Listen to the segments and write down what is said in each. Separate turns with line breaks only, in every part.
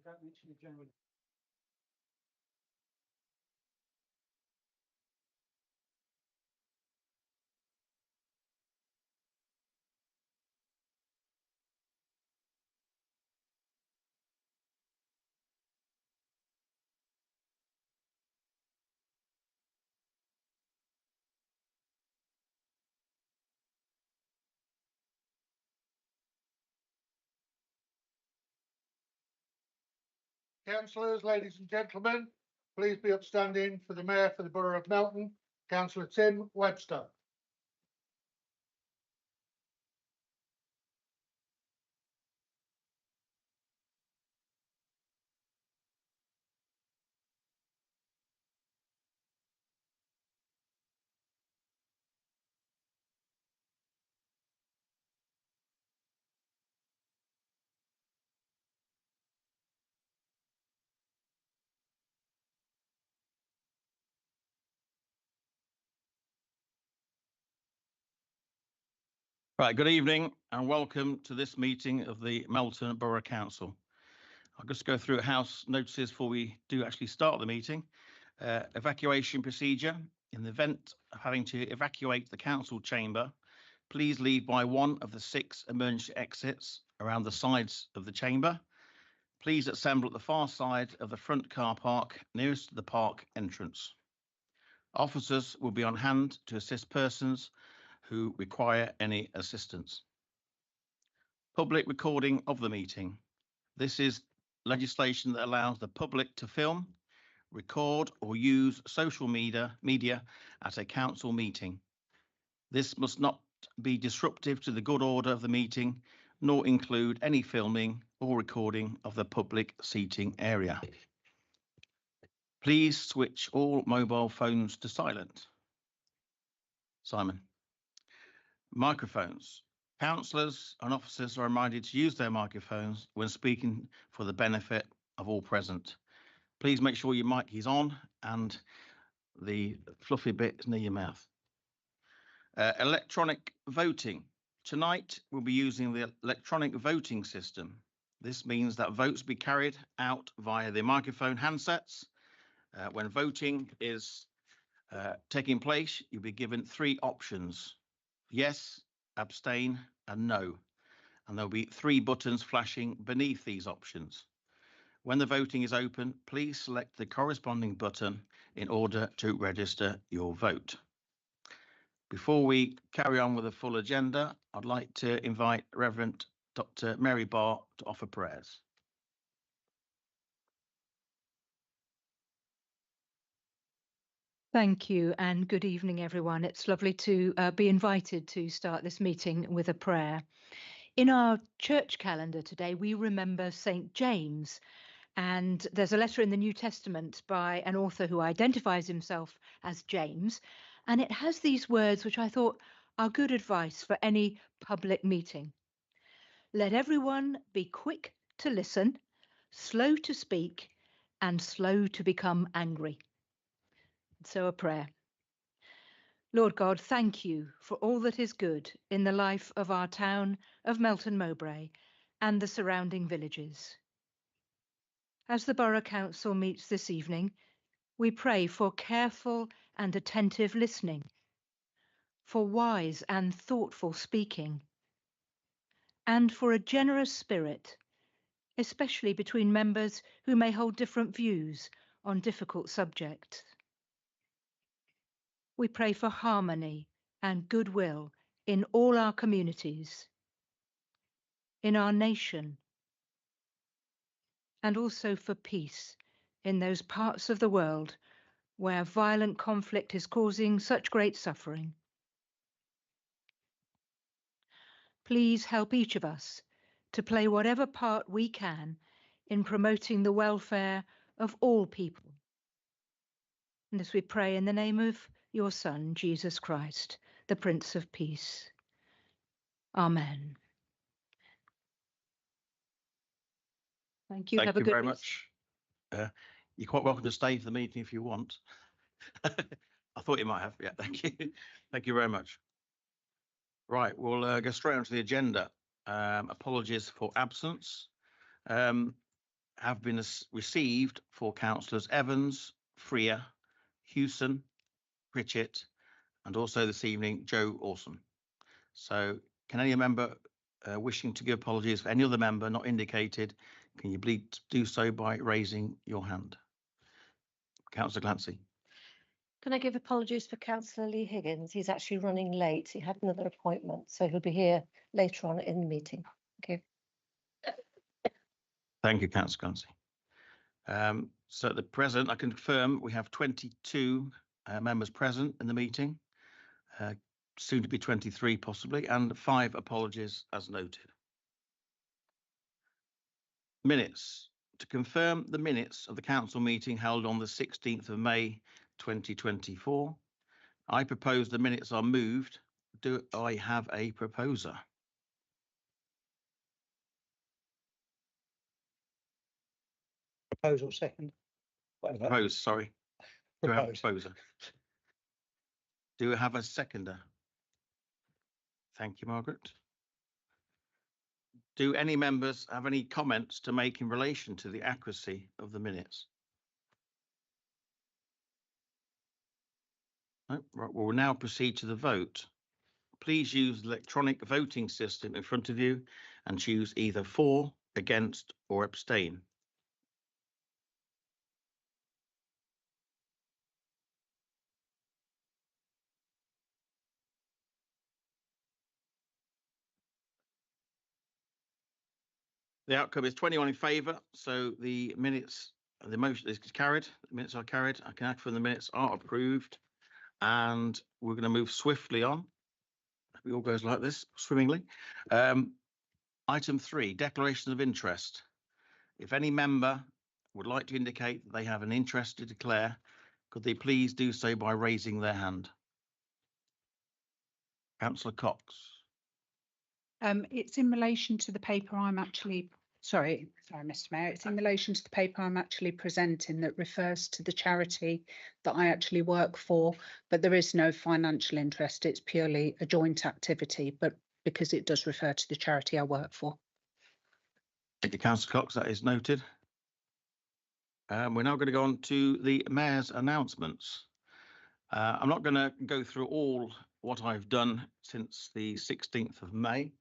without mentioning the general.
Councillors, ladies and gentlemen, please be upstanding for the Mayor for the Borough of Melton, Councillor Tim Webster.
Right, good evening and welcome to this meeting of the Melton Borough Council. I'll just go through house notices before we do actually start the meeting. Evacuation procedure. In the event of having to evacuate the council chamber, please leave by one of the 6 emergency exits around the sides of the chamber. Please assemble at the far side of the front car park nearest to the park entrance. Officers will be on hand to assist persons who require any assistance. Public recording of the meeting. This is legislation that allows the public to film, record or use social media at a council meeting. This must not be disruptive to the good order of the meeting, nor include any filming or recording of the public seating area. Please switch all mobile phones to silent. Simon. Microphones. Councillors and officers are reminded to use their microphones when speaking for the benefit of all present. Please make sure your mic is on and the fluffy bit is near your mouth. Electronic voting. Tonight we'll be using the electronic voting system. This means that votes be carried out via the microphone handsets. When voting is taking place, you'll be given 3 options: yes, abstain and no, and there'll be 3 buttons flashing beneath these options. When the voting is open, please select the corresponding button in order to register your vote. Before we carry on with the full agenda, I'd like to invite Reverend Dr. Mary Barr to offer prayers.
Thank you and good evening, everyone. It's lovely to be invited to start this meeting with a prayer. In our church calendar today, we remember St. James, and there's a letter in the New Testament by an author who identifies himself as James, and it has these words which I thought are good advice for any public meeting. Let everyone be quick to listen, slow to speak, and slow to become angry. So a prayer. Lord God, thank you for all that is good in the life of our town of Melton Mowbray and the surrounding villages. As the Borough Council meets this evening, we pray for careful and attentive listening, for wise and thoughtful speaking, and for a generous spirit, especially between members who may hold different views on difficult subjects. We pray for harmony and goodwill in all our communities, in our nation, and also for peace in those parts of the world where violent conflict is causing such great suffering. Please help each of us to play whatever part we can in promoting the welfare of all people. And as we pray in the name of your Son, Jesus Christ, the Prince of Peace. Amen. Thank you.
Thank you very much. You're quite welcome to stay for the meeting if you want. I thought you might have. Yeah, thank you. Thank you very much. Right, we'll go straight onto the agenda. Apologies for absence. have been received for councillors Evans, Freer, Hewson, Pritchett, and also this evening, Joe Orson. So can any member wishing to give apologies for any other member not indicated, can you please do so by raising your hand? Councillor Clancy.
Can I give apologies for Councillor Lee Higgins? He's actually running late. He had another appointment, so he'll be here later on in the meeting. Thank you.
Thank you, Councillor Clancy. So at the present, I confirm we have 22 members present in the meeting, soon to be 23 possibly, and 5 apologies as noted. Minutes. To confirm the minutes of the council meeting held on the 16th of May 2024, I propose the minutes are moved. Do I have a proposer?
Proposal second. Whatever.
Propose, sorry. Do I have a
Propose.
proposer? Do I have a seconder? Thank you, Margaret. Do any members have any comments to make in relation to the accuracy of the minutes? No? Right, we'll now proceed to the vote. Please use the electronic voting system in front of you and choose either for, against, or abstain. The outcome is 21 in favour, so the minutes, the motion is carried. The minutes are carried. I can confirm the minutes are approved, and we're going to move swiftly on. It all goes like this, swimmingly. Item 3, declaration of interest. If any member would like to indicate that they have an interest to declare, could they please do so by raising their hand? Councillor Cox.
It's in relation to the paper I'm actually, sorry, Mr. Mayor, it's in relation to the paper I'm actually presenting that refers to the charity that I actually work for, but there is no financial interest. It's purely a joint activity, but because it does refer to the charity I work for.
Thank you, Councillor Cox, that is noted. We're now going to go on to the Mayor's announcements. I'm not going to go through all what I've done since the 16th of May,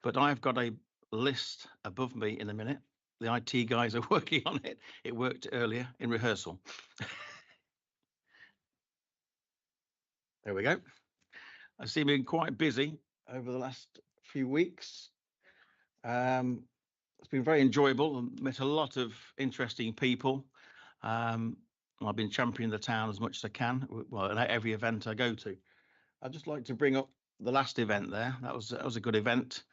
but I've got a list above me in a minute. The IT guys are working on it. It worked earlier in rehearsal. There we go. I seem to be quite busy over the last few weeks. It's been very enjoyable and met a lot of interesting people. I've been championing the town as much as I can, well, at every event I go to. I'd just like to bring up the last event there. That was a good event.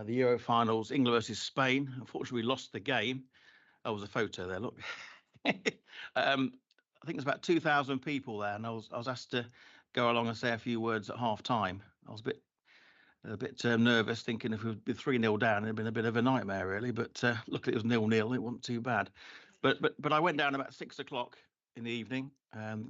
The Euro finals, England versus Spain. Unfortunately, we lost the game. That was a photo there, look. I think there's about 2,000 people there, and I was asked to go along and say a few words at half time. I was a bit nervous, thinking if we'd be 3-0 down, it'd been a bit of a nightmare, really. But luckily, it was 0-0. It wasn't too bad. But I went down about 6 o'clock in the evening.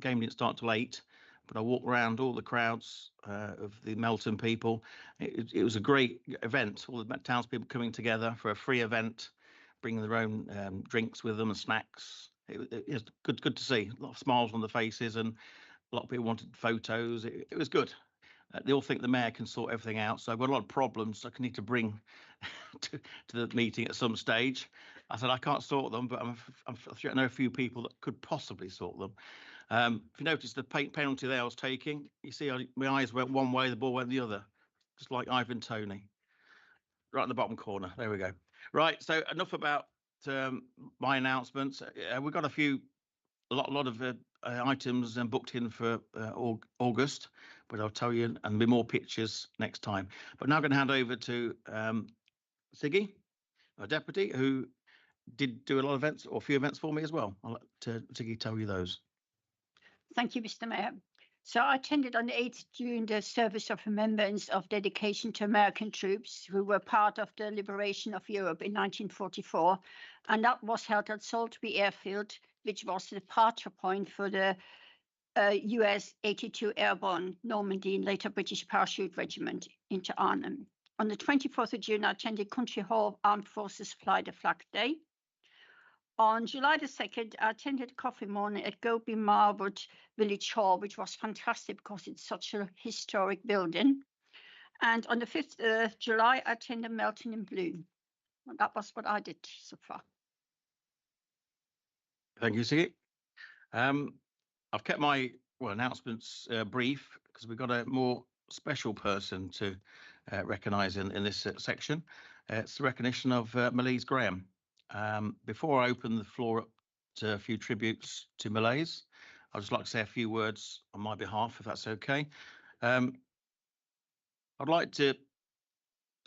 Game didn't start till 8. But I walked around all the crowds of the Melton people. It was a great event. All the townspeople coming together for a free event, bringing their own drinks with them and snacks. It was good to see. A lot of smiles on the faces, and a lot of people wanted photos. It was good. They all think the mayor can sort everything out, so I've got a lot of problems I need to bring to the meeting at some stage. I said I can't sort them, but I know a few people that could possibly sort them. If you notice the penalty there I was taking, you see my eyes went one way, the ball went the other, just like Ivan Toney. Right in the bottom corner. There we go. Right, so enough about my announcements. We've got a lot of items booked in for August, but I'll tell you, and there'll be more pictures next time. But now I'm going to hand over to Siggy, our deputy, who did do a lot of events, or a few events for me as well. I'll let Siggy tell you those.
Thank you, Mr. Mayor. So I attended on the 8th June the service of remembrance of dedication to American troops who were part of the liberation of Europe in 1944. And that was held at Salisbury Airfield, which was the departure point for the US 82 Airborne Normandy and later British Parachute Regiment into Arnhem. On the 24th of June, I attended Country Hall Armed Forces Fly the Flag Day. On July the 2nd, I attended coffee morning at Goby Marwood Village Hall, which was fantastic because it's such a historic building. And on the 5th of July, I attended Melton in Bloom. Well, that was what I did so far.
Thank you, Siggy. I've kept my announcements brief because we've got a more special person to recognise in this section. It's the recognition of Malise Graham. Before I open the floor up to a few tributes to Malise, I'd just like to say a few words on my behalf, if that's okay. I'd like to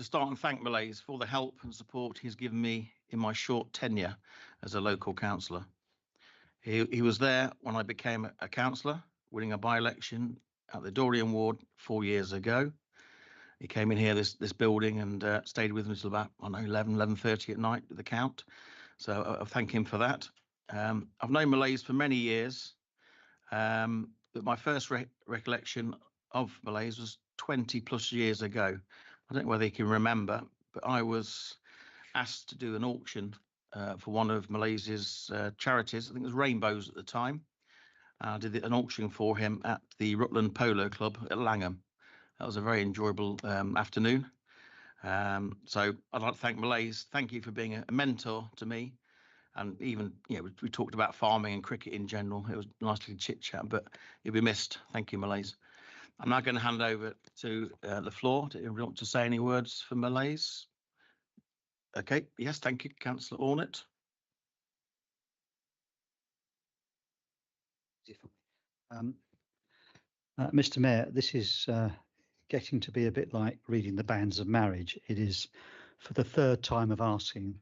start and thank Malise for the help and support he's given me in my short tenure as a local councillor. He was there when I became a councillor, winning a by-election at the Dorian Ward 4 years ago. He came in here, this building, and stayed with me until about, 11:30 at night with the count. So I thank him for that. I've known Malise for many years, but my first recollection of Malise was 20 plus years ago. I don't know whether he can remember, but I was asked to do an auction for one of Malise's charities. I think it was Rainbows at the time. I did an auction for him at the Rutland Polo Club at Langham. That was a very enjoyable afternoon. So I'd like to thank Malise. Thank you for being a mentor to me. And even, we talked about farming and cricket in general. It was nice to chit chat, but you'll be missed. Thank you, Malise. I'm now going to hand over to the floor. Do you want to say any words for Malise? Okay, yes, thank you, Councillor Audit.
Mr. Mayor, this is getting to be a bit like reading the banns of marriage. It is for the third time of asking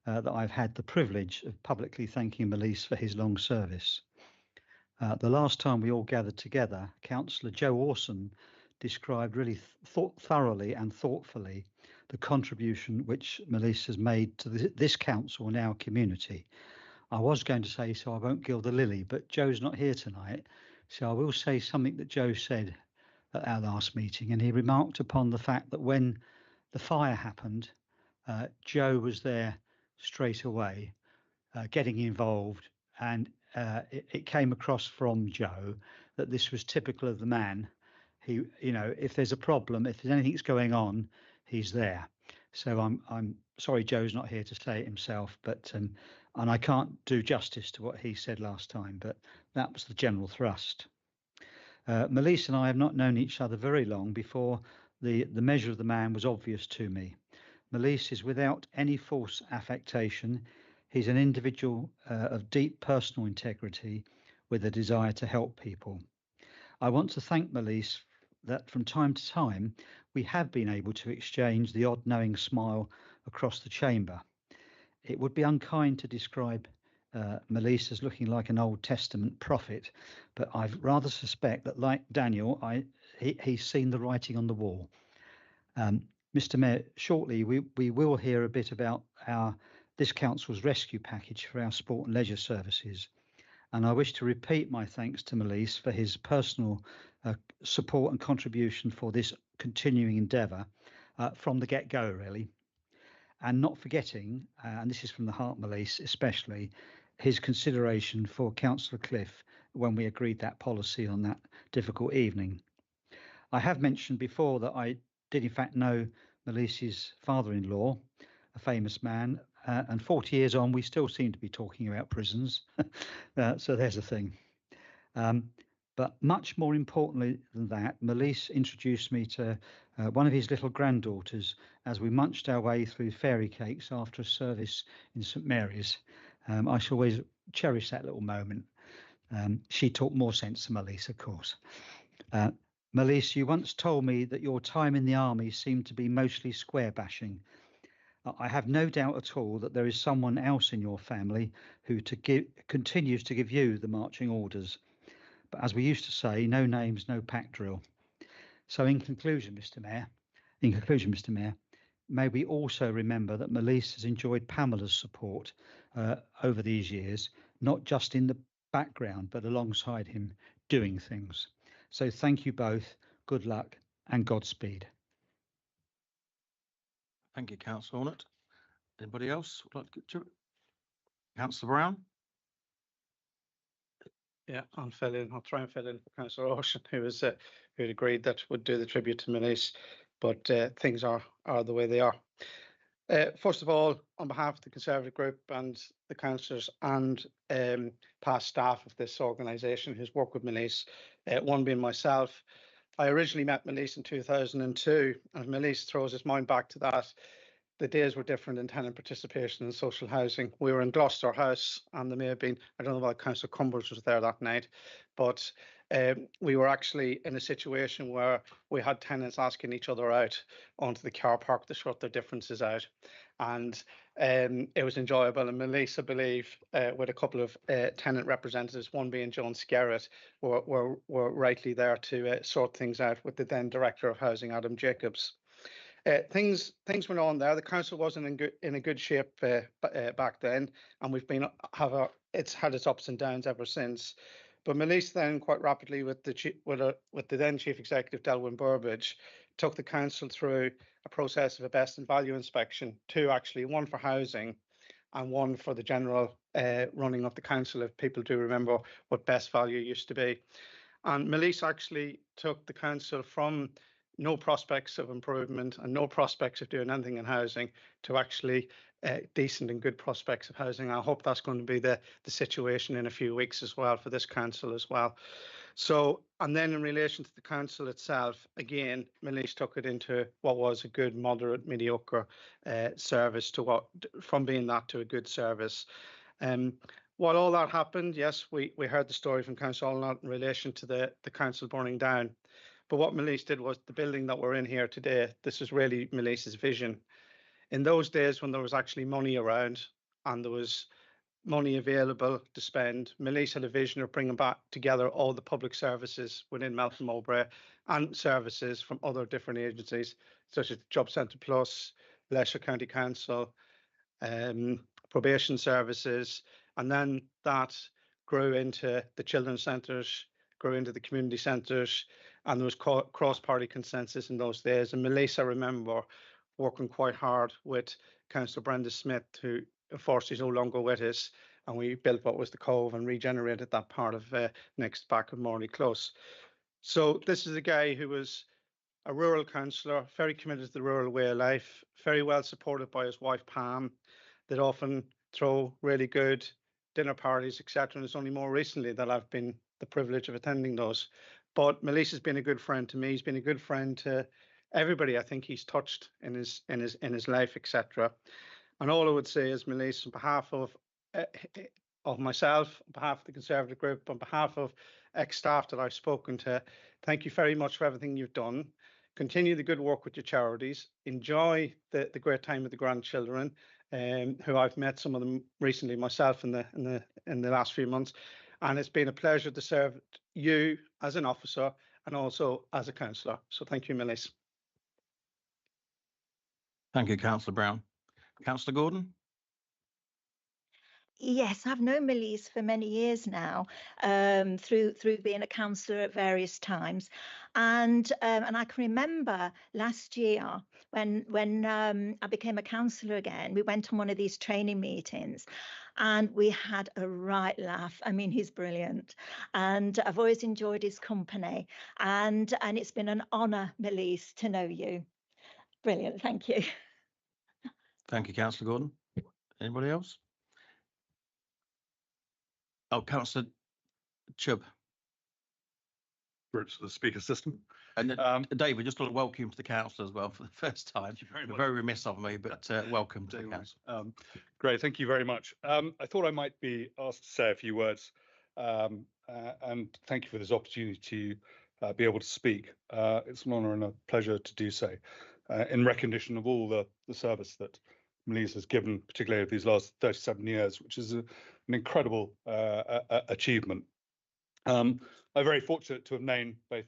that I've had the privilege of publicly thanking Malise for his long service. The last time we all gathered together, Councillor Joe Orson described really thoroughly and thoughtfully the contribution which Malise has made to this council and our community. I was going to say, so I won't gild the lily, but Joe's not here tonight. So I will say something that Joe said at our last meeting, and he remarked upon the fact that when the fire happened, Joe was there straight away, getting involved, and it came across from Joe that this was typical of the man. He, if there's a problem, if there's anything's going on, he's there. So I'm sorry Joe's not here to say it himself, but and I can't do justice to what he said last time, but that was the general thrust. Malise and I have not known each other very long before the measure of the man was obvious to me. Malise is without any false affectation. He's an individual of deep personal integrity with a desire to help people. I want to thank Malise that from time to time we have been able to exchange the odd knowing smile across the chamber. It would be unkind to describe Malise as looking like an Old Testament prophet, but I rather suspect that, like Daniel, he's seen the writing on the wall. Mr. Mayor, shortly we will hear a bit about this council's rescue package for our sport and leisure services, and I wish to repeat my thanks to Malise for his personal support and contribution for this continuing endeavour from the get-go, really. And not forgetting, and this is from the heart, Malise, especially, his consideration for Councillor Cliff when we agreed that policy on that difficult evening. I have mentioned before that I did in fact know Malise's father-in-law, a famous man, and 40 years on we still seem to be talking about prisons. So there's a thing. But much more importantly than that, Malise introduced me to one of his little granddaughters as we munched our way through fairy cakes after a service in St Mary's. I shall always cherish that little moment. She talked more sense to Malise, of course. Malise, you once told me that your time in the army seemed to be mostly square bashing. I have no doubt at all that there is someone else in your family who continues to give you the marching orders. But as we used to say, no names, no pack drill. So in conclusion, Mr. Mayor, may we also remember that Malise has enjoyed Pamela's support over these years, not just in the background, but alongside him doing things. So thank you both, good luck and Godspeed.
Thank you, Councillor Audit. Anybody else would like to? Councillor Brown?
Yeah, I'll try and fill in for Councillor Ocean, who had agreed that would do the tribute to Malise, but things are the way they are. First of all, on behalf of the Conservative Group and the councillors and past staff of this organisation who's worked with Malise, one being myself, I originally met Malise in 2002, and Malise throws his mind back to that. The days were different in tenant participation in social housing. We were in Gloucester House, and there may have been, I don't know whether Councillor Cumbers was there that night, but we were actually in a situation where we had tenants asking each other out onto the car park to sort their differences out. And it was enjoyable. And Malise, I believe, with a couple of tenant representatives, one being John Skerritt, were rightly there to sort things out with the then Director of Housing, Adam Jacobs. Things went on there. The council wasn't in a good shape back then, and it's had its ups and downs ever since. But Malise then, quite rapidly, with the then Chief Executive Delwyn Burbridge, took the council through a process of a best and value inspection, two actually, one for housing and one for the general running of the council, if people do remember what best value used to be. And Malise actually took the council from no prospects of improvement and no prospects of doing anything in housing to actually decent and good prospects of housing. I hope that's going to be the situation in a few weeks as well for this council as well. So, and then in relation to the council itself, again, Malise took it into what was a good, moderate, mediocre service from being that to a good service. While all that happened, yes, we heard the story from Councillor Allnott in relation to the council burning down. But what Malise did was the building that we're in here today, this is really Malise's vision. In those days when there was actually money around and there was money available to spend, Malise had a vision of bringing back together all the public services within Melton Mowbray and services from other different agencies, such as Job Centre Plus, Leicester County Council, probation services, and then that grew into the children's centres, grew into the community centres, and there was cross-party consensus in those days. And Malise, I remember working quite hard with Councillor Brenda Smith, who unfortunately is no longer with us, and we built what was the Cove and regenerated that part of next back of Morley Close. So this is a guy who was a rural councillor, very committed to the rural way of life, very well supported by his wife Pam, that often throw really good dinner parties, etc. And it's only more recently that I've been the privilege of attending those. But Malise has been a good friend to me. He's been a good friend to everybody I think he's touched in his life, etc. And all I would say is, Malise, on behalf of myself, on behalf of the Conservative Group, on behalf of ex-staff that I've spoken to, thank you very much for everything you've done. Continue the good work with your charities. Enjoy the great time with the grandchildren, who I've met some of them recently myself in the last few months. And it's been a pleasure to serve you as an officer and also as a councillor. So thank you, Malise.
Thank you, Councillor Brown. Councillor Gordon?
Yes, I've known Malise for many years now, through being a councillor at various times, and I can remember last year when I became a councillor again. We went on one of these training meetings, and we had a right laugh. I mean, he's brilliant, and I've always enjoyed his company, and it's been an honour, Malise, to know you. Brilliant, thank you.
Thank you, Councillor Gordon. Anybody else? Oh, Councillor Chubb.
Groups of the speaker system.
And David, just want to welcome you to the council as well for the first time. Very remiss of me, but welcome to the council.
Great, thank you very much. I thought I might be asked to say a few words, and thank you for this opportunity to be able to speak. It's an honour and a pleasure to do so, in recognition of all the service that Malise has given, particularly over these last 37 years, which is an incredible achievement. I'm very fortunate to have known both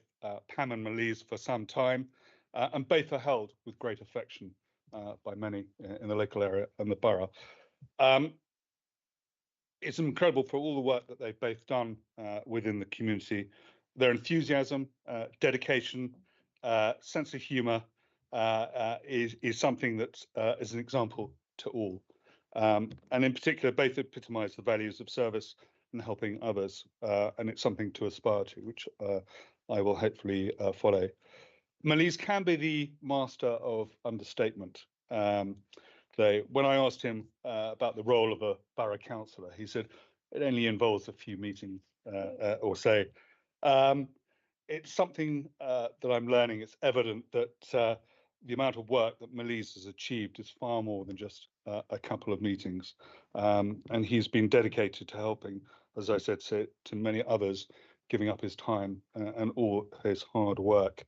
Pam and Malise for some time, and both are held with great affection by many in the local area and the borough. It's incredible for all the work that they've both done within the community. Their enthusiasm, dedication, sense of humour is something that is an example to all. And in particular, both epitomise the values of service and helping others. And it's something to aspire to, which I will hopefully follow. Malise can be the master of understatement. When I asked him about the role of a borough councillor, he said it only involves a few meetings or so. It's something that I'm learning. It's evident that the amount of work that Malise has achieved is far more than just a couple of meetings. And he's been dedicated to helping, as I said, to many others, giving up his time and all his hard work.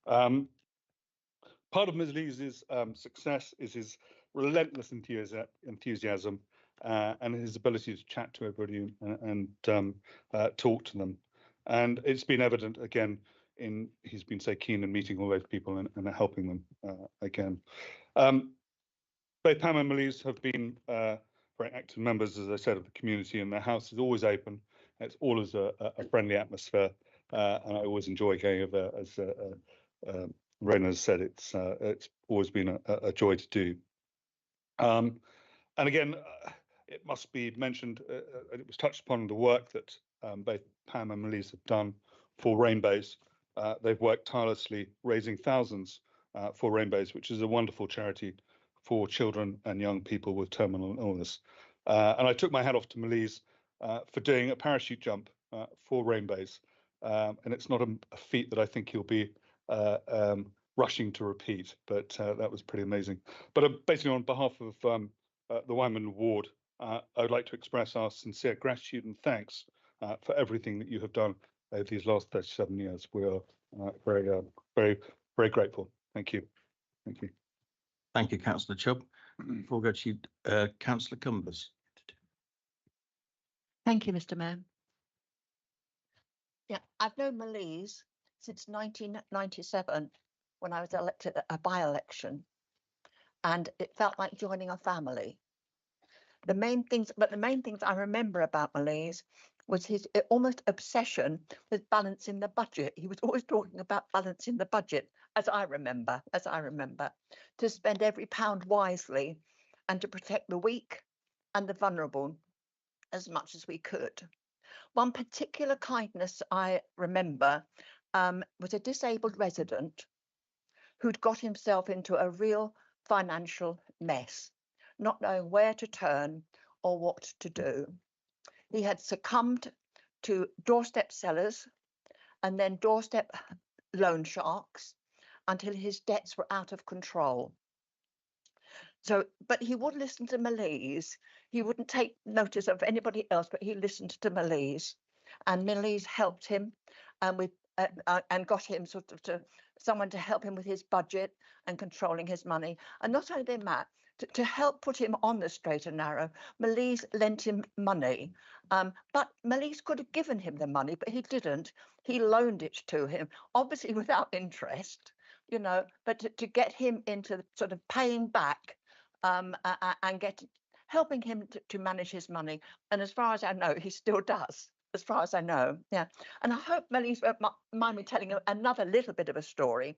Part of Malise's success is his relentless enthusiasm and his ability to chat to everybody and talk to them. And it's been evident again he's been so keen in meeting all those people and helping them again. Both Pam and Malise have been very active members, as I said, of the community, and their house is always open. It's always a friendly atmosphere, and I always enjoy going over. As Ronan has said, it's always been a joy to do. And again, it must be mentioned, it was touched upon the work that both Pam and Malise have done for Rainbows. They've worked tirelessly, raising thousands for Rainbows, which is a wonderful charity for children and young people with terminal illness. And I took my hat off to Malise for doing a parachute jump for Rainbows. And it's not a feat that I think he'll be rushing to repeat, but that was pretty amazing. But basically, on behalf of the Wyman Ward, I would like to express our sincere gratitude and thanks for everything that you have done over these last 37 years. We are very grateful. Thank you. Thank you.
Thank you, Councillor Chubb. Before we go to you, Councillor Cumbers.
Thank you, Mr. Mayor. Yeah, I've known Malise since 1997 when I was elected at a by-election, and it felt like joining a family. The main things I remember about Malise was his almost obsession with balancing the budget. He was always talking about balancing the budget, as I remember, to spend every pound wisely and to protect the weak and the vulnerable as much as we could. One particular kindness I remember was a disabled resident who'd got himself into a real financial mess, not knowing where to turn or what to do. He had succumbed to doorstep sellers and then doorstep loan sharks until his debts were out of control. So, but he would listen to Malise. He wouldn't take notice of anybody else, but he listened to Malise, and Malise helped him, and got him sort of to someone to help him with his budget and controlling his money. And not only that, to help put him on the straight and narrow, Malise lent him money. But Malise could have given him the money, but he didn't. He loaned it to him, obviously without interest, you know, but to get him into sort of paying back and helping him to manage his money. And as far as I know, he still does. As far as I know, yeah. And I hope Malise won't mind me telling you another little bit of a story.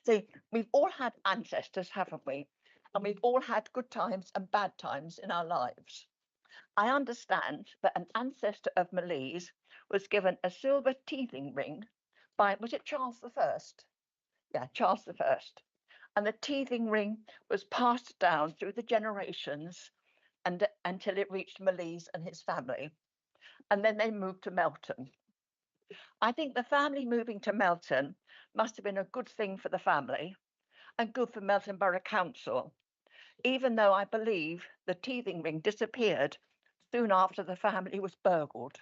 See, we've all had ancestors, haven't we? And we've all had good times and bad times in our lives. I understand that an ancestor of Malise was given a silver teething ring by, was it Charles I? Yeah, Charles I. And the teething ring was passed down through the generations and until it reached Malise and his family. And then they moved to Melton. I think the family moving to Melton must have been a good thing for the family and good for Melton Borough Council, even though I believe the teething ring disappeared soon after the family was burgled.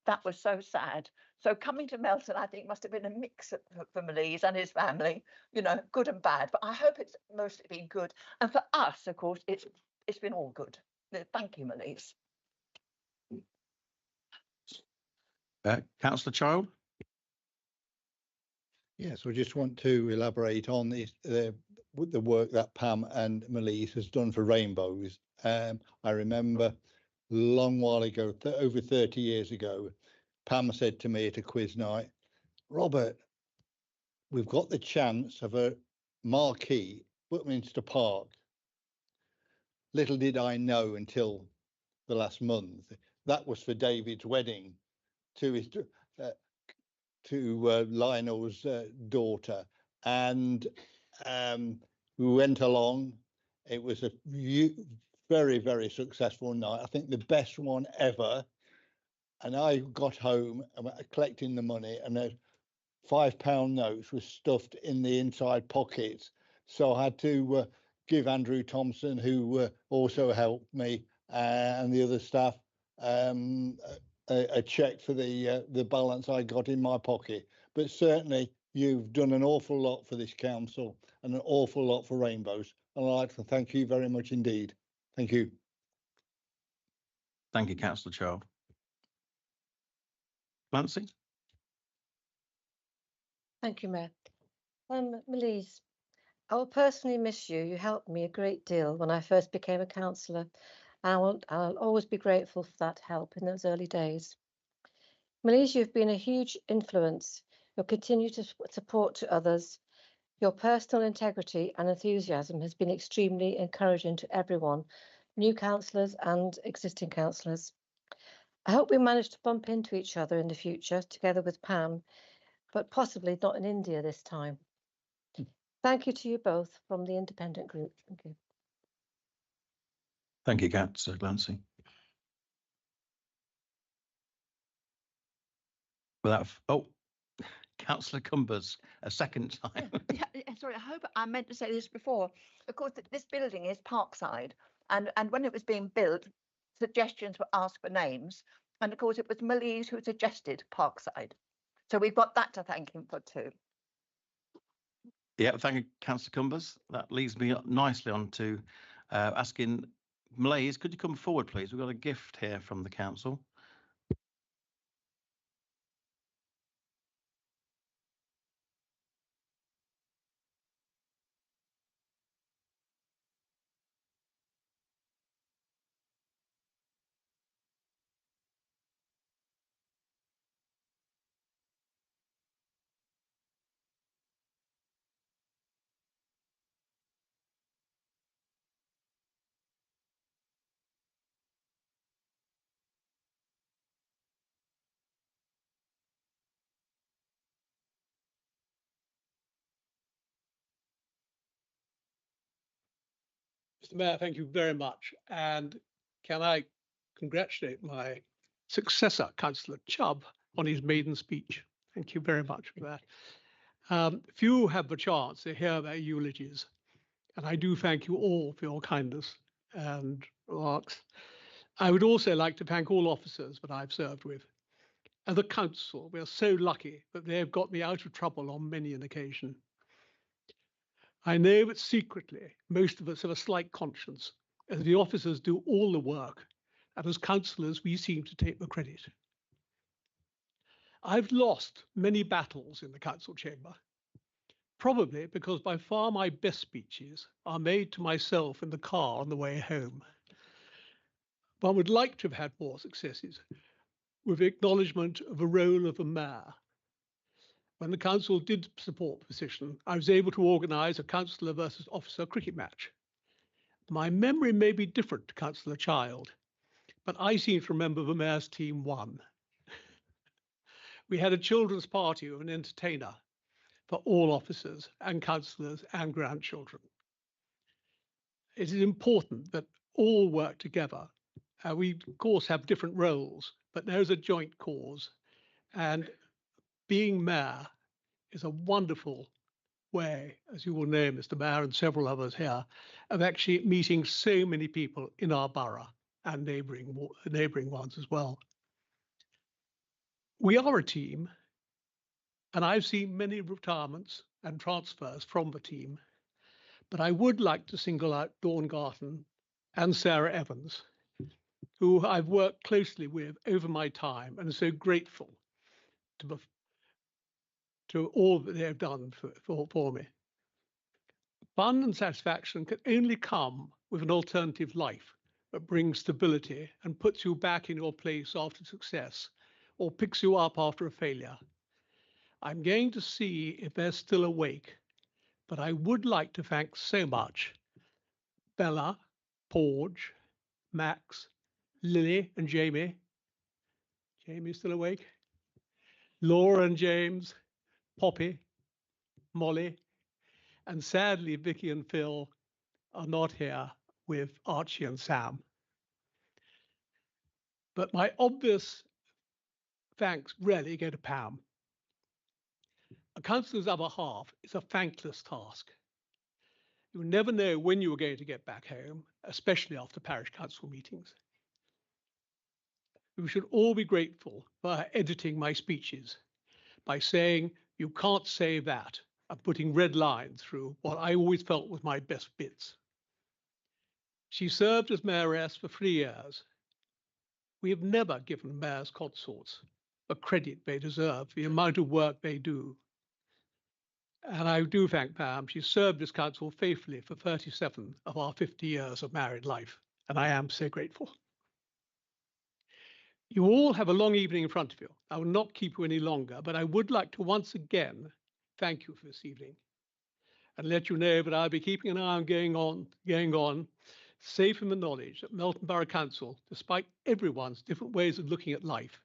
That was so sad. So coming to Melton, I think, must have been a mix for Malise and his family, you know, good and bad. But I hope it's mostly been good. And for us, of course, it's been all good. Thank you, Malise.
Councillor Child.
Yes, I just want to elaborate on this, the work that Pam and Malise has done for Rainbows. I remember a long while ago, over 30 years ago, Pam said to me at a quiz night, Robert, we've got the chance of a marquee, Buckminster Park. little did I know until the last month, that was for David's wedding to his Lionel's daughter, and we went along. It was a very, very successful night. I think the best one ever. And I got home and collecting the money, and there's £5 notes were stuffed in the inside pockets. So I had to give Andrew Thompson, who also helped me, and the other staff a check for the balance I got in my pocket. But certainly you've done an awful lot for this council and an awful lot for Rainbows. And I'd like to thank you very much indeed. Thank you.
Thank you, Councillor Child. Clancy?
Thank you, Mayor. Malise, I will personally miss you. You helped me a great deal when I first became a councillor, and I'll always be grateful for that help in those early days. Malise, you've been a huge influence. Your continued support to others, your personal integrity and enthusiasm has been extremely encouraging to everyone, new councillors and existing councillors. I hope we manage to bump into each other in the future together with Pam, but possibly not in India this time. Thank you to you both from the independent group. Thank you.
Thank you, Councillor Clancy. Councillor Cumbers, a second time.
Sorry, I hope I meant to say this before. Of course, this building is Parkside, and when it was being built, suggestions were asked for names, and of course it was Malise who suggested Parkside. So we've got that to thank him for too.
Yeah, thank you, Councillor Cumbers. That leads me up nicely on to asking Malise, could you come forward, please? We've got a gift here from the council.
Mr. Mayor, thank you very much. And can I congratulate my successor, Councillor Chubb, on his maiden speech. Thank you very much for that. Few have the chance to hear their eulogies, and I do thank you all for your kindness and remarks. I would also like to thank all officers that I've served with. And the council, we are so lucky that they have got me out of trouble on many an occasion. I know that secretly, most of us have a slight conscience, as the officers do all the work, and as councillors, we seem to take the credit. I've lost many battles in the council chamber, probably because by far my best speeches are made to myself in the car on the way home. One would like to have had more successes with the acknowledgement of the role of the mayor. When the council did support the position, I was able to organise a councillor versus officer cricket match. My memory may be different to Councillor Child, but I seem to remember the mayor's team won. We had a children's party with an entertainer for all officers and councillors and grandchildren. It is important that all work together. We, of course, have different roles, but there is a joint cause. And being mayor is a wonderful way, as you will know, Mr. Mayor, and several others here, of actually meeting so many people in our borough and neighbouring ones as well. We are a team, and I've seen many retirements and transfers from the team, but I would like to single out Dawn Garton and Sarah Evans, who I've worked closely with over my time and are so grateful to all that they have done for me. Fun and satisfaction can only come with an alternative life that brings stability and puts you back in your place after success or picks you up after a failure. I'm going to see if they're still awake, but I would like to thank so much Bella, Porge, Max, Lily and Jamie. Jamie's still awake. Laura and James, Poppy, Molly, and sadly, Vicky and Phil are not here with Archie and Sam. But my obvious thanks really go to Pam. A councillor's other half is a thankless task. You will never know when you are going to get back home, especially after parish council meetings. We should all be grateful for her editing my speeches by saying, you can't say that, and putting red lines through what I always felt was my best bits. She served as mayoress for 3 years. We have never given mayors consorts the credit they deserve for the amount of work they do. And I do thank Pam. She served this council faithfully for 37 of our 50 years of married life, and I am so grateful. You all have a long evening in front of you. I will not keep you any longer, but I would like to once again thank you for this evening and let you know that I'll be keeping an eye on going on, safe in the knowledge that Melton Borough Council, despite everyone's different ways of looking at life,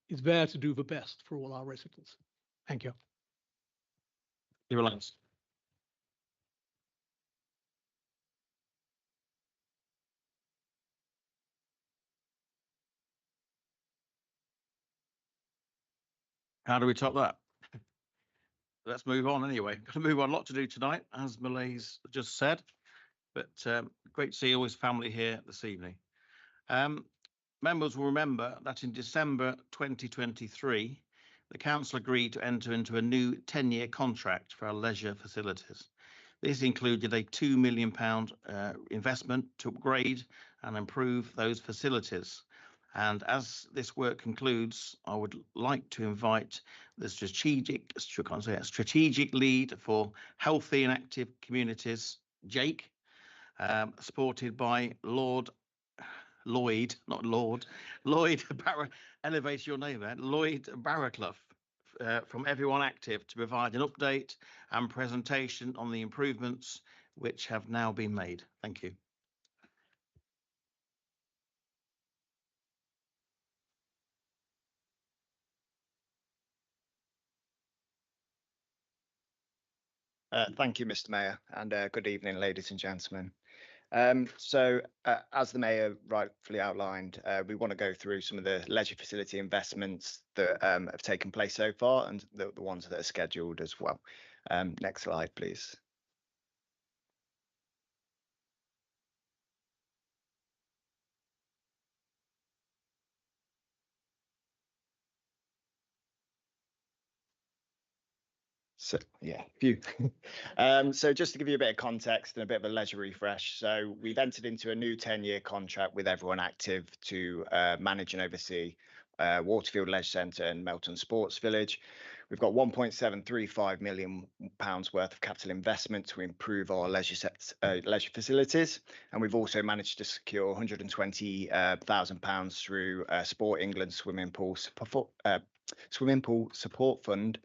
is there to do the best for all our residents. Thank you.
Relax. How do we top that? Let's move on anyway. Got to move on. A lot to do tonight, as Malise just said. But great to see all his family here this evening. Members will remember that in December 2023, the council agreed to enter into a new 10-year contract for our leisure facilities. This included a £2 million investment to upgrade and improve those facilities. And as this work concludes, I would like to invite the strategic lead for healthy and active communities, Jake, supported by Lloyd elevate your name there, Lloyd Barraclough, from Everyone Active, to provide an update and presentation on the improvements which have now been made. Thank you.
Thank you, Mr. Mayor, and good evening, ladies and gentlemen. As the Mayor rightfully outlined, we want to go through some of the leisure facility investments that have taken place so far and the ones that are scheduled as well. Next slide, please. So yeah, phew. So just to give you a bit of context and a bit of a leisure refresh. So we've entered into a new 10-year contract with Everyone Active to manage and oversee Waterfield Leisure Centre and Melton Sports Village. We've got £1.735 million worth of capital investment to improve our leisure facilities, and we've also managed to secure £120,000 through Sport England Swimming Pool Support Fund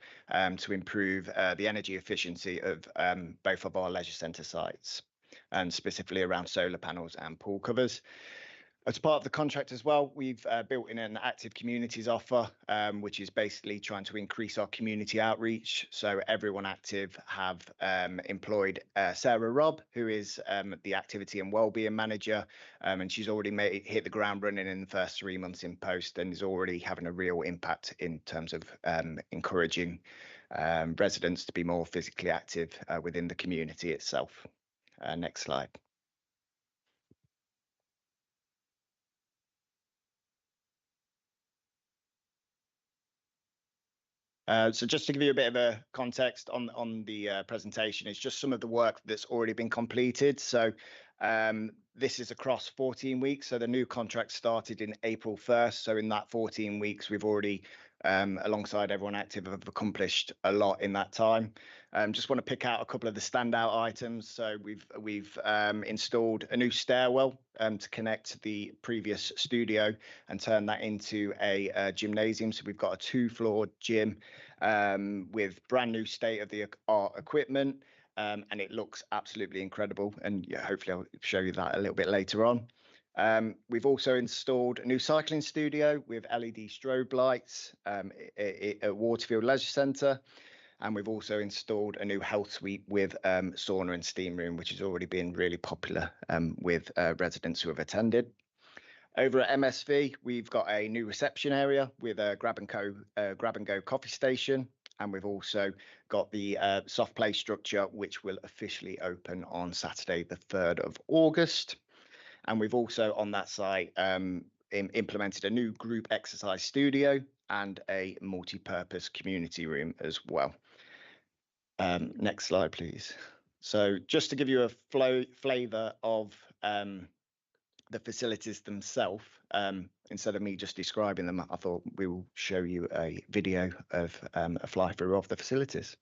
to improve the energy efficiency of both of our leisure centre sites, and specifically around solar panels and pool covers. As part of the contract as well, we've built in an active communities offer, which is basically trying to increase our community outreach. So Everyone Active have employed Sarah Robb, who is the activity and wellbeing manager, and she's already hit the ground running in the first 3 months in post and is already having a real impact in terms of encouraging residents to be more physically active within the community itself. Next slide. So just to give you a bit of a context on the presentation, it's just some of the work that's already been completed. So this is across 14 weeks. So the new contract started in April 1st. So in that 14 weeks, we've already, alongside Everyone Active, have accomplished a lot in that time. Just want to pick out a couple of the standout items. So we've installed a new stairwell to connect the previous studio and turn that into a gymnasium. So we've got a 2-floor gym with brand new state-of-the-art equipment. and it looks absolutely incredible. And yeah, hopefully I'll show you that a little bit later on. We've also installed a new cycling studio with LED strobe lights at Waterfield Leisure Centre. And we've also installed a new health suite with sauna and steam room, which has already been really popular with residents who have attended. Over at MSV, we've got a new reception area with a grab and go coffee station. And we've also got the soft play structure, which will officially open on Saturday, the 3rd of August. And we've also on that site implemented a new group exercise studio and a multi-purpose community room as well. Next slide, please. So just to give you a flavour of the facilities themselves, instead of me just describing them, I thought we will show you a video of a fly through of the facilities.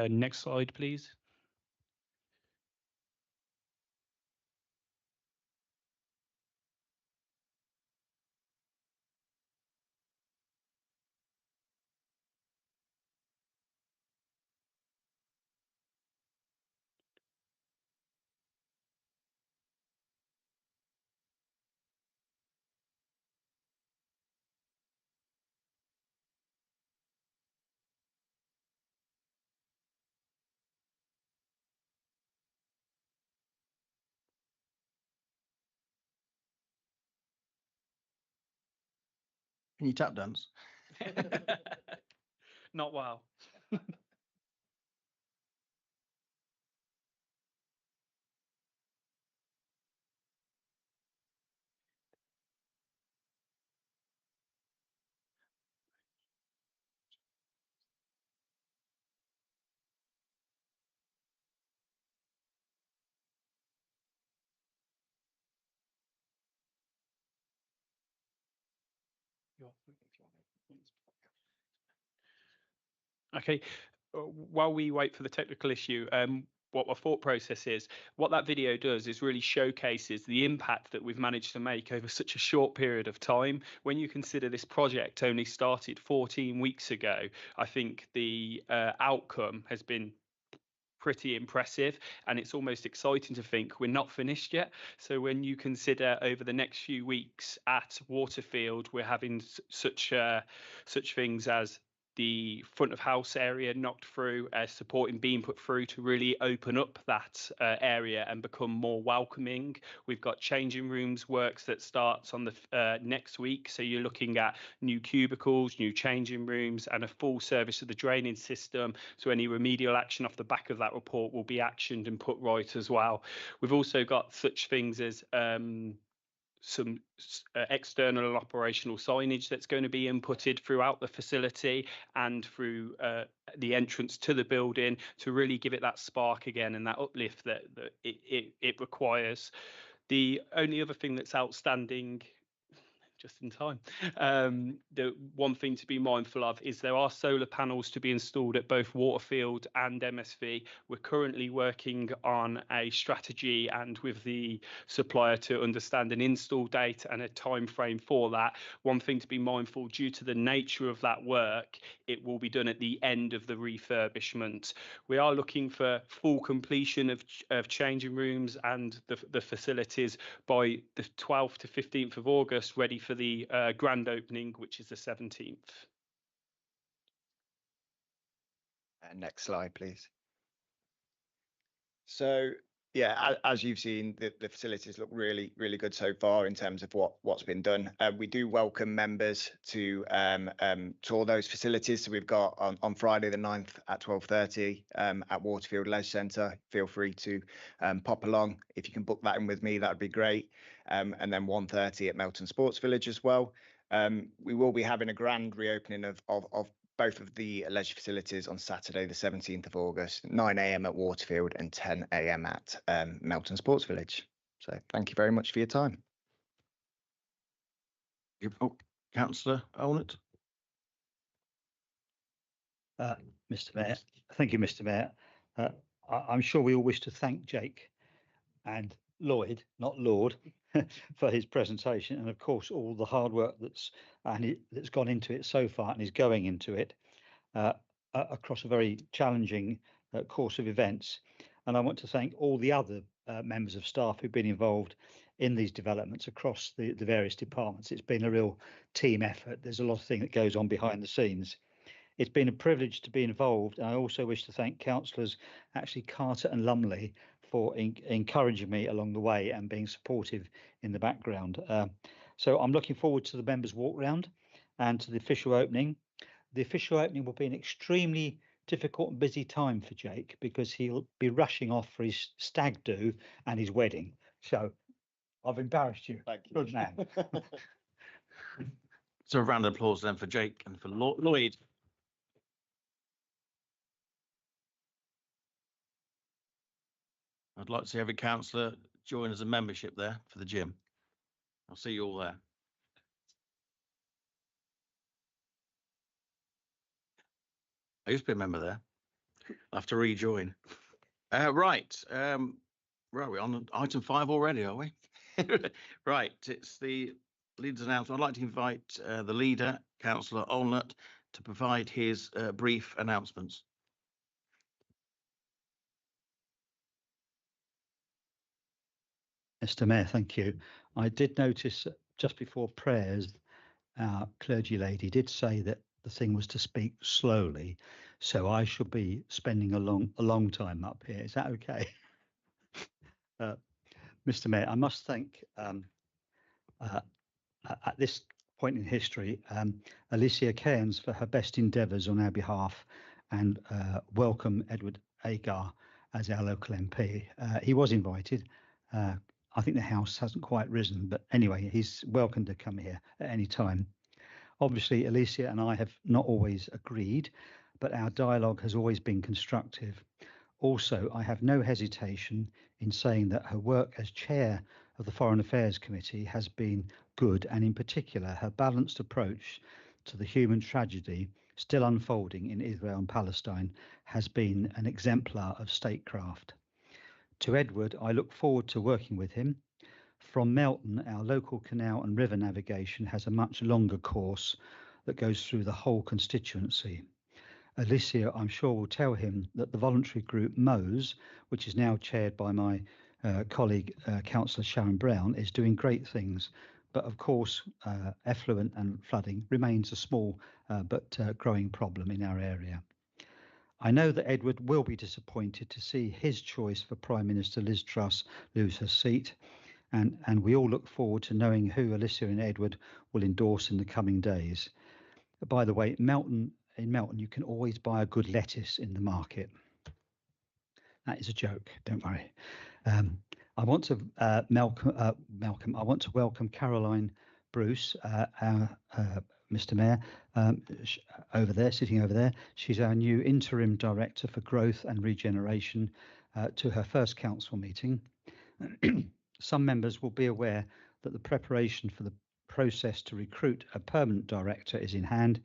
Next slide, please.
Can you tap dance?
Not well. Okay, while we wait for the technical issue, what my thought process is, what that video does is really showcases the impact that we've managed to make over such a short period of time. When you consider this project only started 14 weeks ago, I think the outcome has been pretty impressive, and it's almost exciting to think we're not finished yet. So when you consider over the next few weeks at Waterfield, we're having such things as the front of house area knocked through, supporting being put through to really open up that area and become more welcoming. We've got changing rooms works that starts on the next week, so you're looking at new cubicles, new changing rooms, and a full service of the draining system, so any remedial action off the back of that report will be actioned and put right as well. We've also got such things as some external and operational signage that's going to be inputted throughout the facility and through the entrance to the building to really give it that spark again and that uplift that it requires. The only other thing that's outstanding, just in time, the one thing to be mindful of is there are solar panels to be installed at both Waterfield and MSV. We're currently working on a strategy and with the supplier to understand an install date and a time frame for that. One thing to be mindful, due to the nature of that work, it will be done at the end of the refurbishment. We are looking for full completion of changing rooms and the facilities by the 12th to 15th of August, ready for the grand opening, which is the 17th.
Next slide, please. So, yeah, as you've seen, the facilities look really, really good so far in terms of what's been done. We do welcome members to tour those facilities. So we've got on Friday the 9th at 12:30 at Waterfield Leisure Centre. Feel free to pop along. If you can book that in with me, that'd be great. And then 1:30 at Melton Sports Village as well. We will be having a grand reopening of both of the leisure facilities on Saturday, the 17th of August, 9 a.m. at Waterfield and 10 a.m. at Melton Sports Village. So thank you very much for your time.
Oh, Councillor Audit.
Mr. Mayor, thank you, Mr. Mayor. I'm sure we all wish to thank Jake and Lloyd, not Lord, for his presentation, and of course all the hard work that's gone into it so far and is going into it across a very challenging course of events. And I want to thank all the other members of staff who've been involved in these developments across the various departments. It's been a real team effort. There's a lot of things that goes on behind the scenes. It's been a privilege to be involved. And I also wish to thank councillors actually Carter and Lumley for encouraging me along the way and being supportive in the background. So I'm looking forward to the members' walk round and to the official opening. The official opening will be an extremely difficult and busy time for Jake because he'll be rushing off for his stag do and his wedding. So I've embarrassed you.
Thank you.
Good man.
So a round of applause then for Jake and for Lloyd. I'd like to see every councillor join as a membership there for the gym. I'll see you all there. I used to be a member there. I'll have to rejoin. Right. Where are we on item 5 already, are we? Right. It's the leader's announcement. I'd like to invite the leader, Councillor Olnett, to provide his brief announcements.
Mr. Mayor, thank you. I did notice just before prayers, our clergy lady did say that the thing was to speak slowly, so I should be spending a long time up here. Is that okay? Mr. Mayor, I must thank at this point in history, Alicia Cairns for her best endeavours on our behalf, and welcome Edward Agar as our local MP. He was invited. I think the House hasn't quite risen, but anyway, he's welcome to come here at any time. Obviously, Alicia and I have not always agreed, but our dialogue has always been constructive. Also, I have no hesitation in saying that her work as chair of the Foreign Affairs Committee has been good, and in particular, her balanced approach to the human tragedy still unfolding in Israel and Palestine has been an exemplar of statecraft. To Edward, I look forward to working with him. From Melton, our local canal and river navigation has a much longer course that goes through the whole constituency. Alicia, I'm sure, will tell him that the voluntary group MOSE, which is now chaired by my colleague, Councillor Sharon Brown, is doing great things. But of course, effluent and flooding remains a small but growing problem in our area. I know that Edward will be disappointed to see his choice for Prime Minister Liz Truss lose her seat, and we all look forward to knowing who Alicia and Edward will endorse in the coming days. By the way, in Melton, you can always buy a good lettuce in the market. That is a joke, don't worry. I want to I want to welcome Caroline Bruce, Mr. Mayor, over there, sitting over there. She's our new Interim Director for Growth and Regeneration, to her first council meeting. Some members will be aware that the preparation for the process to recruit a permanent director is in hand,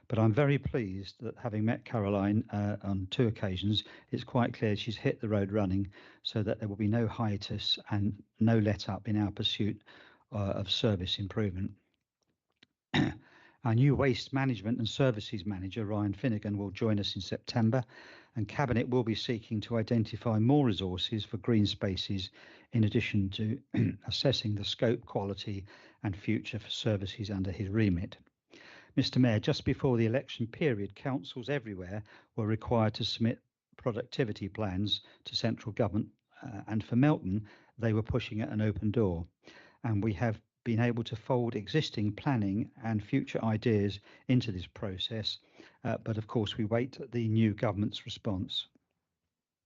but I'm very pleased that, having met Caroline on 2 occasions, it's quite clear she's hit the road running, so that there will be no hiatus and no let up in our pursuit of service improvement. Our new Waste Management and Services Manager, Ryan Finnegan, will join us in September, and Cabinet will be seeking to identify more resources for green spaces, in addition to assessing the scope, quality and future for services under his remit. Mr. Mayor, just before the election period, councils everywhere were required to submit productivity plans to central government, and for Melton, they were pushing at an open door. And we have been able to fold existing planning and future ideas into this process, but of course we wait the new government's response.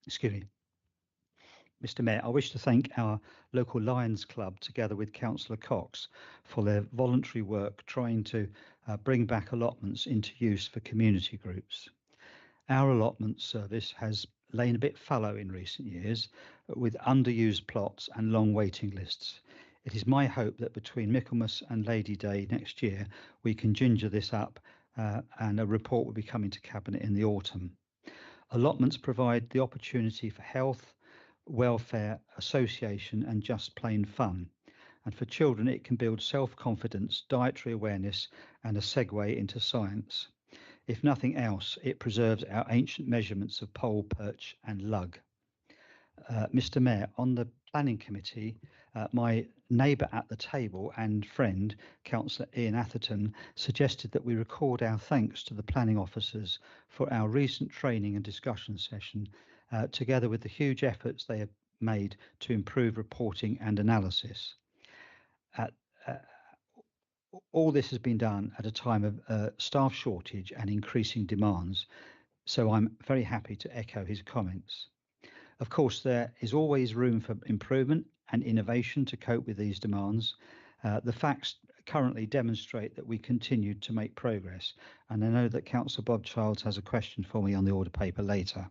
Excuse me. Mr. Mayor, I wish to thank our local Lions Club, together with Councillor Cox, for their voluntary work trying to bring back allotments into use for community groups. Our allotment service has lain a bit fallow in recent years, with underused plots and long waiting lists. It is my hope that between Michaelmas and Lady Day next year, we can ginger this up, and a report will be coming to Cabinet in the autumn. Allotments provide the opportunity for health, welfare, association and just plain fun. And for children, it can build self-confidence, dietary awareness and a segue into science. If nothing else, it preserves our ancient measurements of pole, perch and lug. Mr. Mayor, on the Planning Committee, my neighbour at the table and friend, Councillor Ian Atherton, suggested that we record our thanks to the planning officers for our recent training and discussion session, together with the huge efforts they have made to improve reporting and analysis. All this has been done at a time of staff shortage and increasing demands, so I'm very happy to echo his comments. Of course, there is always room for improvement and innovation to cope with these demands. The facts currently demonstrate that we continue to make progress, and I know that Councillor Bob Childs has a question for me on the order paper later.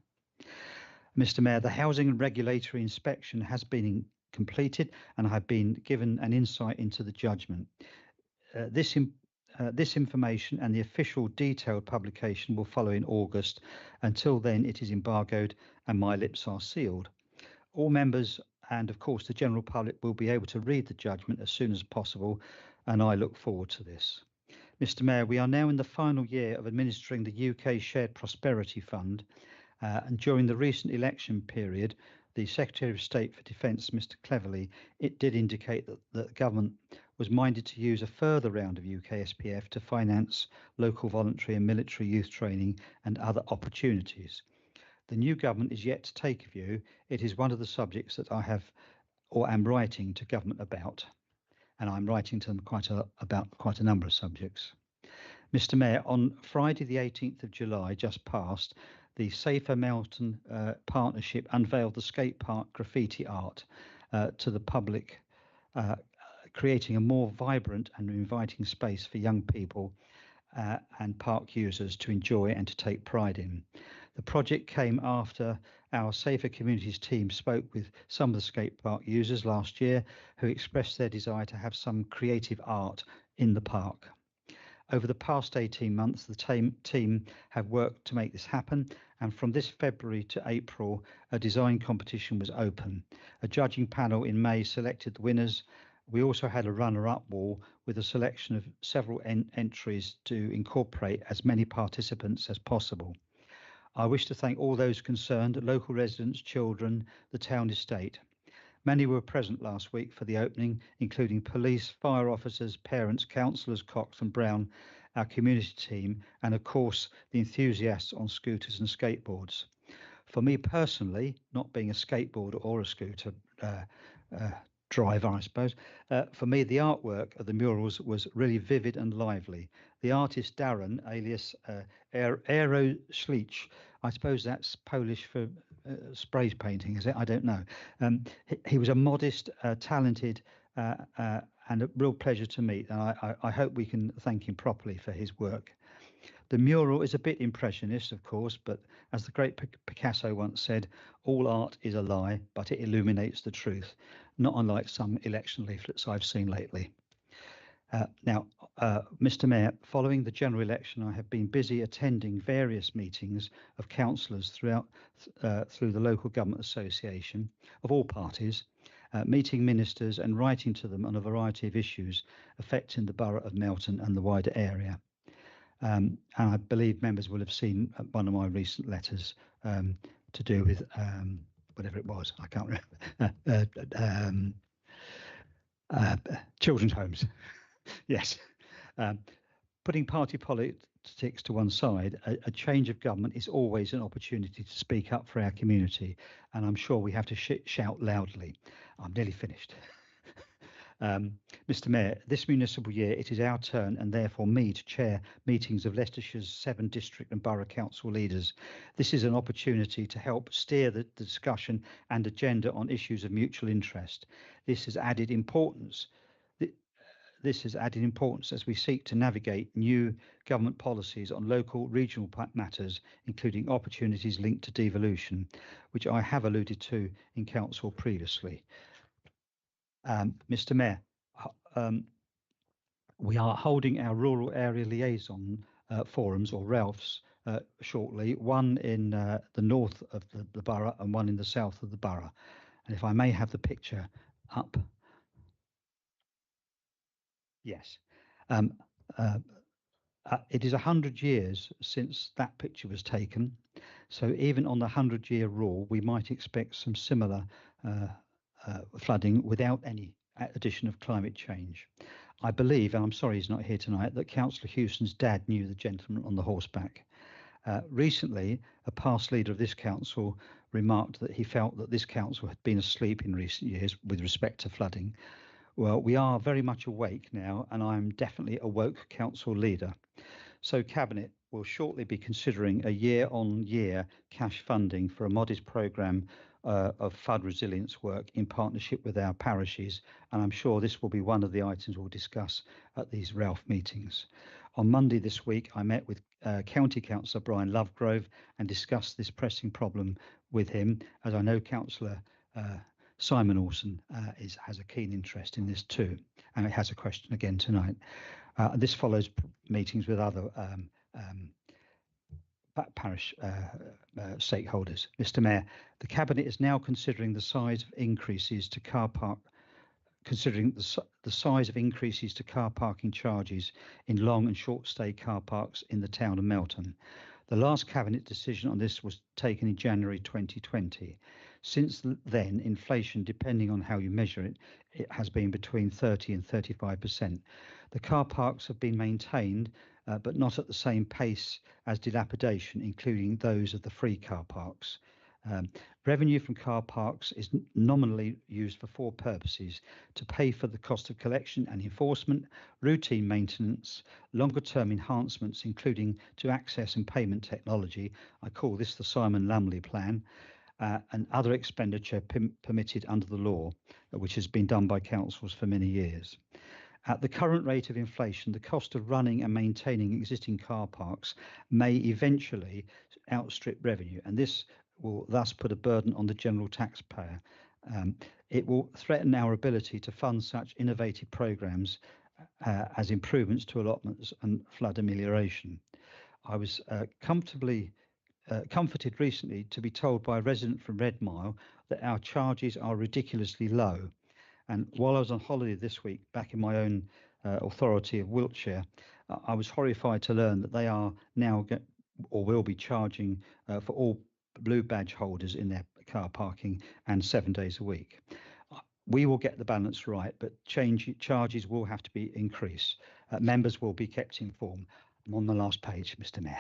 Mr. Mayor, the housing and regulatory inspection has been completed, and I have been given an insight into the judgment. This information and the official detailed publication will follow in August. Until then, it is embargoed and my lips are sealed. All members and, of course, the general public will be able to read the judgment as soon as possible, and I look forward to this. Mr. Mayor, we are now in the final year of administering the UK Shared Prosperity Fund, and during the recent election period, the Secretary of State for Defence, Mr. Cleverly, it did indicate that the government was minded to use a further round of UK SPF to finance local voluntary and military youth training and other opportunities. The new government is yet to take a view. It is one of the subjects that I have or am writing to government about. and I'm writing to them about quite a number of subjects. Mr. Mayor, on Friday the 18th of July, just past, the Safer Melton Partnership unveiled the skate park graffiti art to the public, creating a more vibrant and inviting space for young people and park users to enjoy and to take pride in. The project came after our Safer Communities team spoke with some of the skate park users last year, who expressed their desire to have some creative art in the park. Over the past 18 months, the team have worked to make this happen, and from this February to April, a design competition was open. A judging panel in May selected the winners. We also had a runner-up wall with a selection of several entries to incorporate as many participants as possible. I wish to thank all those concerned, local residents, children, the town estate. Many were present last week for the opening, including police, fire officers, parents, councillors, Cox and Brown, our community team, and of course, the enthusiasts on scooters and skateboards. For me personally, not being a skateboarder or a scooter driver, I suppose, for me, the artwork of the murals was really vivid and lively. The artist Darren, alias Aero Schleich, I suppose that's Polish for spray painting, is it? I don't know. He was a modest, talented, and a real pleasure to meet. And I hope we can thank him properly for his work. The mural is a bit impressionist, of course, but as the great Picasso once said, all art is a lie, but it illuminates the truth, not unlike some election leaflets I've seen lately. Now, Mr. Mayor, following the general election, I have been busy attending various meetings of councillors through the local government association of all parties, meeting ministers and writing to them on a variety of issues affecting the borough of Melton and the wider area. And I believe members will have seen one of my recent letters to do with whatever it was, I can't remember, children's homes. Yes. Putting party politics to one side, a change of government is always an opportunity to speak up for our community, and I'm sure we have to shout loudly. I'm nearly finished. Mr. Mayor, this municipal year it is our turn and therefore me to chair meetings of Leicestershire's 7 district and borough council leaders. This is an opportunity to help steer the discussion and agenda on issues of mutual interest. This has added importance as we seek to navigate new government policies on local, regional matters, including opportunities linked to devolution, which I have alluded to in council previously. Mr. Mayor, we are holding our rural area liaison forums, or RALFs, shortly, one in the north of the borough and one in the south of the borough. And if I may have the picture up. Yes. It is 100 years since that picture was taken. So even on the 100-year rule, we might expect some similar flooding without any addition of climate change. I believe, and I'm sorry he's not here tonight, that Councillor Hewson's dad knew the gentleman on the horseback. Recently, a past leader of this council remarked that he felt that this council had been asleep in recent years with respect to flooding. Well, we are very much awake now, and I'm definitely a woke council leader. So Cabinet will shortly be considering a year-on-year cash funding for a modest programme of flood resilience work in partnership with our parishes, and I'm sure this will be one of the items we'll discuss at these RALF meetings. On Monday this week, I met with County Councillor Brian Lovegrove and discussed this pressing problem with him, as I know Councillor Simon Olsen has a keen interest in this too, and it has a question again tonight. This follows meetings with other parish stakeholders. Mr. Mayor, the Cabinet is now considering the size of increases to car parking charges in long and short stay car parks in the town of Melton. The last Cabinet decision on this was taken in January 2020. Since then, inflation, depending on how you measure it, it has been between 30 and 35%. The car parks have been maintained, but not at the same pace as dilapidation, including those of the free car parks. Revenue from car parks is nominally used for four purposes: to pay for the cost of collection and enforcement, routine maintenance, longer term enhancements, including to access and payment technology. I call this the Simon Lumley plan, and other expenditure permitted under the law, which has been done by councils for many years. At the current rate of inflation, the cost of running and maintaining existing car parks may eventually outstrip revenue, and this will thus put a burden on the general taxpayer. It will threaten our ability to fund such innovative programmes as improvements to allotments and flood amelioration. I was comforted recently to be told by a resident from Red Mile that our charges are ridiculously low. And while I was on holiday this week, back in my own authority of Wiltshire, I was horrified to learn that they are now or will be charging for all blue badge holders in their car parking and 7 days a week. We will get the balance right, but charges will have to be increased. Members will be kept informed. I'm on the last page, Mr. Mayor.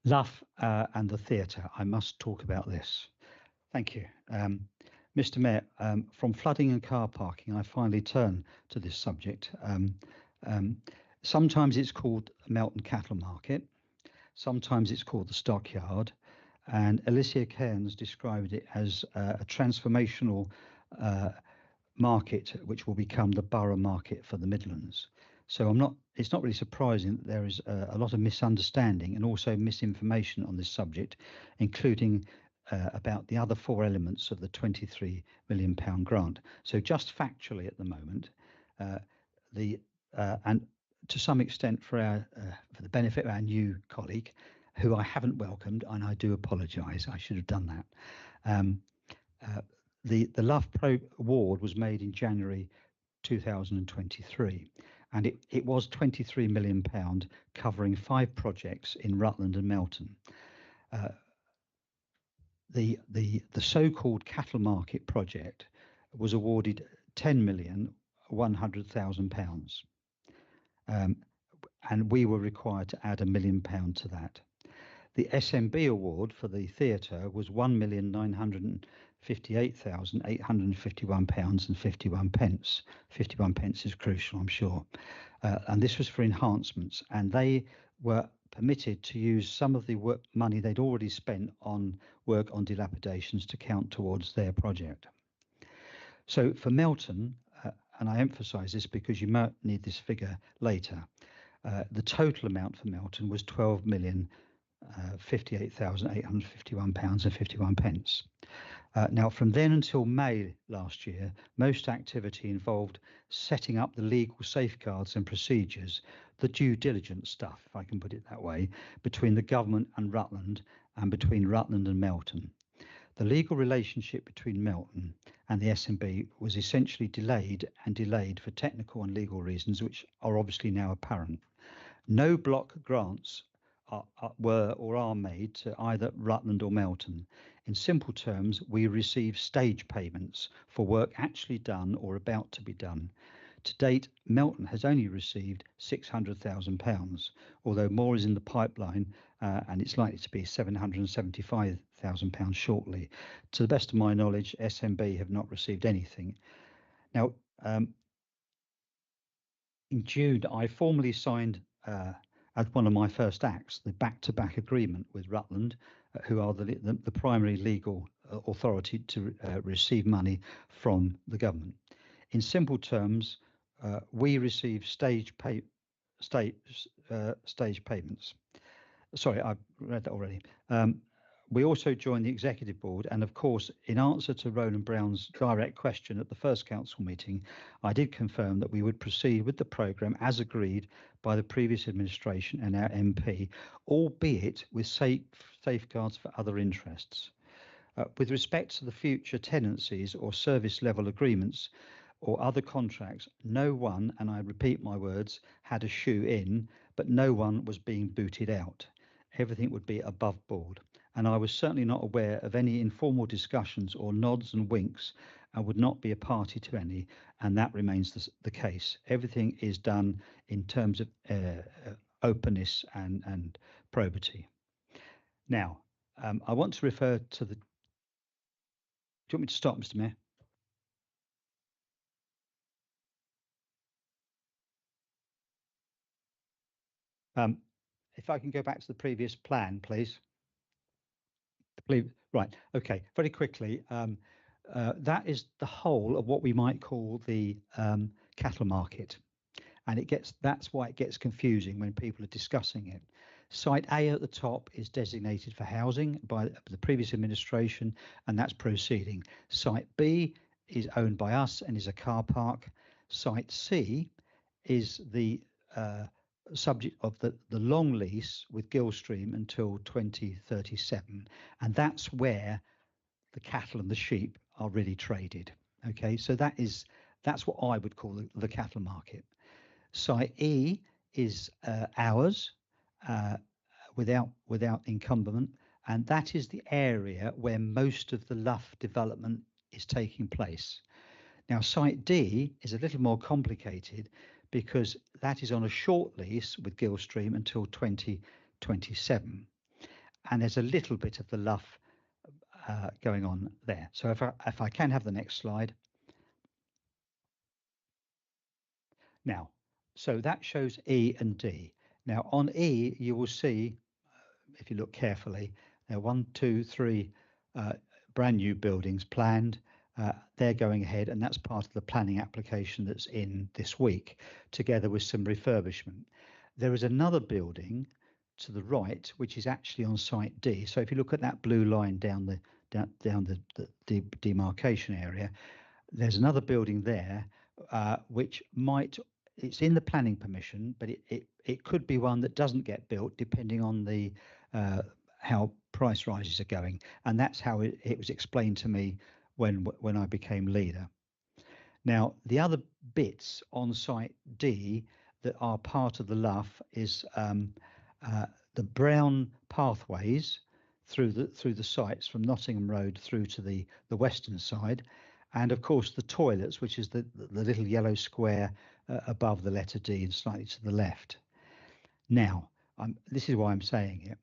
Luff and the theatre. I must talk about this. Thank you. Mr. Mayor, from flooding and car parking, I finally turn to this subject. Sometimes it's called Melton Cattle Market. Sometimes it's called the Stockyard. And Alicia Cairns described it as a transformational market which will become the borough market for the Midlands. So it's not really surprising that there is a lot of misunderstanding and also misinformation on this subject, including about the other four elements of the £23 million grant. So just factually at the moment, and to some extent for the benefit of our new colleague, who I haven't welcomed, and I do apologise, I should have done that. The Love Pro award was made in January 2023, and it was £23 million covering 5 projects in Rutland and Melton. The so-called cattle market project was awarded £10,100,000, and we were required to add £1 million to that. The SMB award for the theatre was £1,958,851 and 51 pence. 51 pence is crucial, I'm sure. And this was for enhancements, and they were permitted to use some of the money they'd already spent on work on dilapidations to count towards their project. So for Melton, and I emphasise this because you might need this figure later, the total amount for Melton was £12,058,851 and 51 pence. Now, from then until May last year, most activity involved setting up the legal safeguards and procedures, the due diligence stuff, if I can put it that way, between the government and Rutland and between Rutland and Melton. The legal relationship between Melton and the SMB was essentially delayed for technical and legal reasons, which are obviously now apparent. No block grants were or are made to either Rutland or Melton. In simple terms, we receive stage payments for work actually done or about to be done. To date, Melton has only received £600,000, although more is in the pipeline, and it's likely to be £775,000 shortly. To the best of my knowledge, SMB have not received anything. Now, in June, I formally signed as one of my first acts, the back-to-back agreement with Rutland, who are the primary legal authority to receive money from the government. In simple terms, we receive stage payments. Sorry, I've read that already. We also joined the executive board, and of course, in answer to Roland Brown's direct question at the first council meeting, I did confirm that we would proceed with the programme as agreed by the previous administration and our MP, albeit with safeguards for other interests. With respect to the future tenancies or service level agreements or other contracts, no one, and I repeat my words, had a shoe in, but no one was being booted out. Everything would be above board. And I was certainly not aware of any informal discussions or nods and winks, and would not be a party to any, and that remains the case. Everything is done in terms of openness and probity. Now, I want to refer to the. Do you want me to stop, Mr. Mayor? If I can go back to the previous plan, please. Right. Okay. Very quickly. That is the whole of what we might call the cattle market, and that's why it gets confusing when people are discussing it. Site A at the top is designated for housing by the previous administration, and that's proceeding. Site B is owned by us and is a car park. Site C is the subject of the long lease with Gilstream until 2037, and that's where the cattle and the sheep are really traded. Okay, so that's what I would call the cattle market. Site E is ours without encumberment, and that is the area where most of the Luff development is taking place. Now, Site D is a little more complicated because that is on a short lease with Gilstream until 2027, and there's a little bit of the Luff going on there. So if I can have the next slide. Now, so that shows E and D. Now on E, you will see, if you look carefully, there are 1, 2, 3 brand new buildings planned. They're going ahead, and that's part of the planning application that's in this week, together with some refurbishment. There is another building to the right, which is actually on Site D. So if you look at that blue line down the demarcation area, there's another building there, which it's in the planning permission, but it could be one that doesn't get built depending on the how price rises are going, and that's how it was explained to me when I became leader. Now, the other bits on Site D that are part of the Luff is the brown pathways through the sites from Nottingham Road through to the western side, and of course the toilets, which is the little yellow square above the letter D and slightly to the left. Now, this is why I'm saying it.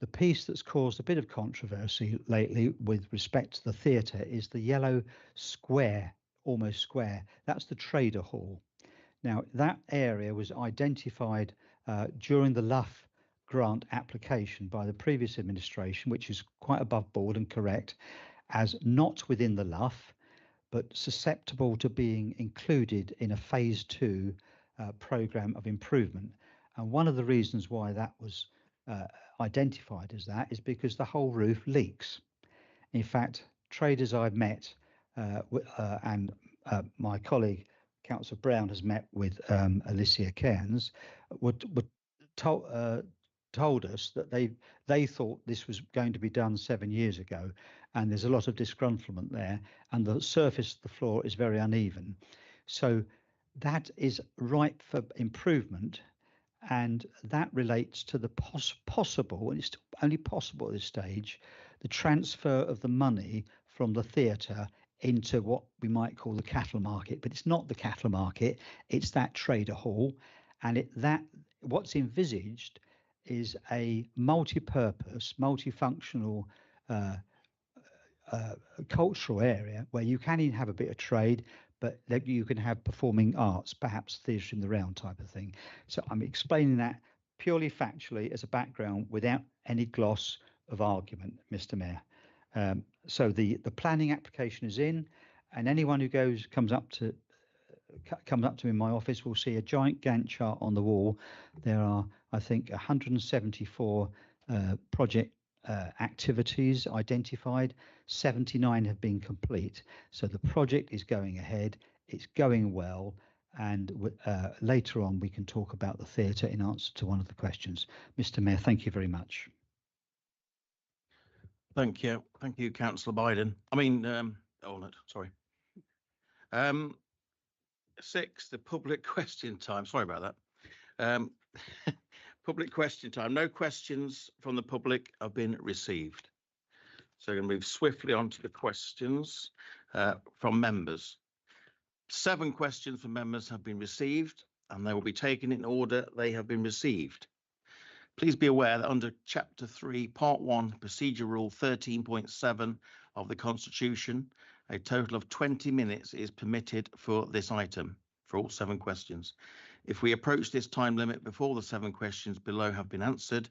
The piece that's caused a bit of controversy lately with respect to the theatre is the yellow square, almost square. That's the Trader Hall. Now, that area was identified during the Luff grant application by the previous administration, which is quite above board and correct, as not within the Luff, but susceptible to being included in a phase 2 programme of improvement. And one of the reasons why that was identified as that is because the whole roof leaks. In fact, traders I've met and my colleague Councillor Brown has met with Alicia Cairns would told us that they thought this was going to be done 7 years ago, and there's a lot of disgruntlement there, and the surface of the floor is very uneven. So that is ripe for improvement, and that relates to the possible, and it's only possible at this stage, the transfer of the money from the theatre into what we might call the cattle market. But it's not the cattle market, it's that Trader Hall, and what's envisaged is a multi-purpose, multifunctional cultural area where you can even have a bit of trade, but that you can have performing arts, perhaps theatre in the round type of thing. So I'm explaining that purely factually as a background without any gloss of argument, Mr. Mayor. So the planning application is in, and anyone who comes up to me in my office will see a giant Gantt chart on the wall. There are, I think, 174 project activities identified. 79 have been complete. So the project is going ahead. It's going well. And later on, we can talk about the theatre in answer to one of the questions. Mr. Mayor, thank you very much.
Thank you, Councillor Biden. Allnut, sorry. 6, the public question time. Sorry about that. Public question time. No questions from the public have been received. So we're going to move swiftly on to the questions from members. 7 questions from members have been received, and they will be taken in order they have been received. Please be aware that under Chapter 3, Part 1, Procedure Rule 13.7 of the Constitution, a total of 20 minutes is permitted for this item, for all 7 questions. If we approach this time limit before the 7 questions below have been answered,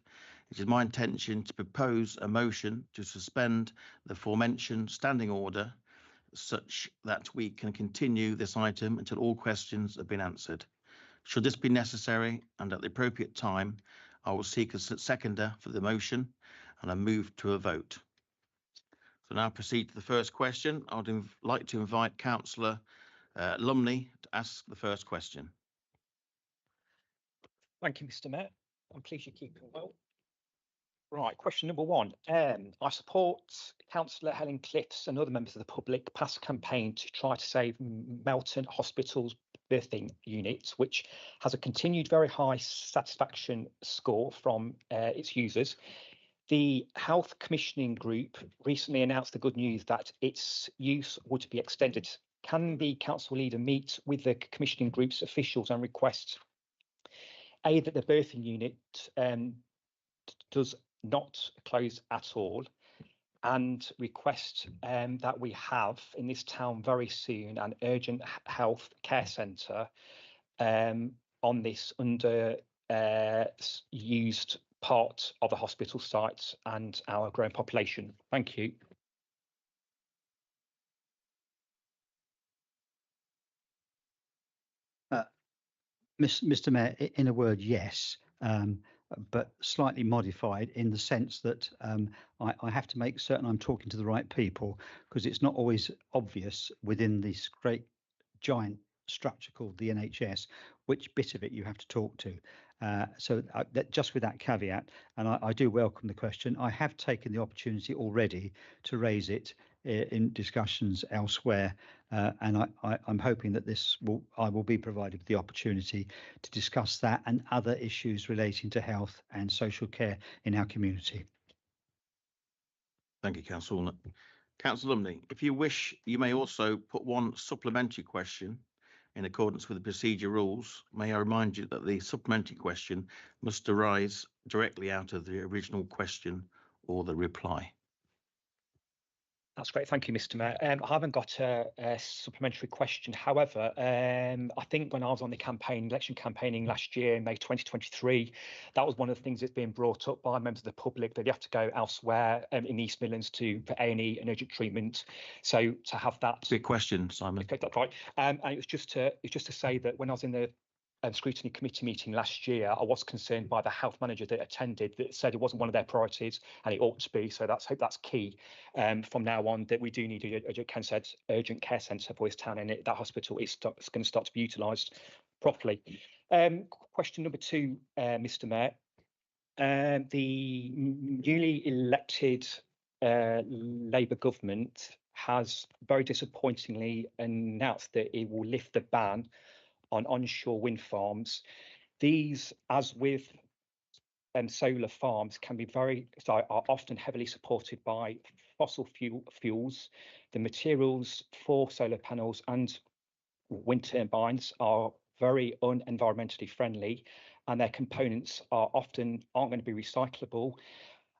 it is my intention to propose a motion to suspend the aforementioned standing order such that we can continue this item until all questions have been answered. Should this be necessary and at the appropriate time, I will seek a seconder for the motion and I move to a vote. So now proceed to the first question. I would like to invite Councillor Lumley to ask the first question.
Thank you, Mr. Mayor. I'm pleased you're keeping well. Right, question number 1. I support Councillor Helen Cliff's and other members of the public past campaign to try to save Melton Hospital's birthing unit, which has a continued very high satisfaction score from its users. The Health Commissioning Group recently announced the good news that its use would be extended. Can the council leader meet with the commissioning group's officials and request A, that the birthing unit does not close at all, and request that we have in this town very soon an urgent health care centre on this under used part of the hospital site and our growing population. Thank you.
Mr. Mayor, in a word, yes, but slightly modified in the sense that I have to make certain I'm talking to the right people, because it's not always obvious within this great giant structure called the NHS which bit of it you have to talk to. So just with that caveat, and I do welcome the question. I have taken the opportunity already to raise it in discussions elsewhere, and I'm hoping that I will be provided with the opportunity to discuss that and other issues relating to health and social care in our community.
Thank you, Councillor. Councillor Lumley, if you wish, you may also put one supplementary question in accordance with the procedure rules. May I remind you that the supplementary question must arise directly out of the original question or the reply.
That's great. Thank you, Mr. Mayor. I haven't got a supplementary question. However, I think when I was on the election campaigning last year in May 2023, that was one of the things that's been brought up by members of the public, that you have to go elsewhere in the East Midlands for A&E and urgent treatment. So to have that.
Big question, Simon.
Okay, that's right. And it was just to say that when I was in the Scrutiny Committee meeting last year, I was concerned by the health manager that attended, that said it wasn't one of their priorities and it ought to be. So hope that's key from now on, that we do need a urgent care centre for this town, and that hospital is going to start to be utilised properly. Question number 2, Mr. Mayor. The newly elected Labour government has very disappointingly announced that it will lift the ban on onshore wind farms. These, as with solar farms, are often heavily supported by fossil fuels. The materials for solar panels and wind turbines are very unenvironmentally friendly, and their components aren't going to be recyclable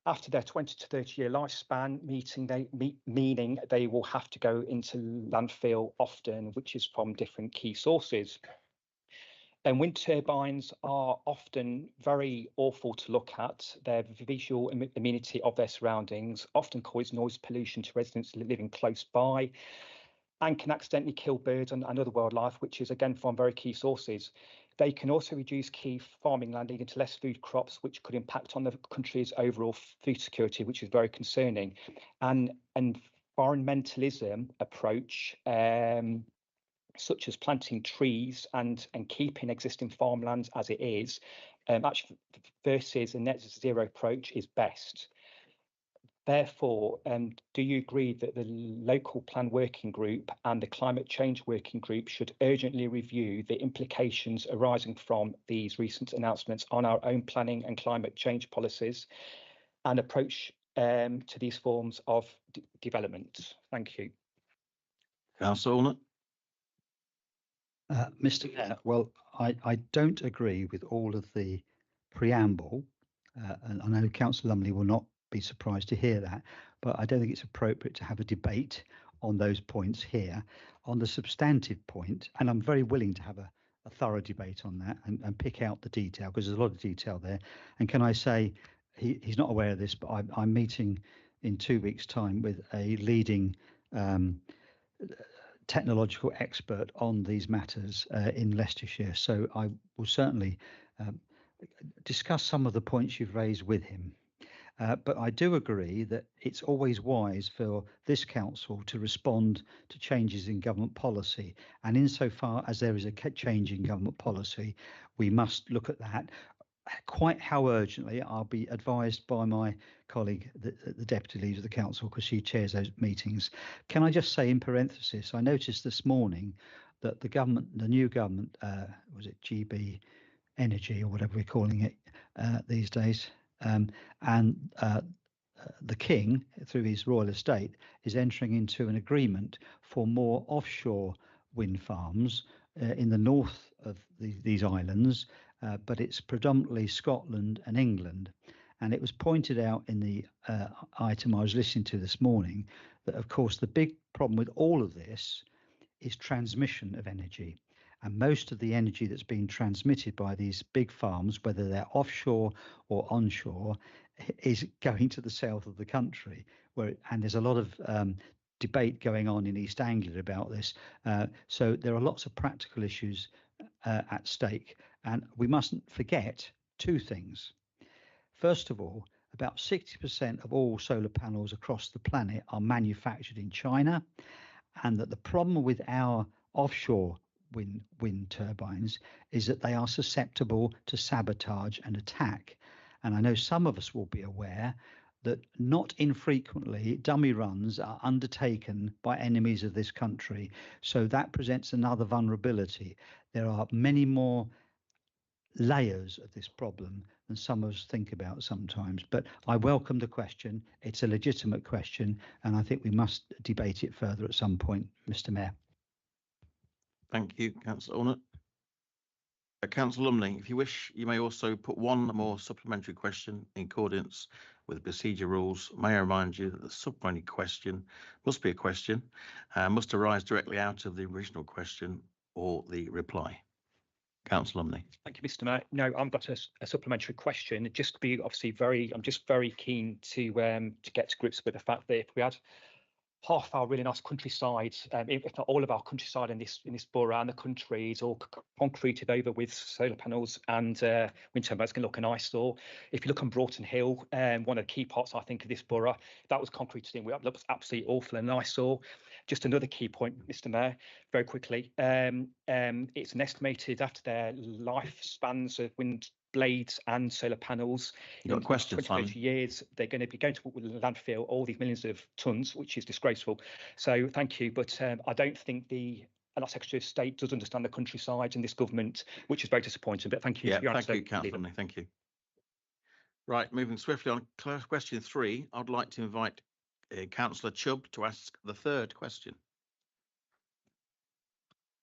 after their 20 to 30 year lifespan, meaning they will have to go into landfill often, which is from different key sources. And wind turbines are often very awful to look at. Their visual amenity of their surroundings often cause noise pollution to residents living close by, and can accidentally kill birds and other wildlife, which is again from very key sources. They can also reduce key farming land, leading to less food crops, which could impact on the country's overall food security, which is very concerning. And environmentalism approach, such as planting trees and keeping existing farmlands as it is, actually versus a net zero approach is best. Therefore, do you agree that the local plan working group and the climate change working group should urgently review the implications arising from these recent announcements on our own planning and climate change policies and approach to these forms of development? Thank you.
Councillor.
Mr. Mayor, well, I don't agree with all of the preamble, And I know Councillor Lumley will not be surprised to hear that, but I don't think it's appropriate to have a debate on those points here. On the substantive point, and I'm very willing to have a thorough debate on that and pick out the detail, because there's a lot of detail there. And can I say, he's not aware of this, but I'm meeting in 2 weeks' time with a leading technological expert on these matters in Leicestershire. So I will certainly discuss some of the points you've raised with him. But I do agree that it's always wise for this council to respond to changes in government policy. And insofar as there is a change in government policy, we must look at that. Quite how urgently, I'll be advised by my colleague, the deputy leader of the council, because she chairs those meetings. Can I just say in parenthesis, I noticed this morning that the new government, was it GB Energy or whatever we're calling it these days, and the King, through his royal estate, is entering into an agreement for more offshore wind farms in the north of these islands, but it's predominantly Scotland and England. And it was pointed out in the item I was listening to this morning that, of course, the big problem with all of this is transmission of energy. And most of the energy that's being transmitted by these big farms, whether they're offshore or onshore, is going to the south of the country, and there's a lot of debate going on in East Anglia about this. So there are lots of practical issues at stake, and we mustn't forget two things. First of all, about 60% of all solar panels across the planet are manufactured in China, and that the problem with our offshore wind turbines is that they are susceptible to sabotage and attack. And I know some of us will be aware that not infrequently dummy runs are undertaken by enemies of this country. So that presents another vulnerability. There are many more layers of this problem than some of us think about sometimes. But I welcome the question. It's a legitimate question, and I think we must debate it further at some point, Mr. Mayor.
Thank you, Councillor Ornett. Councillor Lumley, if you wish, you may also put one more supplementary question in accordance with the procedure rules. May I remind you that the supplementary question must be a question, must arise directly out of the original question or the reply. Councillor Lumley.
Thank you, Mr. Mayor. No, I've got a supplementary question. Just to be obviously I'm just very keen to get to grips with the fact that if we had half our really nice countryside, if not all of our countryside in this borough and the country is all concreted over with solar panels and wind turbines, it's going to look an eyesore. If you look on Broughton Hill, one of the key parts I think of this borough, that was concreted in, it looks absolutely awful and an eyesore. Just another key point, Mr. Mayor, very quickly. It's an estimated after their lifespans of wind blades and solar panels.
You've got a question,
20,
Simon.
30 years, they're going to be going to landfill all these millions of tonnes, which is disgraceful. So thank you, but I don't think our Secretary of State does understand the countryside and this government, which is very disappointing. But thank you.
Yeah, thank you, Councillor Lumley. Thank you. Right, moving swiftly on question 3, I'd like to invite Councillor Chubb to ask the third question.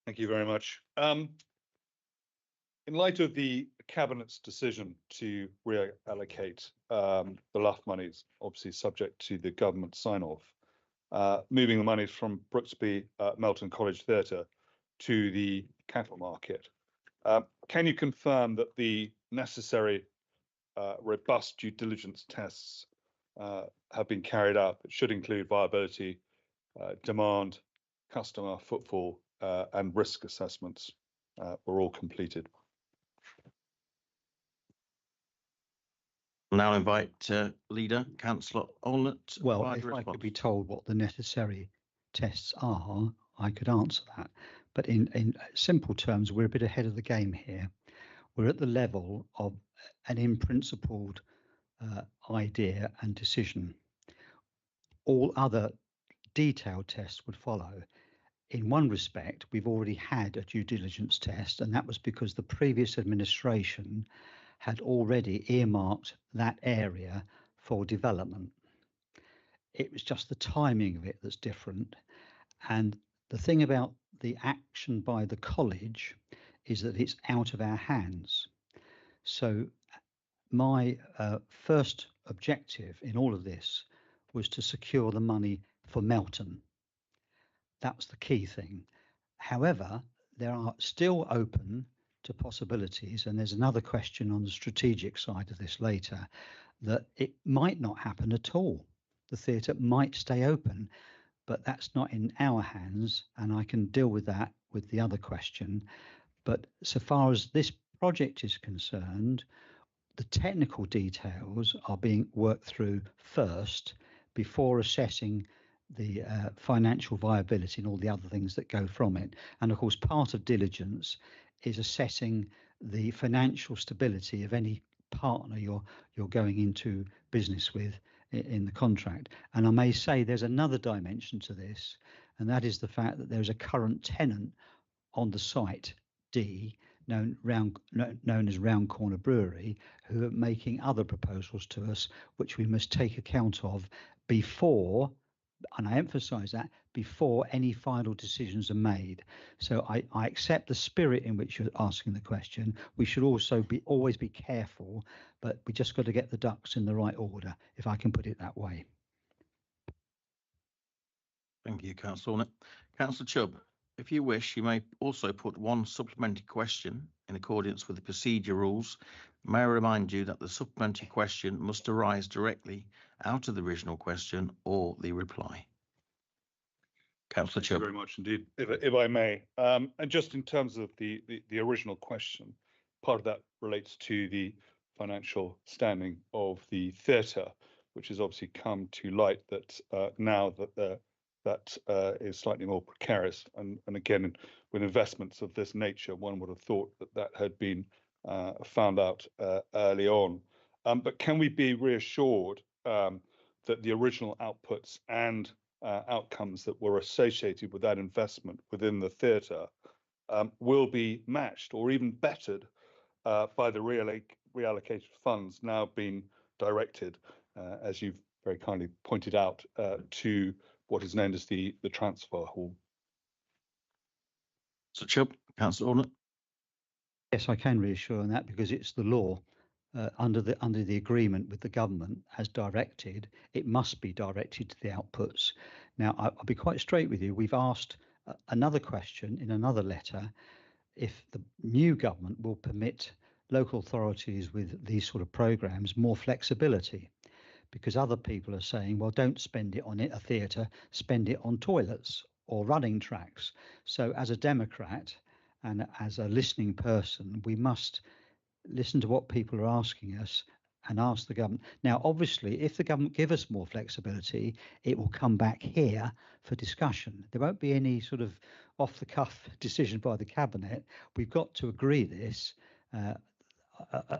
Thank you very much. In light of the Cabinet's decision to reallocate the LUF monies, obviously subject to the government sign-off, moving the monies from Brooksby Melton College Theatre to the cattle market, can you confirm that the necessary robust due diligence tests have been carried out that should include viability, demand, customer footfall, and risk assessments were all completed?
Now invite leader, Councillor Ornett.
Well, if I could be told what the necessary tests are, I could answer that. But in simple terms, we're a bit ahead of the game here. We're at the level of an in-principled idea and decision. All other detailed tests would follow. In one respect, we've already had a due diligence test, and that was because the previous administration had already earmarked that area for development. It was just the timing of it that's different. And the thing about the action by the college is that it's out of our hands. So my first objective in all of this was to secure the money for Melton. That was the key thing. However, there are still open to possibilities, and there's another question on the strategic side of this later, that it might not happen at all. The theatre might stay open, but that's not in our hands, and I can deal with that with the other question. But so far as this project is concerned, the technical details are being worked through first before assessing the financial viability and all the other things that go from it. And of course, part of diligence is assessing the financial stability of any partner you're going into business with in the contract. And I may say there's another dimension to this, and that is the fact that there's a current tenant on the site D, known as Round Corner Brewery, who are making other proposals to us, which we must take account of before, and I emphasise that, before any final decisions are made. So I accept the spirit in which you're asking the question. We should also always be careful, but we just got to get the ducks in the right order, if I can put it that way.
Thank you, Councillor Ornett. Councillor Chubb, if you wish, you may also put one supplementary question in accordance with the procedure rules. May I remind you that the supplementary question must arise directly out of the original question or the reply. Councillor Chubb.
Thank you very much indeed, if I may. And just in terms of the original question, part of that relates to the financial standing of the theatre, which has obviously come to light that now that that is slightly more precarious. And again, with investments of this nature, one would have thought that that had been found out early on. But can we be reassured that the original outputs and outcomes that were associated with that investment within the theatre will be matched or even bettered by the reallocated funds now being directed, as you've very kindly pointed out, to what is known as the transfer hall?
So Chubb, Councillor Ornett.
Yes, I can reassure on that, because it's the law. Under the agreement with the government as directed, it must be directed to the outputs. Now, I'll be quite straight with you. We've asked another question in another letter if the new government will permit local authorities with these sort of programs more flexibility, because other people are saying, well, don't spend it on a theatre, spend it on toilets or running tracks. So as a Democrat and as a listening person, we must listen to what people are asking us and ask the government. Now, obviously, if the government give us more flexibility, it will come back here for discussion. There won't be any sort of off-the-cuff decision by the cabinet. We've got to agree this at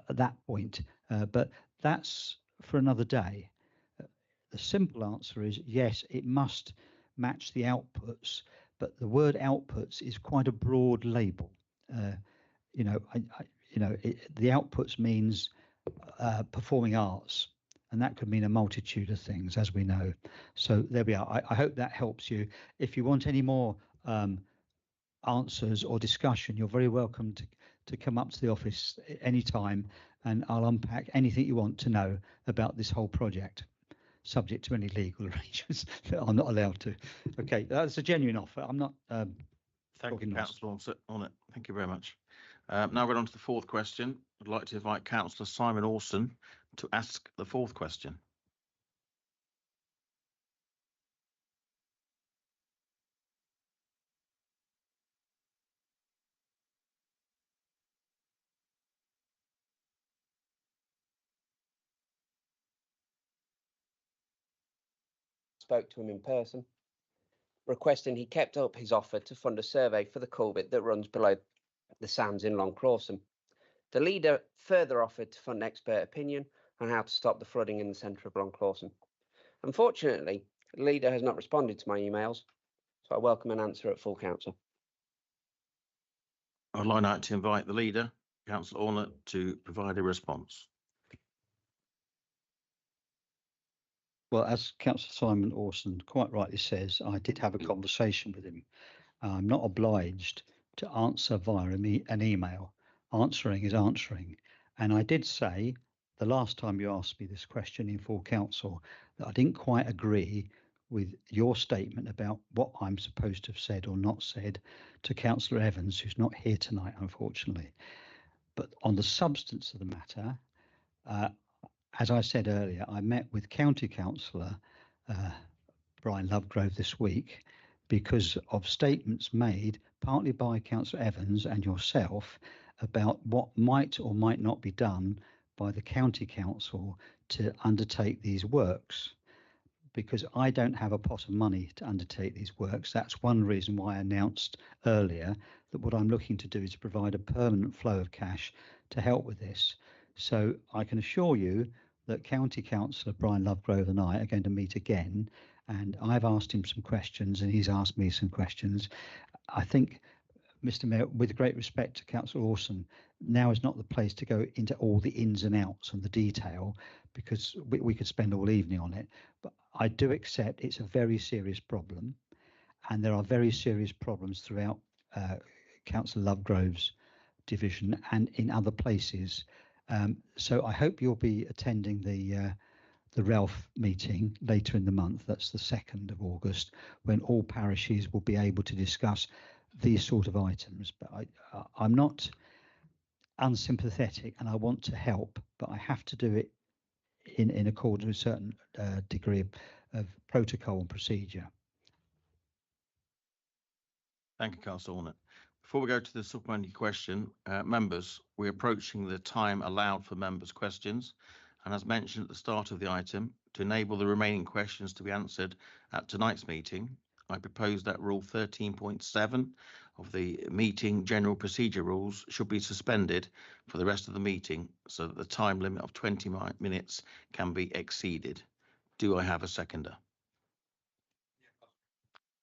that point, but that's for another day. The simple answer is yes, it must match the outputs, but the word outputs is quite a broad label. The outputs means performing arts, and that could mean a multitude of things, as we know. So there we are. I hope that helps you. If you want any more answers or discussion, you're very welcome to come up to the office anytime, and I'll unpack anything you want to know about this whole project, subject to any legal arrangements that I'm not allowed to. Okay, that's a genuine offer. I'm not.
Thank you, Councillor Ornett. Thank you very much. Now we're on to the fourth question. I'd like to invite Councillor Simon Orson to ask the fourth question.
Spoke to him in person, requesting he kept up his offer to fund a survey for the culvert that runs below the sands in Long Clawson. The leader further offered to fund expert opinion on how to stop the flooding in the centre of Long Clawson. Unfortunately, the leader has not responded to my emails, so I welcome an answer at full council.
I'd like to invite the leader, Councillor Ornett, to provide a response.
Well, as Councillor Simon Orson quite rightly says, I did have a conversation with him. I'm not obliged to answer via an email. Answering is answering. And I did say the last time you asked me this question in full council that I didn't quite agree with your statement about what I'm supposed to have said or not said to Councillor Evans, who's not here tonight, unfortunately. But on the substance of the matter, as I said earlier, I met with County Councillor Brian Lovegrove this week because of statements made partly by Councillor Evans and yourself about what might or might not be done by the County Council to undertake these works. Because I don't have a pot of money to undertake these works. That's one reason why I announced earlier that what I'm looking to do is provide a permanent flow of cash to help with this. So I can assure you that County Councillor Brian Lovegrove and I are going to meet again, and I've asked him some questions and he's asked me some questions. I think, Mr Mayor, with great respect to Councillor Orson, now is not the place to go into all the ins and outs and the detail, because we could spend all evening on it. But I do accept it's a very serious problem, and there are very serious problems throughout Councillor Lovegrove's division and in other places. So I hope you'll be attending the Ralph meeting later in the month. That's the 2nd of August, when all parishes will be able to discuss these sort of items. But I'm not unsympathetic and I want to help, but I have to do it in accordance with a certain degree of protocol and procedure.
Thank you, Councillor Ornett. Before we go to the supplementary question, members, we're approaching the time allowed for members' questions. And as mentioned at the start of the item, to enable the remaining questions to be answered at tonight's meeting, I propose that Rule 13.7 of the meeting general procedure rules should be suspended for the rest of the meeting so that the time limit of 20 minutes can be exceeded. Do I have a seconder?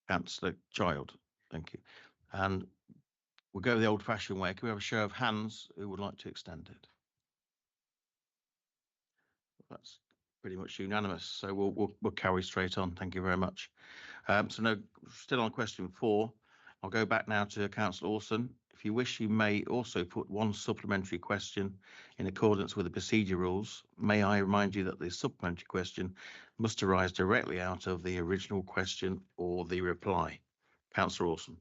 Councillor Child, thank you. And we'll go the old-fashioned way. Can we have a show of hands who would like to extend it? That's pretty much unanimous, so we'll carry straight on. Thank you very much. So no, still on question 4. I'll go back now to Councillor Orson. If you wish, you may also put one supplementary question in accordance with the procedure rules. May I remind you that the supplementary question must arise directly out of the original question or the reply. Councillor Orson.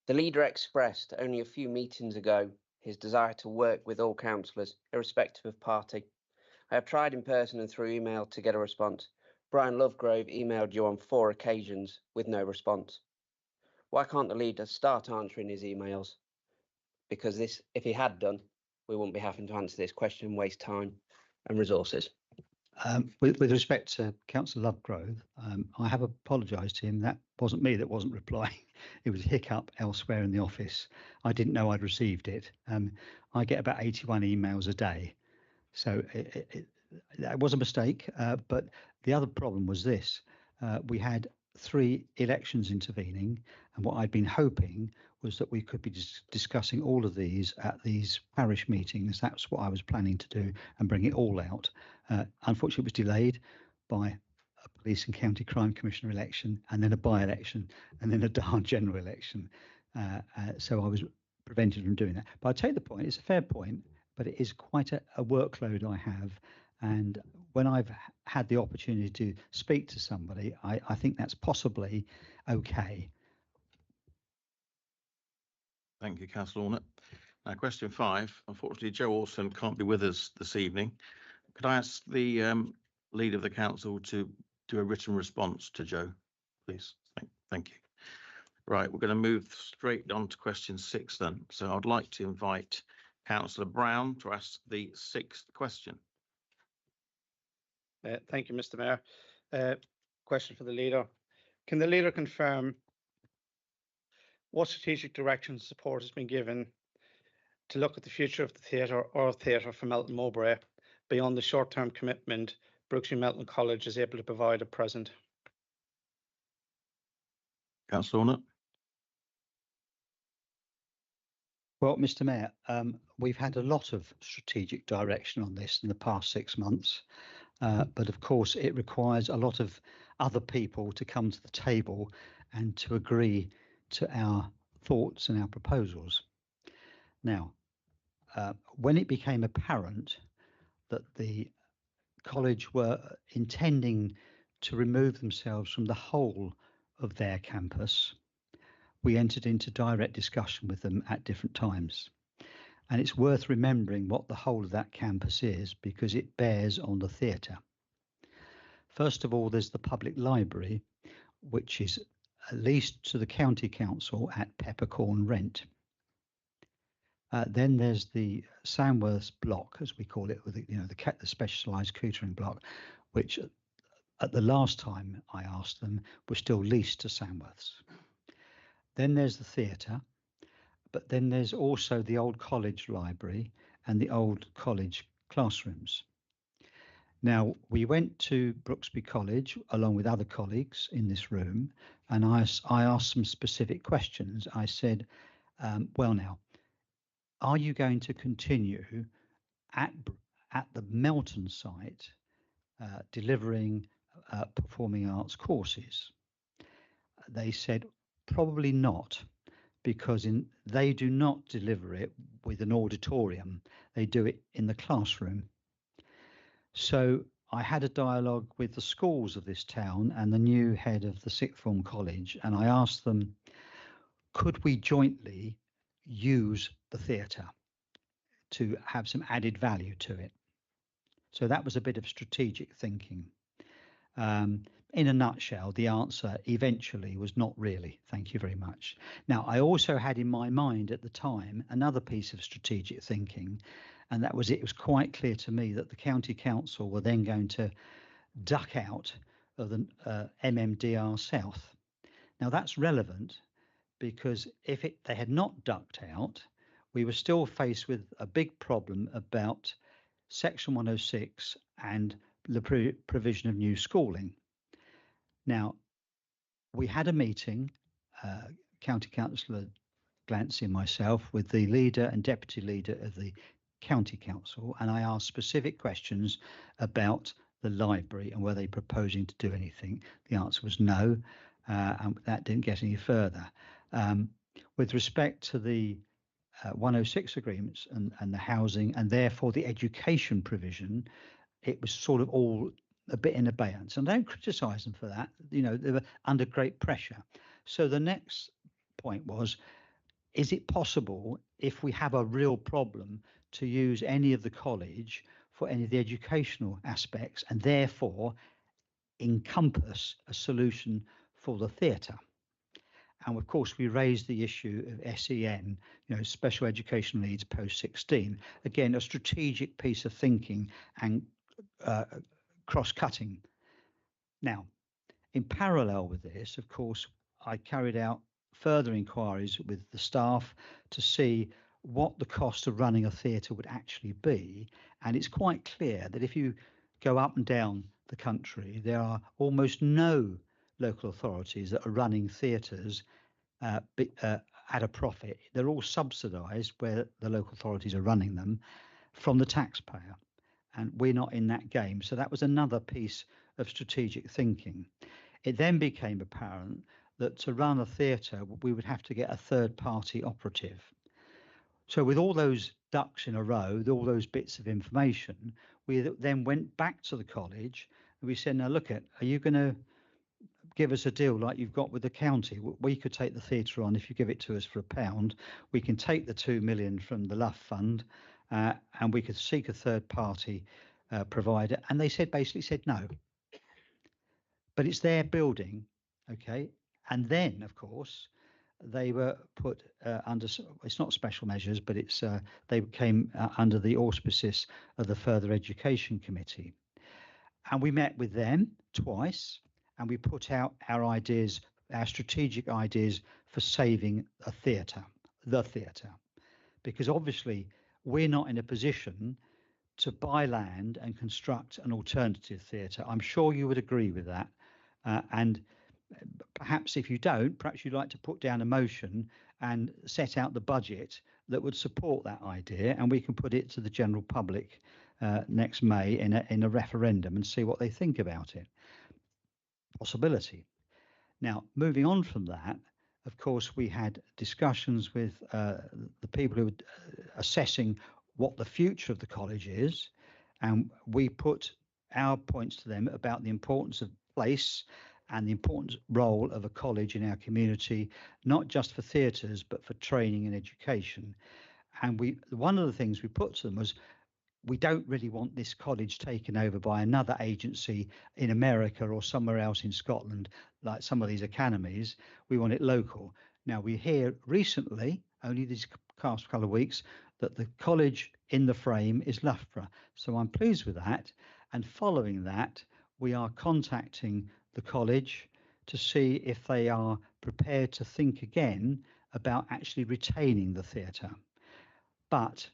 The leader expressed only a few meetings ago his desire to work with all councillors, irrespective of party. I have tried in person and through email to get a response. Brian Lovegrove emailed you on 4 occasions with no response. Why can't the leader start answering his emails? Because this, if he had done, we wouldn't be having to answer this question, waste time and resources.
With respect to Councillor Lovegrove, I have apologised to him. That wasn't me that wasn't replying. It was a hiccup elsewhere in the office. I didn't know I'd received it. I get about 81 emails a day. So that was a mistake. But the other problem was this. We had 3 elections intervening, and what I'd been hoping was that we could be discussing all of these at these parish meetings. That's what I was planning to do and bring it all out. Unfortunately, it was delayed by a police and county crime commissioner election, and then a by-election, and then a Darn general election. So I was prevented from doing that. But I take the point. It's a fair point, but it is quite a workload I have. And when I've had the opportunity to speak to somebody, I think that's possibly okay.
Thank you, Councillor Ornett. Now, question 5. Unfortunately, Joe Orson can't be with us this evening. Could I ask the leader of the council to do a written response to Joe, please? Thank you. Right, we're going to move straight on to question 6 then. So I'd like to invite Councillor Brown to ask the 6th question.
Thank you, Mr. Mayor. Question for the leader. Can the leader confirm what strategic direction and support has been given to look at the future of the theatre or theatre for Melton Mowbray beyond the short-term commitment Brookshire Melton College is able to provide at present?
Councillor Ornett.
Well, Mr. Mayor, we've had a lot of strategic direction on this in the past 6 months, but of course it requires a lot of other people to come to the table and to agree to our thoughts and our proposals. Now, when it became apparent that the college were intending to remove themselves from the whole of their campus, we entered into direct discussion with them at different times. And it's worth remembering what the whole of that campus is, because it bears on the theatre. First of all, there's the public library, which is leased to the county council at peppercorn rent. Then there's the Sandworths block, as we call it, with the specialised catering block, which at the last time I asked them was still leased to Sandworths. Then there's the theatre, but then there's also the old college library and the old college classrooms. Now, we went to Brooksby College along with other colleagues in this room, and I asked some specific questions. I said, well, now, are you going to continue at the Melton site delivering performing arts courses? They said, probably not, because they do not deliver it with an auditorium. They do it in the classroom. So I had a dialogue with the schools of this town and the new head of the sixth form college, and I asked them, could we jointly use the theatre to have some added value to it? So that was a bit of strategic thinking. In a nutshell, the answer eventually was not really. Thank you very much. Now, I also had in my mind at the time another piece of strategic thinking, and that was it was quite clear to me that the county council were then going to duck out of the MMDR South. Now, that's relevant because if they had not ducked out, we were still faced with a big problem about Section 106 and the provision of new schooling. Now, we had a meeting, County Councillor Glancy and myself, with the leader and deputy leader of the County Council, and I asked specific questions about the library and were they proposing to do anything. The answer was no, and that didn't get any further. With respect to the 106 agreements and the housing and therefore the education provision, it was sort of all a bit in abeyance, and I don't criticise them for that. They were under great pressure. So the next point was, is it possible, if we have a real problem, to use any of the college for any of the educational aspects and therefore encompass a solution for the theatre? And of course, we raised the issue of SEN, special educational needs post 16. Again, a strategic piece of thinking and cross-cutting. Now, in parallel with this, of course, I carried out further inquiries with the staff to see what the cost of running a theatre would actually be. And it's quite clear that if you go up and down the country, there are almost no local authorities that are running theatres at a profit. They're all subsidised where the local authorities are running them from the taxpayer. And we're not in that game. So that was another piece of strategic thinking. It then became apparent that to run a theatre, we would have to get a third-party operative. So with all those ducks in a row, with all those bits of information, we then went back to the college and we said, now look are you going to give us a deal like you've got with the county? We could take the theatre on if you give it to us for £1. We can take the 2 million from the Luff Fund, and we could seek a third-party provider. And they basically said no. But it's their building, okay? And then, of course, they were put under, it's not special measures, but they came under the auspices of the Further Education Committee. And we met with them twice, and we put out our ideas, our strategic ideas for saving the theatre, because obviously we're not in a position to buy land and construct an alternative theatre. I'm sure you would agree with that. And perhaps if you don't, perhaps you'd like to put down a motion and set out the budget that would support that idea, and we can put it to the general public next May in a referendum and see what they think about it. Possibility. Now, moving on from that, of course, we had discussions with the people who were assessing what the future of the college is, and we put our points to them about the importance of place and the important role of a college in our community, not just for theatres, but for training and education. And one of the things we put to them was, we don't really want this college taken over by another agency in America or somewhere else in Scotland, like some of these academies. We want it local. Now, we hear recently, only these past couple of weeks, that the college in the frame is Loughborough. So I'm pleased with that. And following that, we are contacting the college to see if they are prepared to think again about actually retaining the theatre. But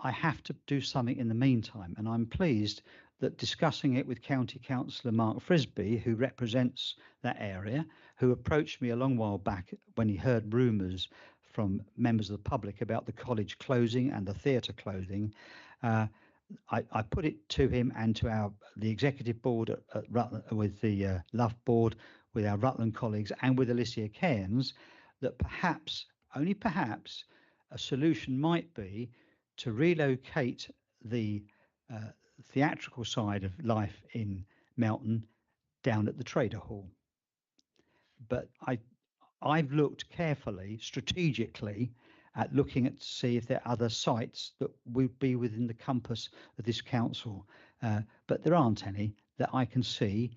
I have to do something in the meantime, and I'm pleased that discussing it with County Councillor Mark Frisbee, who represents that area, who approached me a long while back when he heard rumours from members of the public about the college closing and the theatre closing. I put it to him and to the executive board at Rutland, with the Love board, with our Rutland colleagues and with Alicia Cairns, that perhaps, only perhaps, a solution might be to relocate the theatrical side of life in Melton down at the Trader Hall. But I've looked carefully, strategically, at looking at to see if there are other sites that would be within the compass of this council. But there aren't any that I can see.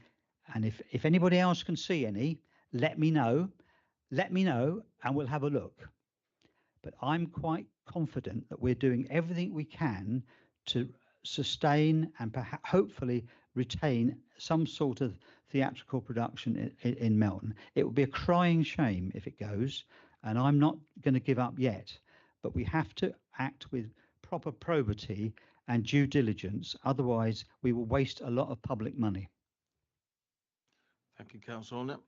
And if anybody else can see any, let me know, and we'll have a look. But I'm quite confident that we're doing everything we can to sustain and perhaps hopefully retain some sort of theatrical production in Melton. It would be a crying shame if it goes, and I'm not going to give up yet. But we have to act with proper probity and due diligence, otherwise we will waste a lot of public money.
Thank you, Councillor Audit.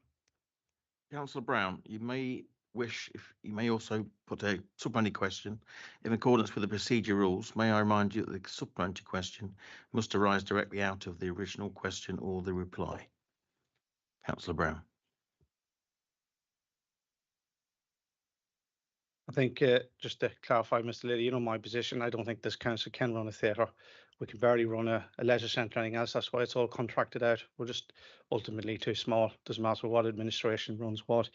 Councillor Brown, you may wish, if you may also put a supplementary question in accordance with the procedure rules. May I remind you that the supplementary question must arise directly out of the original question or the reply. Councillor Brown.
I think just to clarify, Mr. Liddy, you know my position. I don't think this council can run a theatre. We can barely run a leisure centre or anything else. That's why it's all contracted out. We're just ultimately too small. Doesn't matter what administration runs what.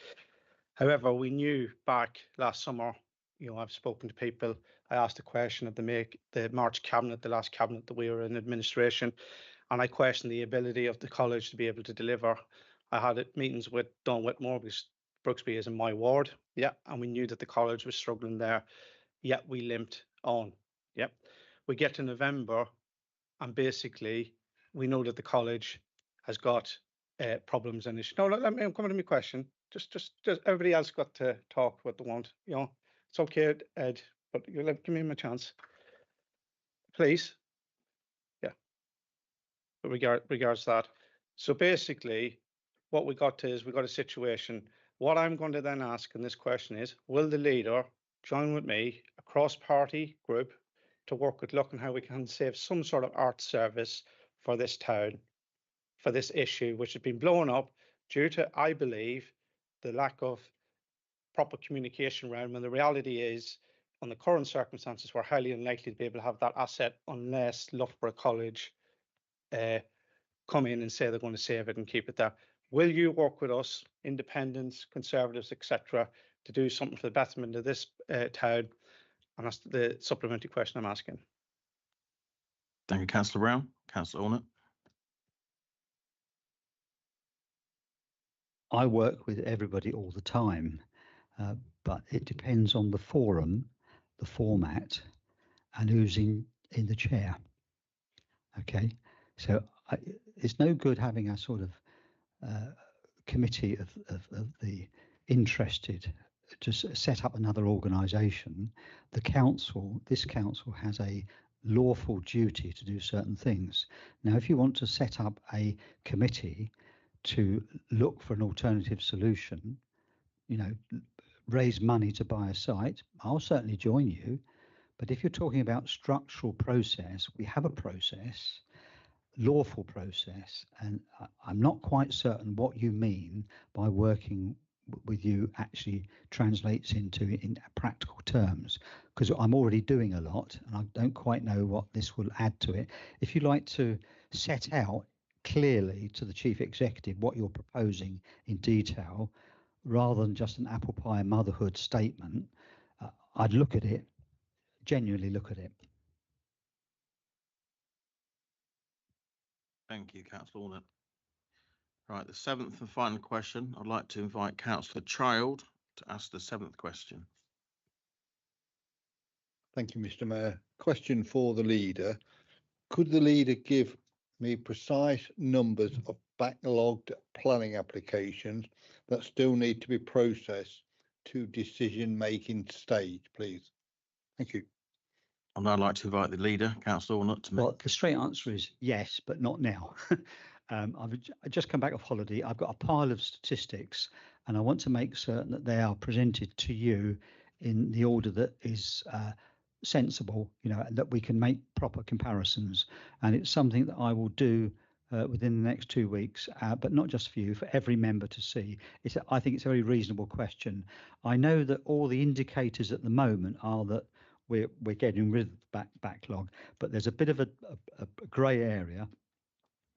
However, we knew back last summer, you know, I've spoken to people. I asked a question at the March cabinet, the last cabinet that we were in administration, and I questioned the ability of the college to be able to deliver. I had meetings with Don Whitmore, because Brooksby is in my ward, yeah, and we knew that the college was struggling there, yet we limped on. Yep. We get to November, and basically we know that the college has got problems and issues. No, let me, I'm coming to my question. Just everybody else got to talk what they want. You know, it's okay, Ed, but give me my chance, please. Yeah. But regards that. So basically, what we got to is we got a situation. What I'm going to then ask in this question is, will the leader join with me, a cross-party group, to work with looking how we can save some sort of art service for this town, for this issue, which has been blown up due to, I believe, the lack of proper communication around, when the reality is, on the current circumstances, we're highly unlikely to be able to have that asset unless Loughborough College come in and say they're going to save it and keep it there. Will you work with us, independents, conservatives, etc., to do something for the betterment of this town? And that's the supplementary question I'm asking.
Thank you, Councillor Brown. Councillor Audit.
I work with everybody all the time, but it depends on the forum, the format, and who's in the chair. Okay, so it's no good having a sort of committee of the interested to set up another organisation. The council, this council, has a lawful duty to do certain things. Now, if you want to set up a committee to look for an alternative solution, you know, raise money to buy a site, I'll certainly join you. But if you're talking about structural process, we have a process, lawful process, and I'm not quite certain what you mean by working with you actually translates into in practical terms, because I'm already doing a lot and I don't quite know what this will add to it. If you like to set out clearly to the Chief Executive what you're proposing in detail, rather than just an apple pie motherhood statement, I'd look at it, genuinely look at it.
Thank you, Councillor Audit. Right, the seventh and final question. I'd like to invite Councillor Child to ask the seventh question.
Thank you, Mr. Mayor. Question for the leader. Could the leader give me precise numbers of backlogged planning applications that still need to be processed to decision-making stage, please? Thank you.
And I'd like to invite the leader, Councillor Audit, to make.
Well, the straight answer is yes, but not now. I've just come back off holiday. I've got a pile of statistics and I want to make certain that they are presented to you in the order that is sensible, you know, and that we can make proper comparisons. And it's something that I will do within the next 2 weeks, but not just for you, for every member to see. I think it's a very reasonable question. I know that all the indicators at the moment are that we're getting rid of the backlog, but there's a bit of a grey area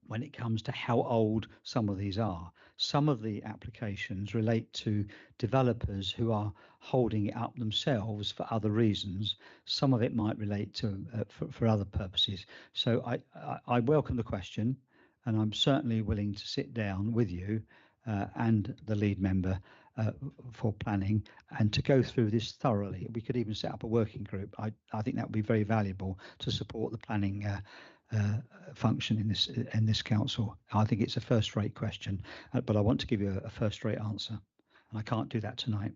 when it comes to how old some of these are. Some of the applications relate to developers who are holding it up themselves for other reasons. Some of it might relate to for other purposes. So I welcome the question, and I'm certainly willing to sit down with you and the lead member for planning and to go through this thoroughly. We could even set up a working group. I think that would be very valuable to support the planning function in this council. I think it's a first-rate question, but I want to give you a first-rate answer, and I can't do that tonight.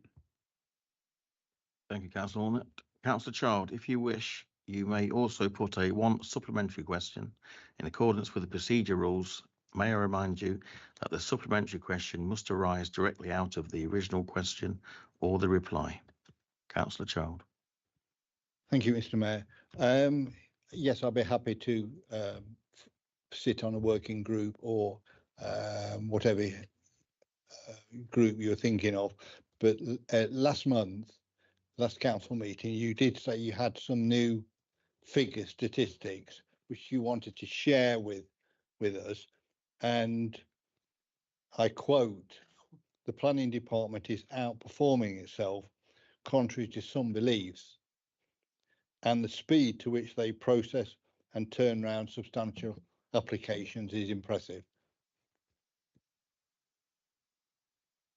Thank you, Councillor Audit. Councillor Child, if you wish, you may also put one supplementary question in accordance with the procedure rules. May I remind you that the supplementary question must arise directly out of the original question or the reply. Councillor Child.
Thank you, Mr. Mayor. Yes, I'll be happy to sit on a working group or whatever group you're thinking of. But last council meeting, you did say you had some new figure statistics which you wanted to share with us. And I quote, "The planning department is outperforming itself, contrary to some beliefs, and the speed to which they process and turn around substantial applications is impressive."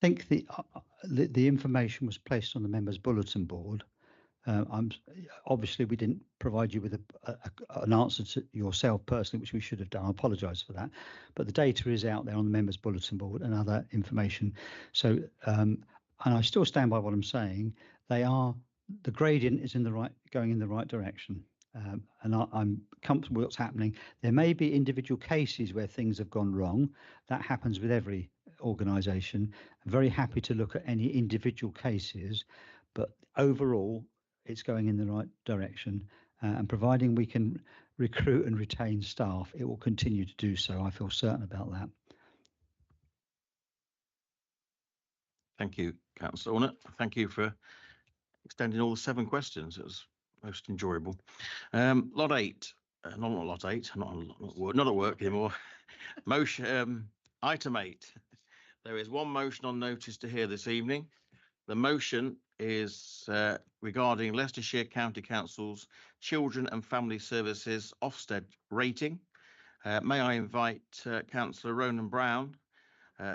I think the information was placed on the members' bulletin board. Obviously we didn't provide you with an answer to yourself personally, which we should have done. I apologise for that, but the data is out there on the members' bulletin board and other information. So, and I still stand by what I'm saying. The gradient is going in the right direction, and I'm comfortable with what's happening. There may be individual cases where things have gone wrong. That happens with every organisation. I'm very happy to look at any individual cases, but overall, it's going in the right direction, and providing we can recruit and retain staff, it will continue to do so. I feel certain about that.
Thank you, Councillor Audit. Thank you for extending all the 7 questions. It was most enjoyable. Lot 8, not lot 8, not at work anymore. Motion, item 8. There is one motion on notice to hear this evening. The motion is regarding Leicestershire County Council's Children and Family Services Ofsted rating. May I invite Councillor Ronan Brown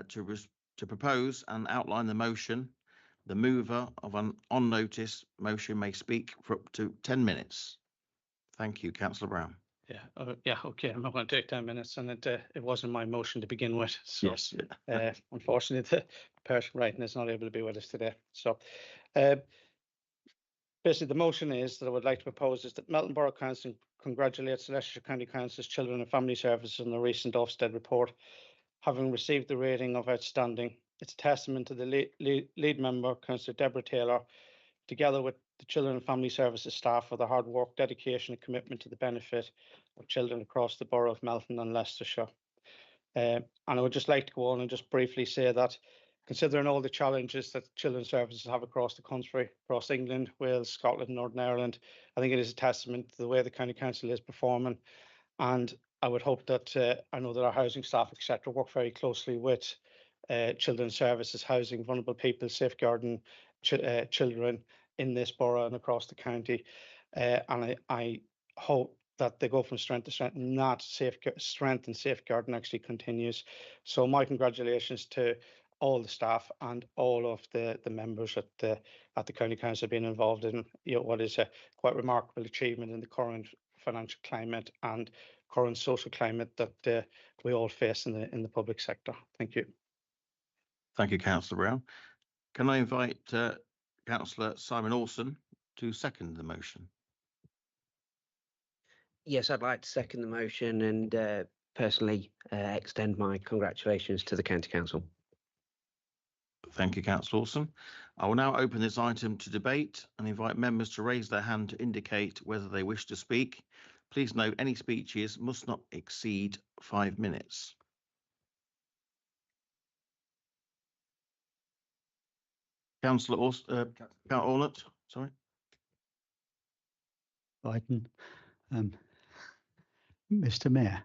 to propose and outline the motion. The mover of an on notice motion may speak for up to 10 minutes. Thank you, Councillor Brown.
Yeah, okay. I'm not going to take 10 minutes, and it wasn't my motion to begin with. So,
yes.
Unfortunately, the person writing is not able to be with us today. So, basically, the motion is that I would like to propose is that Melton Borough Council congratulates Leicestershire County Council's Children and Family Services on the recent Ofsted report, having received the rating of outstanding. It's a testament to the lead member, Councillor Deborah Taylor, together with the Children and Family Services staff, for their hard work, dedication and commitment to the benefit of children across the borough of Melton and Leicestershire. And I would just like to go on and just briefly say that considering all the challenges that children's services have across the country, across England, Wales, Scotland, Northern Ireland, I think it is a testament to the way the County Council is performing. And I would hope that I know that our housing staff, etc., work very closely with children's services, housing vulnerable people, safeguarding children in this borough and across the county. And I hope that they go from strength to strength, and that strength and safeguarding actually continues. So my congratulations to all the staff and all of the members at the County Council being involved in what is a quite remarkable achievement in the current financial climate and current social climate that we all face in the public sector. Thank you.
Thank you, Councillor Brown. Can I invite Councillor Simon Olsen to second the motion?
Yes, I'd like to second the motion and personally extend my congratulations to the County Council.
Thank you, Councillor Olsen. I will now open this item to debate and invite members to raise their hand to indicate whether they wish to speak. Please note any speeches must not exceed 5 minutes. Councillor Ornett, sorry.
Biden. Mr. Mayor,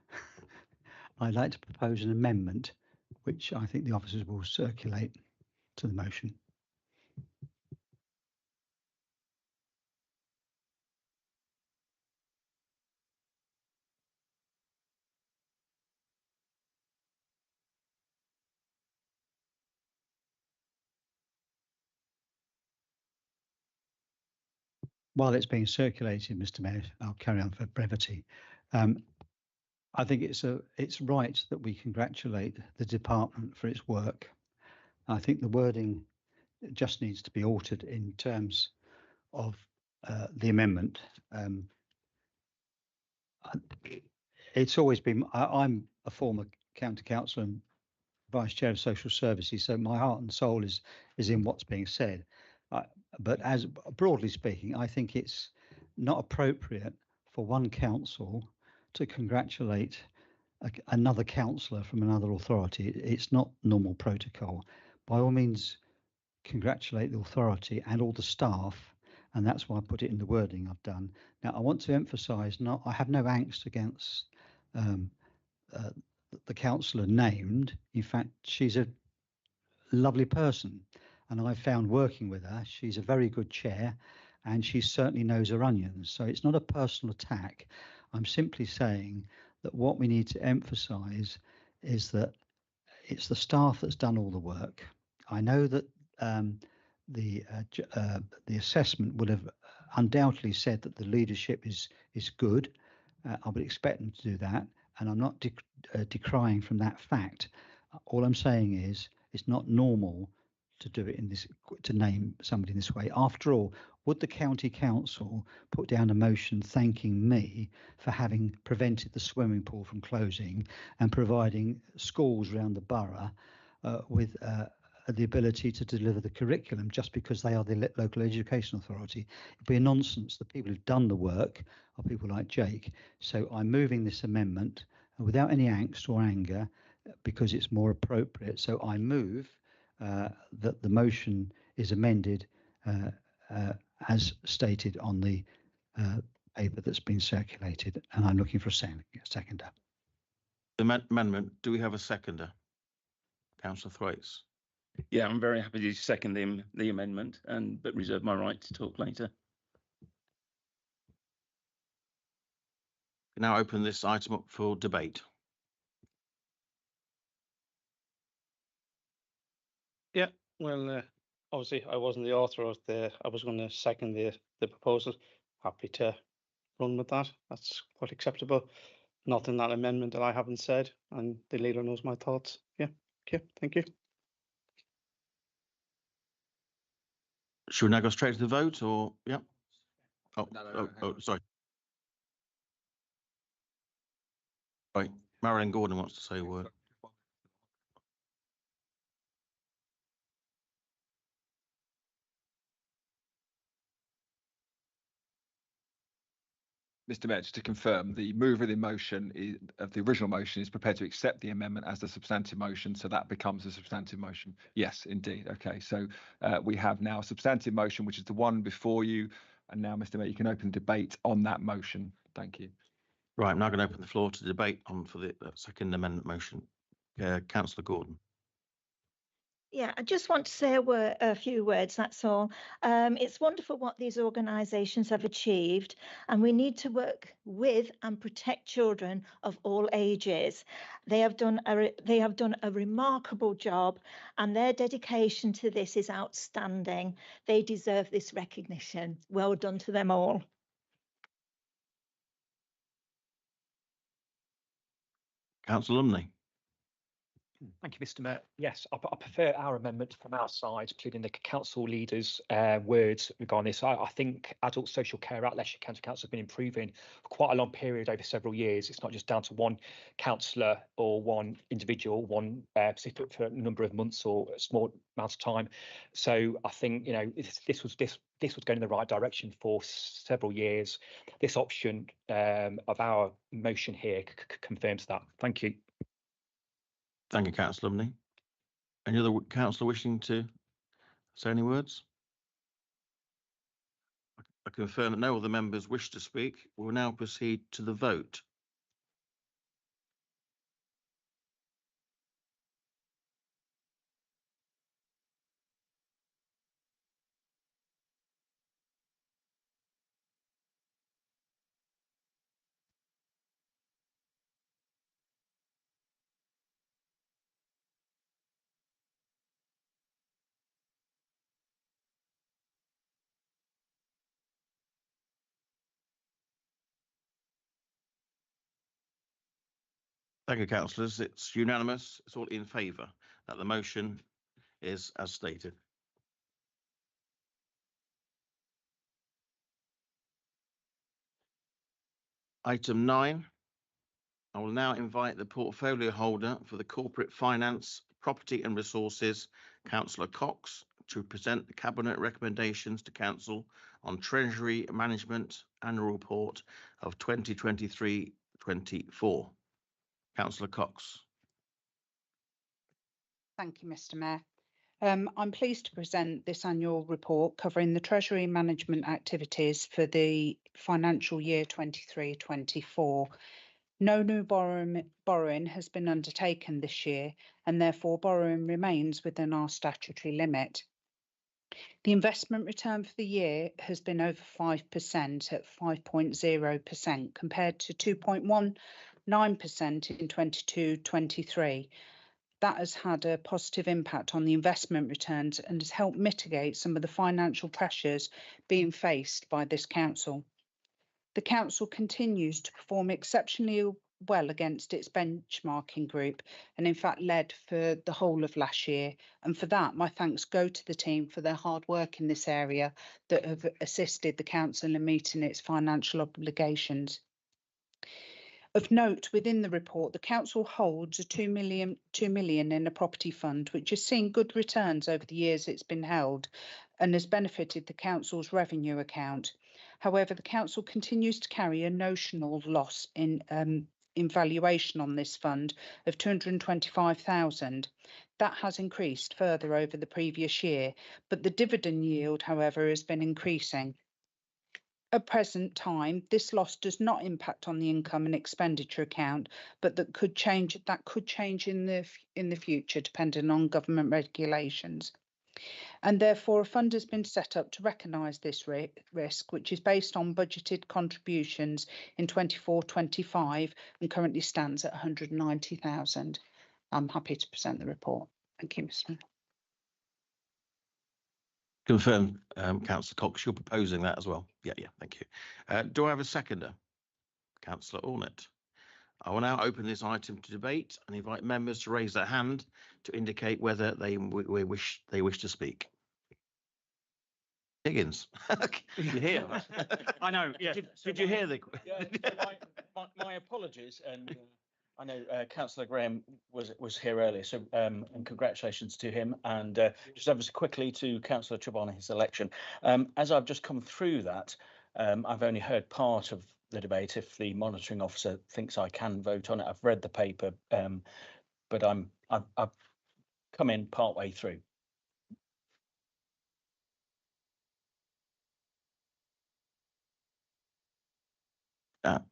I'd like to propose an amendment which I think the officers will circulate to the motion. While it's being circulated, Mr. Mayor, I'll carry on for brevity. I think it's right that we congratulate the department for its work. I think the wording just needs to be altered in terms of the amendment. It's always been, I'm a former county councillor and vice chair of social services, so my heart and soul is in what's being said. But as broadly speaking, I think it's not appropriate for one council to congratulate another councillor from another authority. It's not normal protocol. By all means, congratulate the authority and all the staff, and that's why I put it in the wording I've done. Now, I want to emphasise, I have no angst against the councillor named. In fact, she's a lovely person, and I've found working with her, she's a very good chair, and she certainly knows her onions. So it's not a personal attack. I'm simply saying that what we need to emphasise is that it's the staff that's done all the work. I know that the assessment would have undoubtedly said that the leadership is good. I would expect them to do that, and I'm not decrying from that fact. All I'm saying is it's not normal to do it in this, to name somebody in this way. After all, would the county council put down a motion thanking me for having prevented the swimming pool from closing and providing schools around the borough with the ability to deliver the curriculum just because they are the local education authority? It'd be a nonsense. The people who've done the work are people like Jake. So I'm moving this amendment without any angst or anger because it's more appropriate. So I move that the motion is amended as stated on the paper that's been circulated, and I'm looking for a seconder.
The amendment, do we have a seconder? Councillor Thwaites.
Yeah, I'm very happy to second the amendment, but reserve my right to talk later.
Now open this item up for debate.
Yeah, well, obviously I wasn't the author of I was going to second the proposal. Happy to run with that. That's quite acceptable. Nothing in that amendment that I haven't said, and the leader knows my thoughts. Yeah, okay, thank you.
Should we now go straight to the vote, or yeah? Sorry. Right, Marilyn Gordon wants to say a word.
Mr. Mayor, just to confirm, the mover of the motion of the original motion is prepared to accept the amendment as the substantive motion, so that becomes a substantive motion. Yes, indeed. Okay, so we have now a substantive motion, which is the one before you, and now, Mr. Mayor, you can open debate on that motion. Thank you.
Right, I'm now going to open the floor to debate for the second amendment motion. Councillor Gordon.
Yeah, I just want to say a few words, that's all. It's wonderful what these organisations have achieved, and we need to work with and protect children of all ages. They have done a remarkable job, and their dedication to this is outstanding. They deserve this recognition. Well done to them all.
Councillor Lumley.
Thank you, Mr. Mayor. Yes, I prefer our amendment from our side, including the council leaders' words regarding this. I think adult social care at Leicestershire County Council has been improving for quite a long period over several years. It's not just down to one councillor or one individual, one specific for a number of months or a small amount of time. So I think, you know, this was going in the right direction for several years. This option of our motion here confirms that. Thank you.
Thank you, Councillor Lumley. Any other councillor wishing to say any words? I confirm that no other members wish to speak. We'll now proceed to the vote. Thank you, councillors. It's unanimous. It's all in favour that the motion is as stated. Item 9. I will now invite the portfolio holder for the Corporate Finance, Property and Resources, Councillor Cox, to present the Cabinet recommendations to Council on Treasury Management Annual Report of 2023-24. Councillor Cox.
Thank you, Mr. Mayor. I'm pleased to present this annual report covering the Treasury management activities for the financial year 23-24. No new borrowing has been undertaken this year, and therefore borrowing remains within our statutory limit. The investment return for the year has been over 5% at 5.0% compared to 2.19% in 22-23. That has had a positive impact on the investment returns and has helped mitigate some of the financial pressures being faced by this council. The council continues to perform exceptionally well against its benchmarking group and in fact led for the whole of last year. And for that, my thanks go to the team for their hard work in this area that have assisted the council in meeting its financial obligations. Of note, within the report, the council holds a 2 million in a property fund, which has seen good returns over the years it's been held and has benefited the council's revenue account. However, the council continues to carry a notional loss in valuation on this fund of 225,000. That has increased further over the previous year, but the dividend yield, however, has been increasing. At present time, this loss does not impact on the income and expenditure account, but that could change in the future depending on government regulations. And therefore a fund has been set up to recognise this risk, which is based on budgeted contributions in 24-25 and currently stands at 190,000. I'm happy to present the report. Thank you, Mr. Mayor.
Confirm, Councillor Cox, you're proposing that as well. Yeah, thank you. Do I have a seconder? Councillor Ornett. I will now open this item to debate and invite members to raise their hand to indicate whether they wish to speak. Higgins, you hear?
I know. Yeah.
Did you hear the?
Yeah, my apologies, and I know Councillor Graham was here earlier, so and congratulations to him, and just ever so quickly to Councillor Chubb on his election. As I've just come through that, I've only heard part of the debate if the monitoring officer thinks I can vote on it. I've read the paper, but I've come in part way through.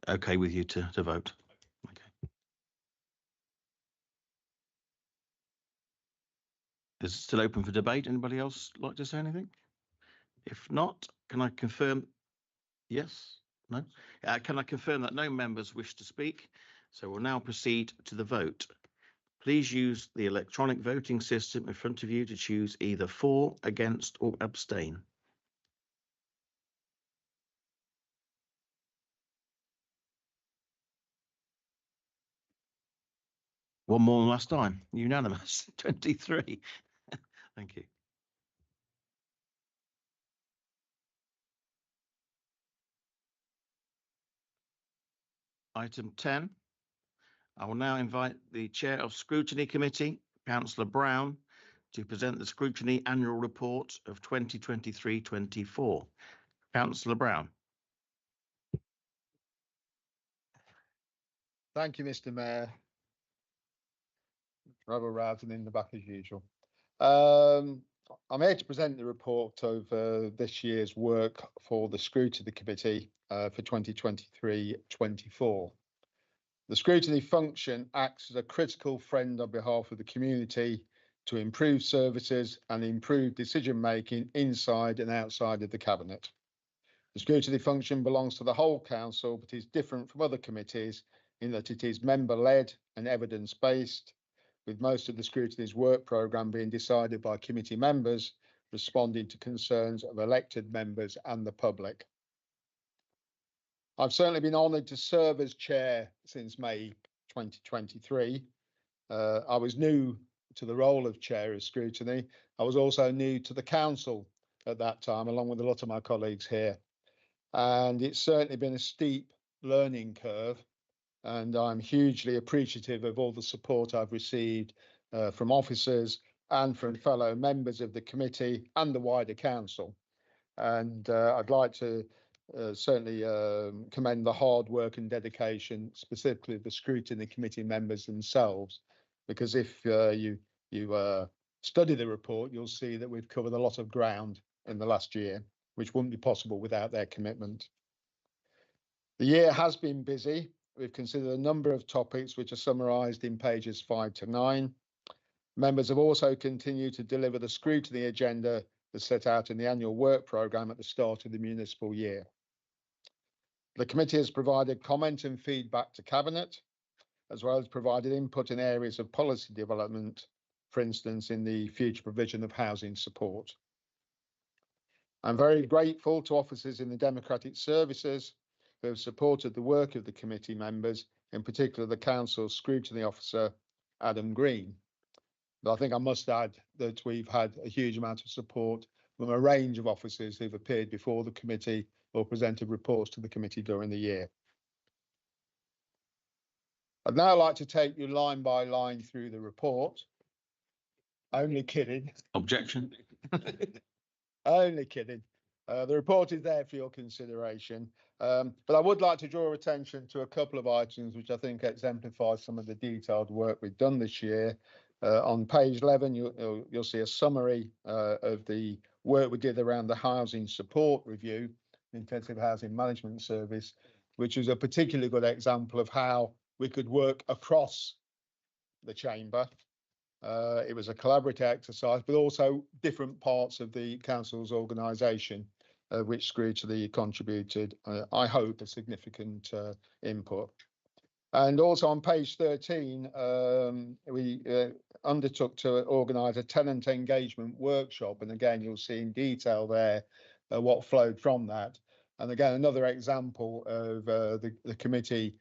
Okay with you to vote. Okay. Is it still open for debate? Anybody else like to say anything? If not, can I confirm? Yes? No? Can I confirm that no members wish to speak? So we'll now proceed to the vote. Please use the electronic voting system in front of you to choose either for, against, or abstain. One more than last time. Unanimous. 23. Thank you. Item 10. I will now invite the Chair of Scrutiny Committee, Councillor Brown, to present the Scrutiny Annual Report of 2023-24. Councillor Brown.
Thank you, Mr. Mayor. Rather routing in the back as usual. I'm here to present the report of this year's work for the Scrutiny Committee for 2023-24. The Scrutiny function acts as a critical friend on behalf of the community to improve services and improve decision making inside and outside of the Cabinet. The Scrutiny function belongs to the whole Council, but is different from other committees in that it is member-led and evidence-based, with most of the Scrutiny's work programme being decided by committee members responding to concerns of elected members and the public. I've certainly been honoured to serve as chair since May 2023. I was new to the role of chair of Scrutiny. I was also new to the council at that time, along with a lot of my colleagues here. And it's certainly been a steep learning curve. And I'm hugely appreciative of all the support I've received from officers and from fellow members of the committee and the wider council. And I'd like to certainly commend the hard work and dedication, specifically the Scrutiny Committee members themselves, because if you study the report, you'll see that we've covered a lot of ground in the last year, which wouldn't be possible without their commitment. The year has been busy. We've considered a number of topics which are summarised in pages 5 to 9. Members have also continued to deliver the scrutiny agenda that's set out in the annual work programme at the start of the municipal year. The committee has provided comment and feedback to Cabinet, as well as provided input in areas of policy development, for instance, in the future provision of housing support. I'm very grateful to officers in the democratic services who have supported the work of the committee members, in particular the Council's Scrutiny Officer, Adam Green. But I think I must add that we've had a huge amount of support from a range of officers who've appeared before the committee or presented reports to the committee during the year. I'd now like to take you line by line through the report. Only kidding.
Objection.
Only kidding. The report is there for your consideration, but I would like to draw attention to a couple of items which I think exemplify some of the detailed work we've done this year. On page 11, you'll see a summary of the work we did around the housing support review, intensive housing management service, which is a particularly good example of how we could work across the chamber. It was a collaborative exercise, but also different parts of the council's organisation, which Scrutiny contributed, I hope, a significant input. And also on page 13, we undertook to organise a tenant engagement workshop. And again, you'll see in detail there what flowed from that. And again, another example of the committee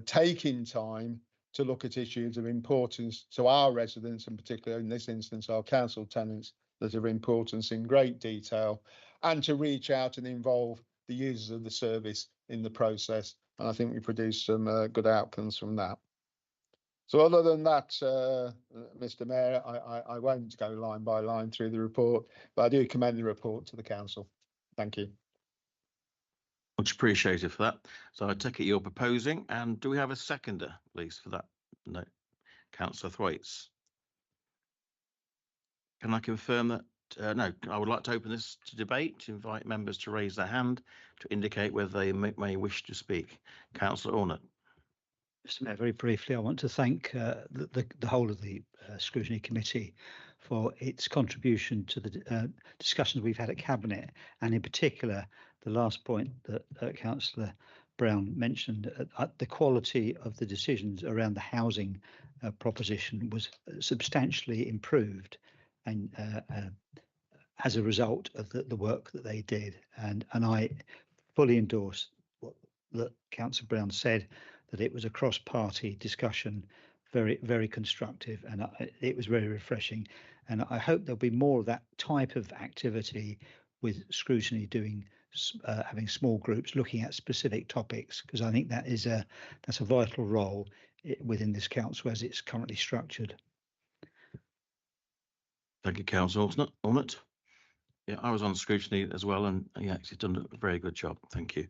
taking time to look at issues of importance to our residents, and particularly in this instance, our council tenants, that are of importance in great detail, and to reach out and involve the users of the service in the process. And I think we produced some good outcomes from that. So other than that, Mr. Mayor, I won't go line by line through the report, but I do commend the report to the council. Thank you.
Much appreciated for that. So I take it you're proposing, and do we have a seconder, please, for that? No. Councillor Thwaites. Can I confirm that? No, I would like to open this to debate, to invite members to raise their hand to indicate whether they may wish to speak. Councillor Ornett.
Mr. Mayor, very briefly, I want to thank the whole of the Scrutiny Committee for its contribution to the discussions we've had at Cabinet, and in particular, the last point that Councillor Brown mentioned, the quality of the decisions around the housing proposition was substantially improved, and as a result of the work that they did. And I fully endorse what Councillor Brown said, that it was a cross-party discussion, very constructive, and it was very refreshing. And I hope there'll be more of that type of activity with Scrutiny having small groups looking at specific topics, because I think that's a vital role within this council as it's currently structured.
Thank you, Councillor Ornett. Yeah, I was on Scrutiny as well, and yeah, he's done a very good job. Thank you.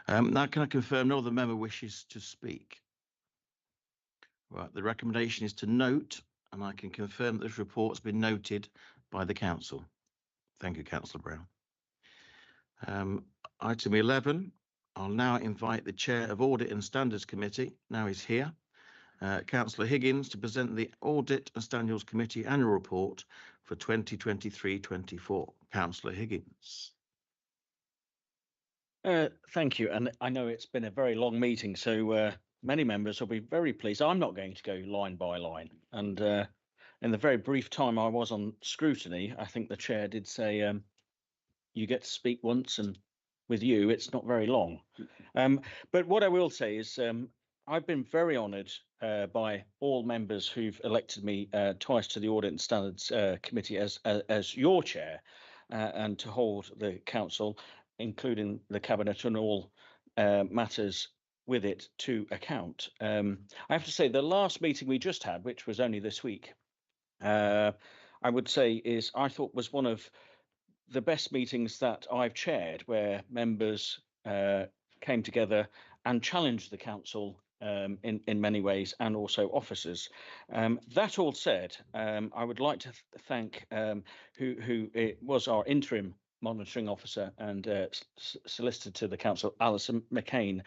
Now, can I confirm no other member wishes to speak? Right, the recommendation is to note, and I can confirm that this report's been noted by the council. Thank you, Councillor Brown. Item 11, I'll now invite the Chair of Audit and Standards Committee, now he's here, Councillor Higgins, to present the Audit and Standards Committee annual report for 2023-24. Councillor Higgins.
Thank you. And I know it's been a very long meeting, so many members will be very pleased. I'm not going to go line by line. And in the very brief time I was on Scrutiny, I think the chair did say, you get to speak once, and with you, it's not very long. But what I will say is I've been very honoured by all members who've elected me twice to the Audit and Standards Committee as your chair, and to hold the council, including the cabinet and all matters with it, to account. I have to say the last meeting we just had, which was only this week, I would say I thought was one of the best meetings that I've chaired, where members came together and challenged the council in many ways, and also officers. That all said, I would like to thank who was our interim monitoring officer and solicitor to the council, Alison McCain.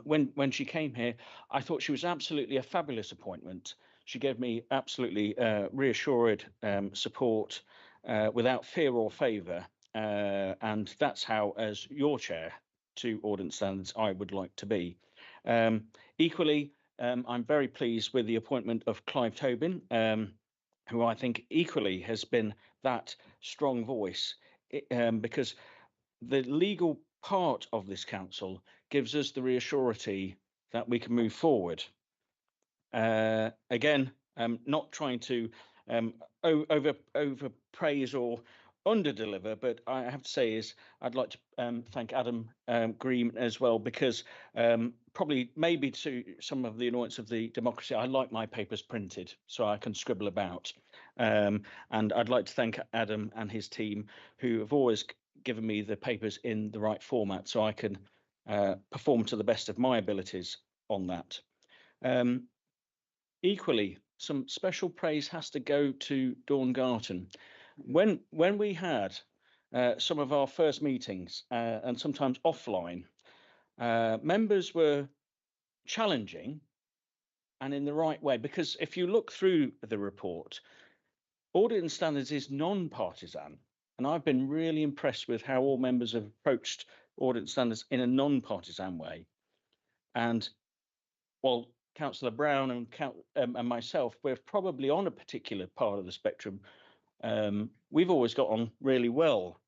When she came here, I thought she was absolutely a fabulous appointment. She gave me absolutely reassured support without fear or favour, and that's how, as your chair to Audit and Standards, I would like to be. Equally, I'm very pleased with the appointment of Clive Tobin, who I think equally has been that strong voice, because the legal part of this council gives us the reassurity that we can move forward. Again, not trying to over praise or under deliver, but I have to say I'd like to thank Adam Green as well, because probably maybe to some of the annoyance of the democracy, I like my papers printed so I can scribble about, and I'd like to thank Adam and his team, who have always given me the papers in the right format so I can perform to the best of my abilities on that. Equally, some special praise has to go to Dawn Garton. When we had some of our first meetings, and sometimes offline, members were challenging, and in the right way, because if you look through the report, Audit and Standards is non-partisan, and I've been really impressed with how all members have approached Audit and Standards in a non-partisan way. And while Councillor Brown and myself, we're probably on a particular part of the spectrum, we've always got on really well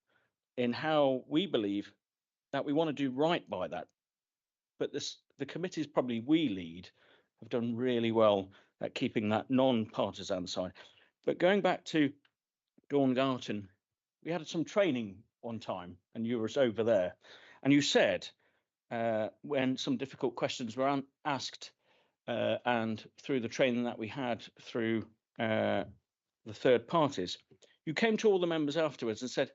in how we believe that we want to do right by that. But the committees probably we lead have done really well at keeping that non-partisan side. But going back to Dawn Garton, we had some training one time, and you were over there, and you said when some difficult questions were asked, and through the training that we had through the third parties, you came to all the members afterwards and said,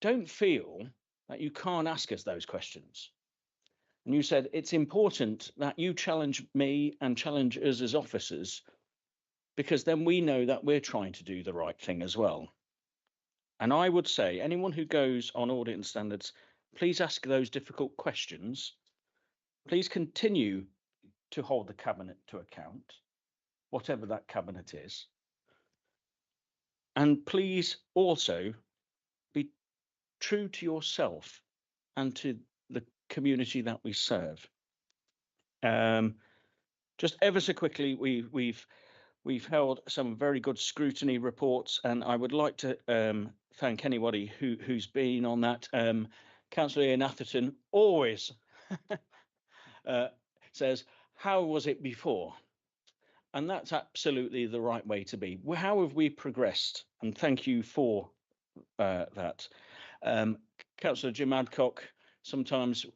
don't feel that you can't ask us those questions. And you said it's important that you challenge me and challenge us as officers, because then we know that we're trying to do the right thing as well. And I would say anyone who goes on audit and standards, please ask those difficult questions. Please continue to hold the cabinet to account, whatever that cabinet is. And please also be true to yourself and to the community that we serve. Just ever so quickly, we've held some very good scrutiny reports, and I would like to thank anybody who's been on that. Councillor Ian Atherton always says, "How was it before?" And that's absolutely the right way to be. How have we progressed? And thank you for that. Councillor Jim Adcock, sometimes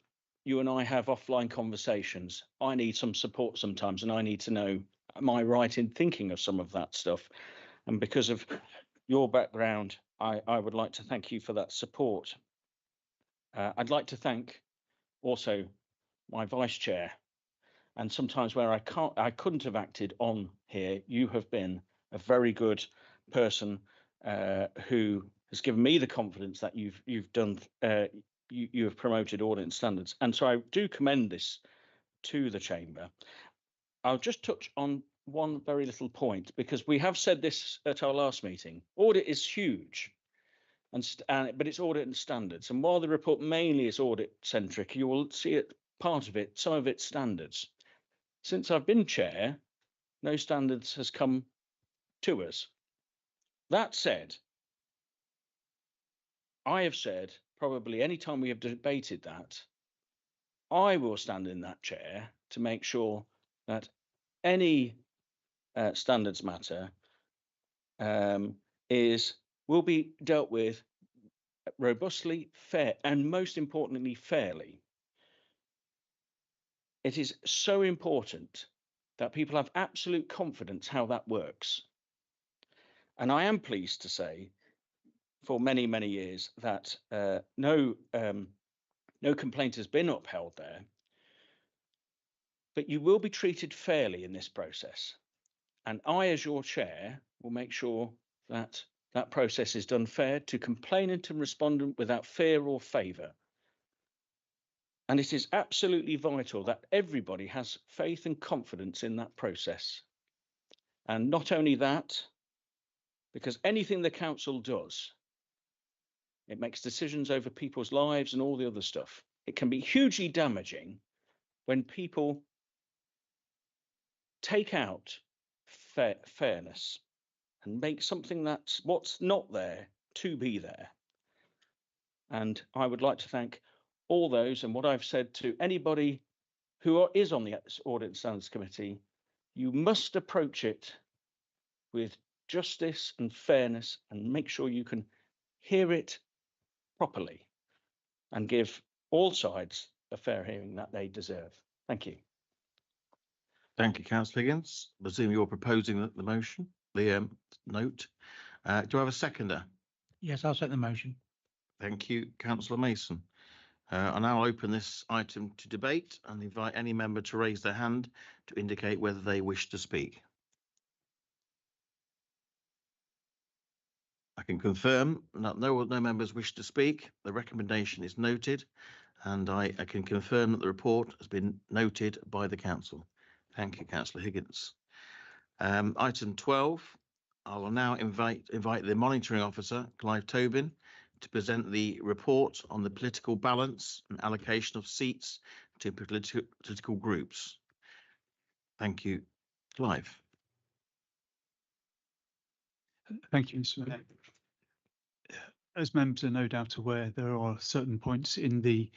you and I have offline conversations. I need some support sometimes, and I need to know, am I right in thinking of some of that stuff? And because of your background, I would like to thank you for that support. I'd like to thank also my vice chair, and sometimes where I couldn't have acted on here, you have been a very good person who has given me the confidence that you've done. You have promoted audit and standards, and so I do commend this to the chamber. I'll just touch on one very little point, because we have said this at our last meeting. Audit is huge, but it's audit and standards. And while the report mainly is audit centric, you will see it part of it, some of it's standards. Since I've been chair, no standards has come to us. That said, I have said probably any time we have debated that, I will stand in that chair to make sure that any standards matter will be dealt with robustly, fair, and most importantly, fairly. It is so important that people have absolute confidence how that works. And I am pleased to say, for many, many years, that no complaint has been upheld there. But you will be treated fairly in this process. And I, as your chair, will make sure that that process is done fair to complainant and respondent without fear or favour. And it is absolutely vital that everybody has faith and confidence in that process. And not only that, because anything the council does, it makes decisions over people's lives and all the other stuff. It can be hugely damaging when people take out fairness and make something that's what's not there to be there. And I would like to thank all those, and what I've said to anybody who is on the Audit and Standards Committee, you must approach it with justice and fairness and make sure you can hear it properly and give all sides a fair hearing that they deserve. Thank you.
Thank you, Councillor Higgins. I presume you're proposing the motion, the note. Do I have a seconder?
Yes, I'll second the motion.
Thank you, Councillor Mason. I now open this item to debate and invite any member to raise their hand to indicate whether they wish to speak. I can confirm that no members wish to speak. The recommendation is noted, and I can confirm that the report has been noted by the council. Thank you, Councillor Higgins. Item 12, I will now invite the monitoring officer, Clive Tobin, to present the report on the political balance and allocation of seats to political groups. Thank you, Clive.
Thank you, Mr. Mayor. As members are no doubt aware, there are certain points in the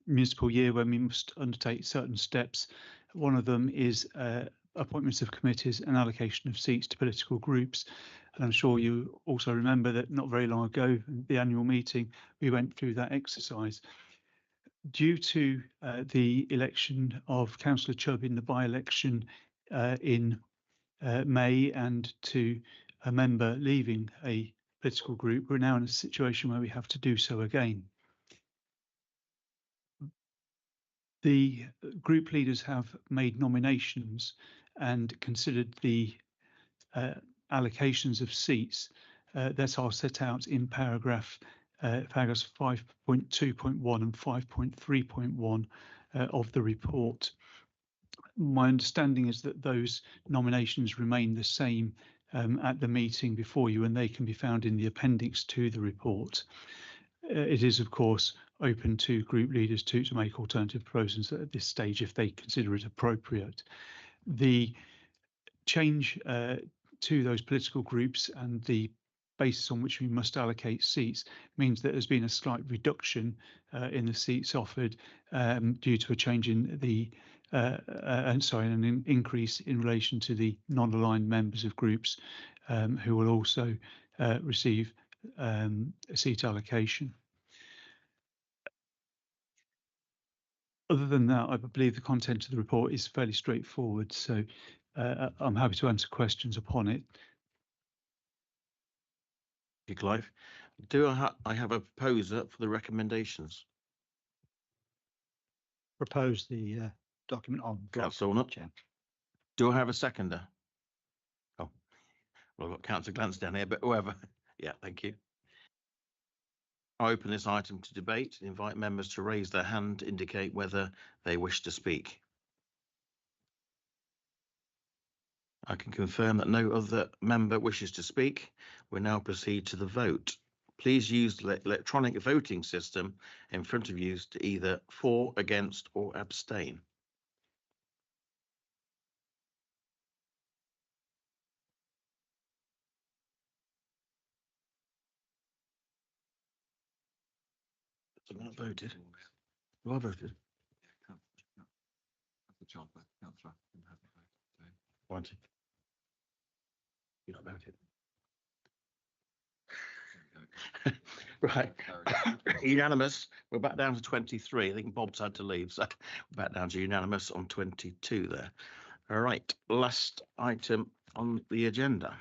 municipal year when we must undertake certain steps. One of them is appointments of committees and allocation of seats to political groups. And I'm sure you also remember that not very long ago, the annual meeting, we went through that exercise. Due to the election of Councillor Chubb in the by-election in May, and to a member leaving a political group, we're now in a situation where we have to do so again. The group leaders have made nominations and considered the allocations of seats that are set out in paragraphs 5.2.1 and 5.3.1 of the report. My understanding is that those nominations remain the same at the meeting before you, and they can be found in the appendix to the report. It is, of course, open to group leaders to make alternative proposals at this stage if they consider it appropriate. The change to those political groups and the basis on which we must allocate seats means that there's been a slight reduction in the seats offered due to a change in the an increase in relation to the non-aligned members of groups who will also receive a seat allocation. Other than that, I believe the content of the report is fairly straightforward, so I'm happy to answer questions upon it.
Thank you, Clive. Do I have a proposer for the recommendations?
Propose the document on
Councillor Allnutt. Do I have a seconder? Oh, well, I've got Councillor Glansdown here, but whoever. Yeah, thank you. I open this item to debate and invite members to raise their hand to indicate whether they wish to speak. I can confirm that no other member wishes to speak. We'll now proceed to the vote. Please use the electronic voting system in front of you to either for, against, or abstain. Have I not voted? Have I voted? Right. You're not voted. Right. Unanimous. We're back down to 23. I think Bob's had to leave, so we're back down to unanimous on 22 there. All right. Last item on the agenda.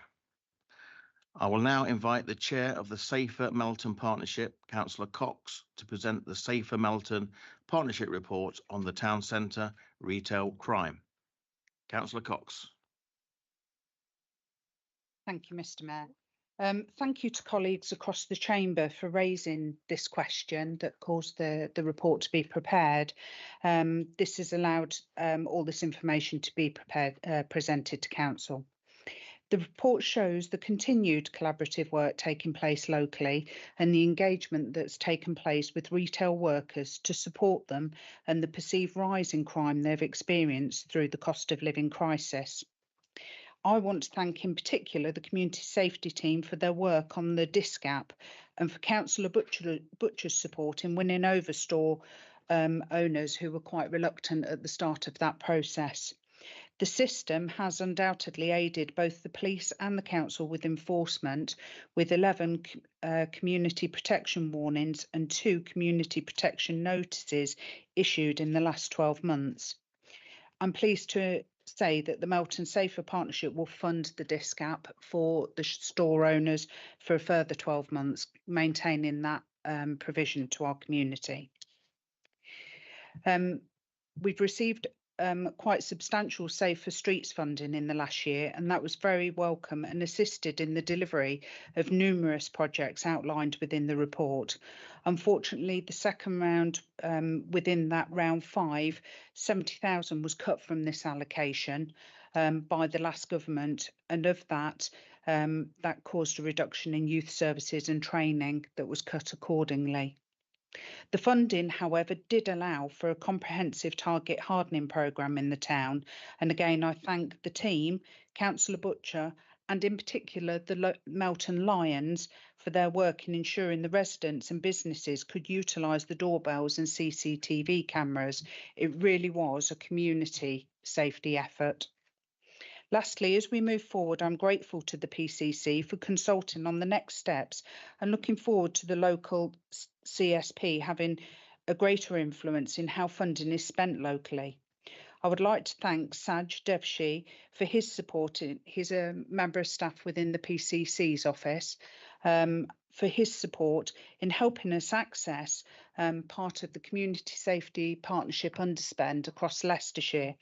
I will now invite the chair of the Safer Melton Partnership, Councillor Cox, to present the Safer Melton Partnership report on the town centre retail crime. Councillor Cox.
Thank you, Mr. Mayor. Thank you to colleagues across the chamber for raising this question that caused the report to be prepared. This has allowed all this information to be presented to council. The report shows the continued collaborative work taking place locally and the engagement that's taken place with retail workers to support them and the perceived rise in crime they've experienced through the cost of living crisis. I want to thank in particular the community safety team for their work on the DISCAP and for Councillor Butcher's support in winning over store owners who were quite reluctant at the start of that process. The system has undoubtedly aided both the police and the council with enforcement, with 11 community protection warnings and 2 community protection notices issued in the last 12 months. I'm pleased to say that the Melton Safer Partnership will fund the DISCAP for the store owners for a further 12 months, maintaining that provision to our community. We've received quite substantial Safer Streets funding in the last year, and that was very welcome and assisted in the delivery of numerous projects outlined within the report. Unfortunately, the second round, within that round 5, 70,000 was cut from this allocation by the last government, and of that, that caused a reduction in youth services and training that was cut accordingly. The funding, however, did allow for a comprehensive target hardening programme in the town. And again, I thank the team, Councillor Butcher, and in particular the Melton Lions for their work in ensuring the residents and businesses could utilise the doorbells and CCTV cameras. It really was a community safety effort. Lastly, as we move forward, I'm grateful to the PCC for consulting on the next steps and looking forward to the local CSP having a greater influence in how funding is spent locally. I would like to thank Saj Devshi for his support. He's a member of staff within the PCC's office, for his support in helping us access part of the Community Safety Partnership underspend across Leicestershire.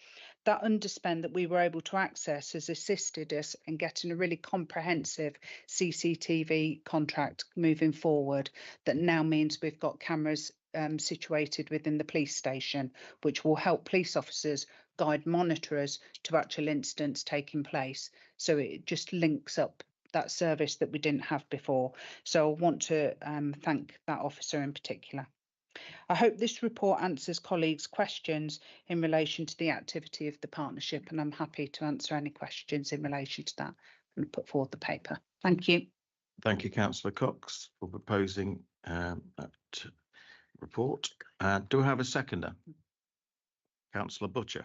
That underspend that we were able to access has assisted us in getting a really comprehensive CCTV contract moving forward. That now means we've got cameras situated within the police station, which will help police officers guide monitorers to actual incidents taking place. So it just links up that service that we didn't have before. So I want to thank that officer in particular. I hope this report answers colleagues' questions in relation to the activity of the partnership, and I'm happy to answer any questions in relation to that and put forward the paper. Thank you.
Thank you, Councillor Cox, for proposing that report. Do I have a seconder? Councillor Butcher.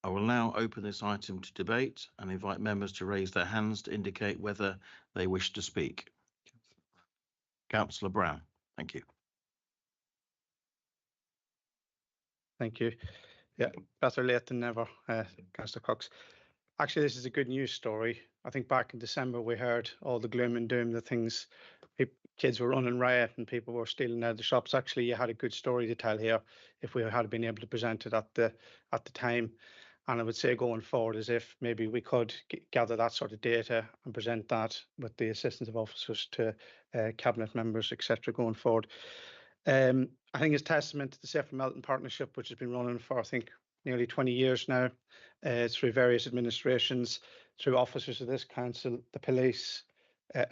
I will now open this item to debate and invite members to raise their hands to indicate whether they wish to speak. Councillor Brown, thank you.
Thank you. Yeah, better late than never, Councillor Cox. Actually, this is a good news story. I think back in December we heard all the gloom and doom, the things, kids were running riot and people were stealing out of the shops. Actually, you had a good story to tell here if we had been able to present it at the time. And I would say going forward, as if maybe we could gather that sort of data and present that with the assistance of officers to cabinet members, etc. going forward. I think it's testament to the Safer Melton Partnership, which has been running for, I think, nearly 20 years now, through various administrations, through officers of this council, the police,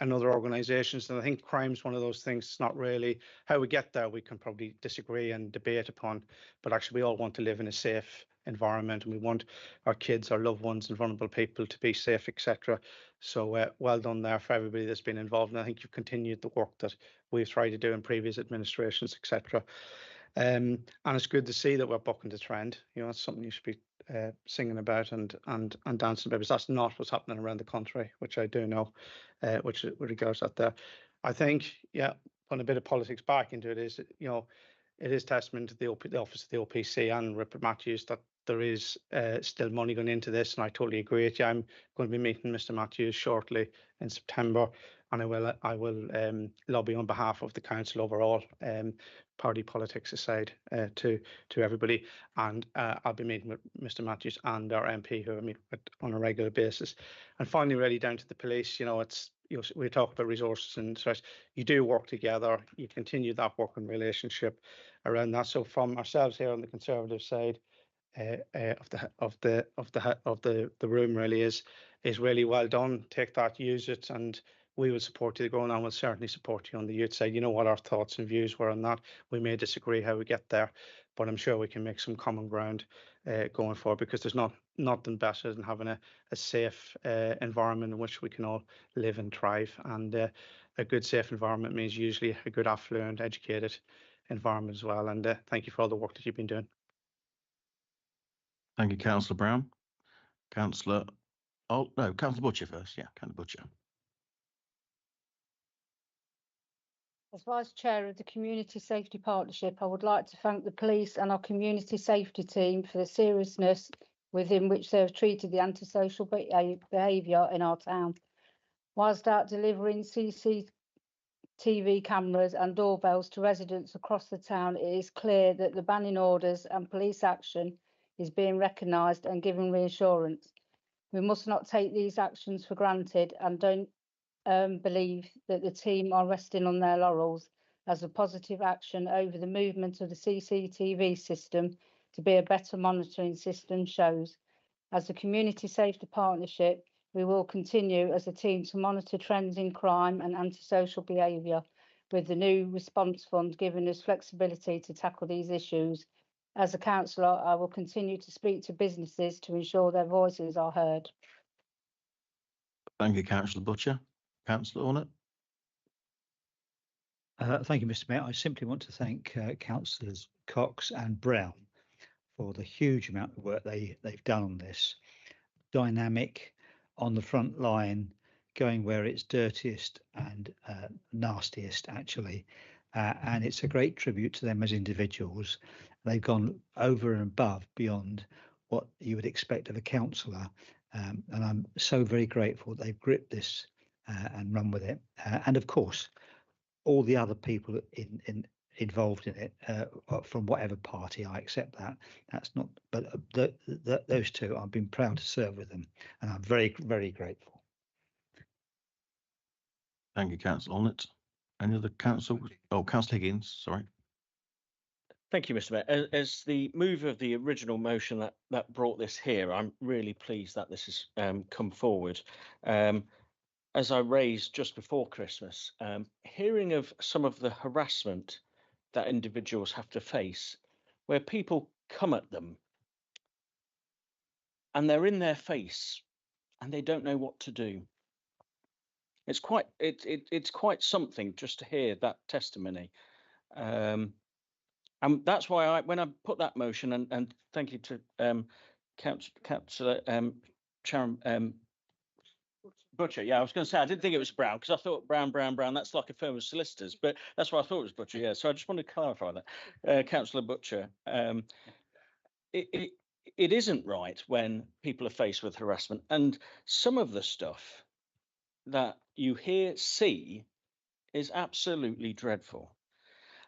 and other organisations. And I think crime's one of those things. It's not really how we get there. We can probably disagree and debate upon, but actually we all want to live in a safe environment, and we want our kids, our loved ones, and vulnerable people to be safe, etc. So well done there for everybody that's been involved. And I think you've continued the work that we've tried to do in previous administrations, etc. And it's good to see that we're bucking the trend. You know, it's something you should be singing about and dancing about, because that's not what's happening around the country, which I do know, which with regards to that there. I think, yeah, putting a bit of politics back into it is, you know, it is testament to the Office of the OPC and Rupert Matthews that there is still money going into this, and I totally agree with you. I'm going to be meeting Mr. Matthews shortly in September, and I will lobby on behalf of the council overall, party politics aside, to everybody, and I'll be meeting with Mr. Matthews and our MP, who I meet with on a regular basis. And finally, really down to the police, you know, it's, you know, we talk about resources and stress. You do work together. You continue that working relationship around that. So from ourselves here on the Conservative side, of the room really is really well done. Take that, use it, and we will support you going on. We'll certainly support you on the youth side. You know what our thoughts and views were on that. We may disagree how we get there, but I'm sure we can make some common ground going forward, because there's nothing better than having a safe environment in which we can all live and thrive. And a good safe environment means usually a good, affluent, educated environment as well. And thank you for all the work that you've been doing.
Thank you, Councillor Brown. Councillor Butcher first. Yeah, Councillor Butcher.
As Vice Chair of the Community Safety Partnership, I would like to thank the police and our community safety team for the seriousness within which they have treated the antisocial behaviour in our town. Whilst out delivering CCTV cameras and doorbells to residents across the town, it is clear that the banning orders and police action is being recognised and given reassurance. We must not take these actions for granted and don't believe that the team are resting on their laurels, as a positive action over the movement of the CCTV system to be a better monitoring system shows. As a Community Safety Partnership, we will continue as a team to monitor trends in crime and antisocial behaviour, with the new response fund giving us flexibility to tackle these issues. As a councillor, I will continue to speak to businesses to ensure their voices are heard.
Thank you, Councillor Butcher. Councillor Audit.
Thank you, Mr. Mayor. I simply want to thank Councillors Cox and Brown for the huge amount of work they've done on this. Dynamic, on the front line, going where it's dirtiest and nastiest, actually. And it's a great tribute to them as individuals. They've gone over and above beyond what you would expect of a councillor. And I'm so very grateful they've gripped this and run with it. And of course, all the other people involved in it from whatever party, I accept that. That's not, but those two, I've been proud to serve with them, and I'm very, very grateful.
Thank you, Councillor Audit. Any other council? Oh, Councillor Higgins, sorry.
Thank you, Mr. Mayor. As the mover of the original motion that brought this here, I'm really pleased that this has come forward. As I raised just before Christmas, hearing of some of the harassment that individuals have to face, where people come at them and they're in their face and they don't know what to do. It's quite something just to hear that testimony. And that's why when I put that motion, and thank you to Councillor Sharon Butcher. Yeah, I was going to say I didn't think it was Brown because I thought Brown. That's like a firm of solicitors, but that's why I thought it was Butcher. Yeah, so I just wanted to clarify that, Councillor Butcher. It isn't right when people are faced with harassment, and some of the stuff that you see is absolutely dreadful,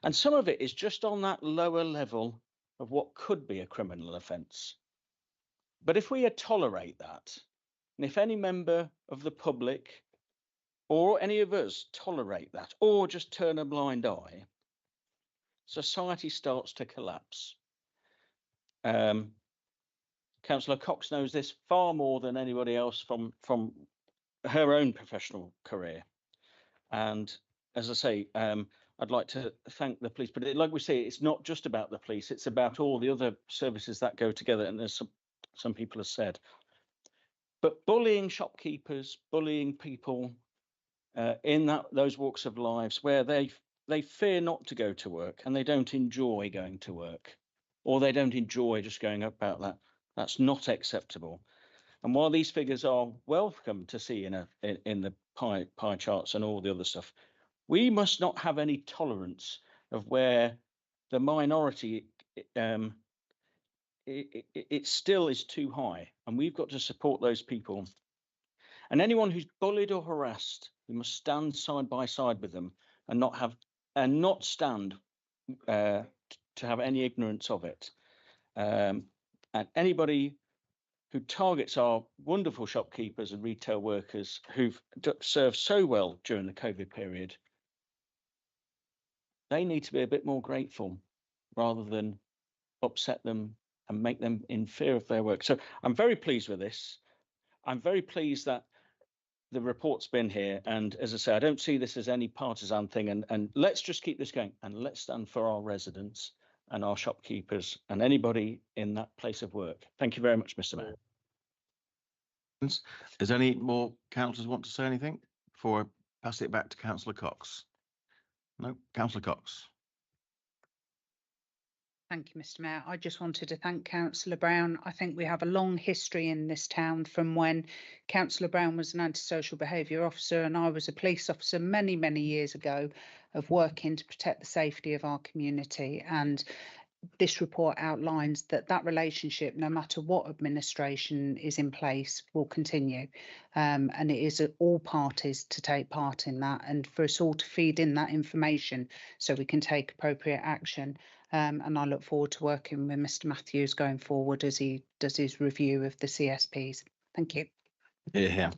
and some of it is just on that lower level of what could be a criminal offence. But if we tolerate that, and if any member of the public or any of us tolerate that or just turn a blind eye, society starts to collapse. Councillor Cox knows this far more than anybody else from her own professional career. And as I say, I'd like to thank the police, but like we say, it's not just about the police, it's about all the other services that go together, and there's some people have said. But bullying shopkeepers, bullying people in those walks of lives where they fear not to go to work and they don't enjoy going to work, or they don't enjoy just going about that, that's not acceptable. And while these figures are welcome to see in the pie charts and all the other stuff, we must not have any tolerance of where the minority it still is too high, and we've got to support those people. And anyone who's bullied or harassed, we must stand side by side with them and not stand to have any ignorance of it. And anybody who targets our wonderful shopkeepers and retail workers who've served so well during the COVID period, they need to be a bit more grateful rather than upset them and make them in fear of their work. So I'm very pleased with this. I'm very pleased that the report's been here. And as I say, I don't see this as any partisan thing. And let's just keep this going, and let's stand for our residents and our shopkeepers and anybody in that place of work. Thank you very much, Mr. Mayor.
Is there any more councillors want to say anything before I pass it back to Councillor Cox? No, Councillor Cox.
Thank you, Mr. Mayor. I just wanted to thank Councillor Brown. I think we have a long history in this town from when Councillor Brown was an antisocial behaviour officer and I was a police officer many, many years ago, of working to protect the safety of our community. And this report outlines that relationship, no matter what administration is in place, will continue. And it is all parties to take part in that, and for us all to feed in that information so we can take appropriate action. And I look forward to working with Mr. Matthews going forward as he does his review of the CSPs. Thank you.
Yeah.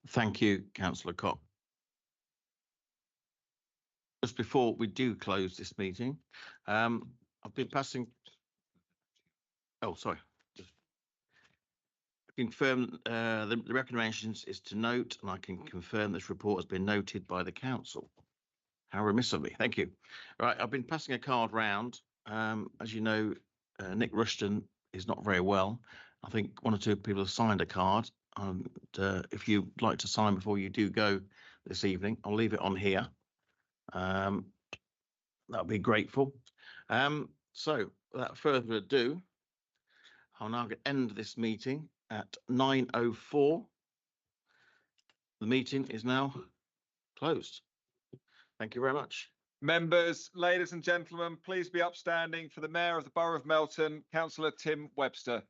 Thank you, Councillor Cox. Just before we do close this meeting, I've been passing. Oh, sorry. Just confirm the recommendations is to note, and I can confirm this report has been noted by the council. How remiss of me. Thank you. Right, I've been passing a card round. As you know, Nick Rushton is not very well. I think one or two people have signed a card. And if you'd like to sign before you do go this evening, I'll leave it on here. That'll be grateful. So without further ado, I'll now end this meeting at 9:04. The meeting is now closed. Thank you very much.
Members, ladies and gentlemen, please be upstanding for the Mayor of the Borough of Melton, Councillor Tim Webster.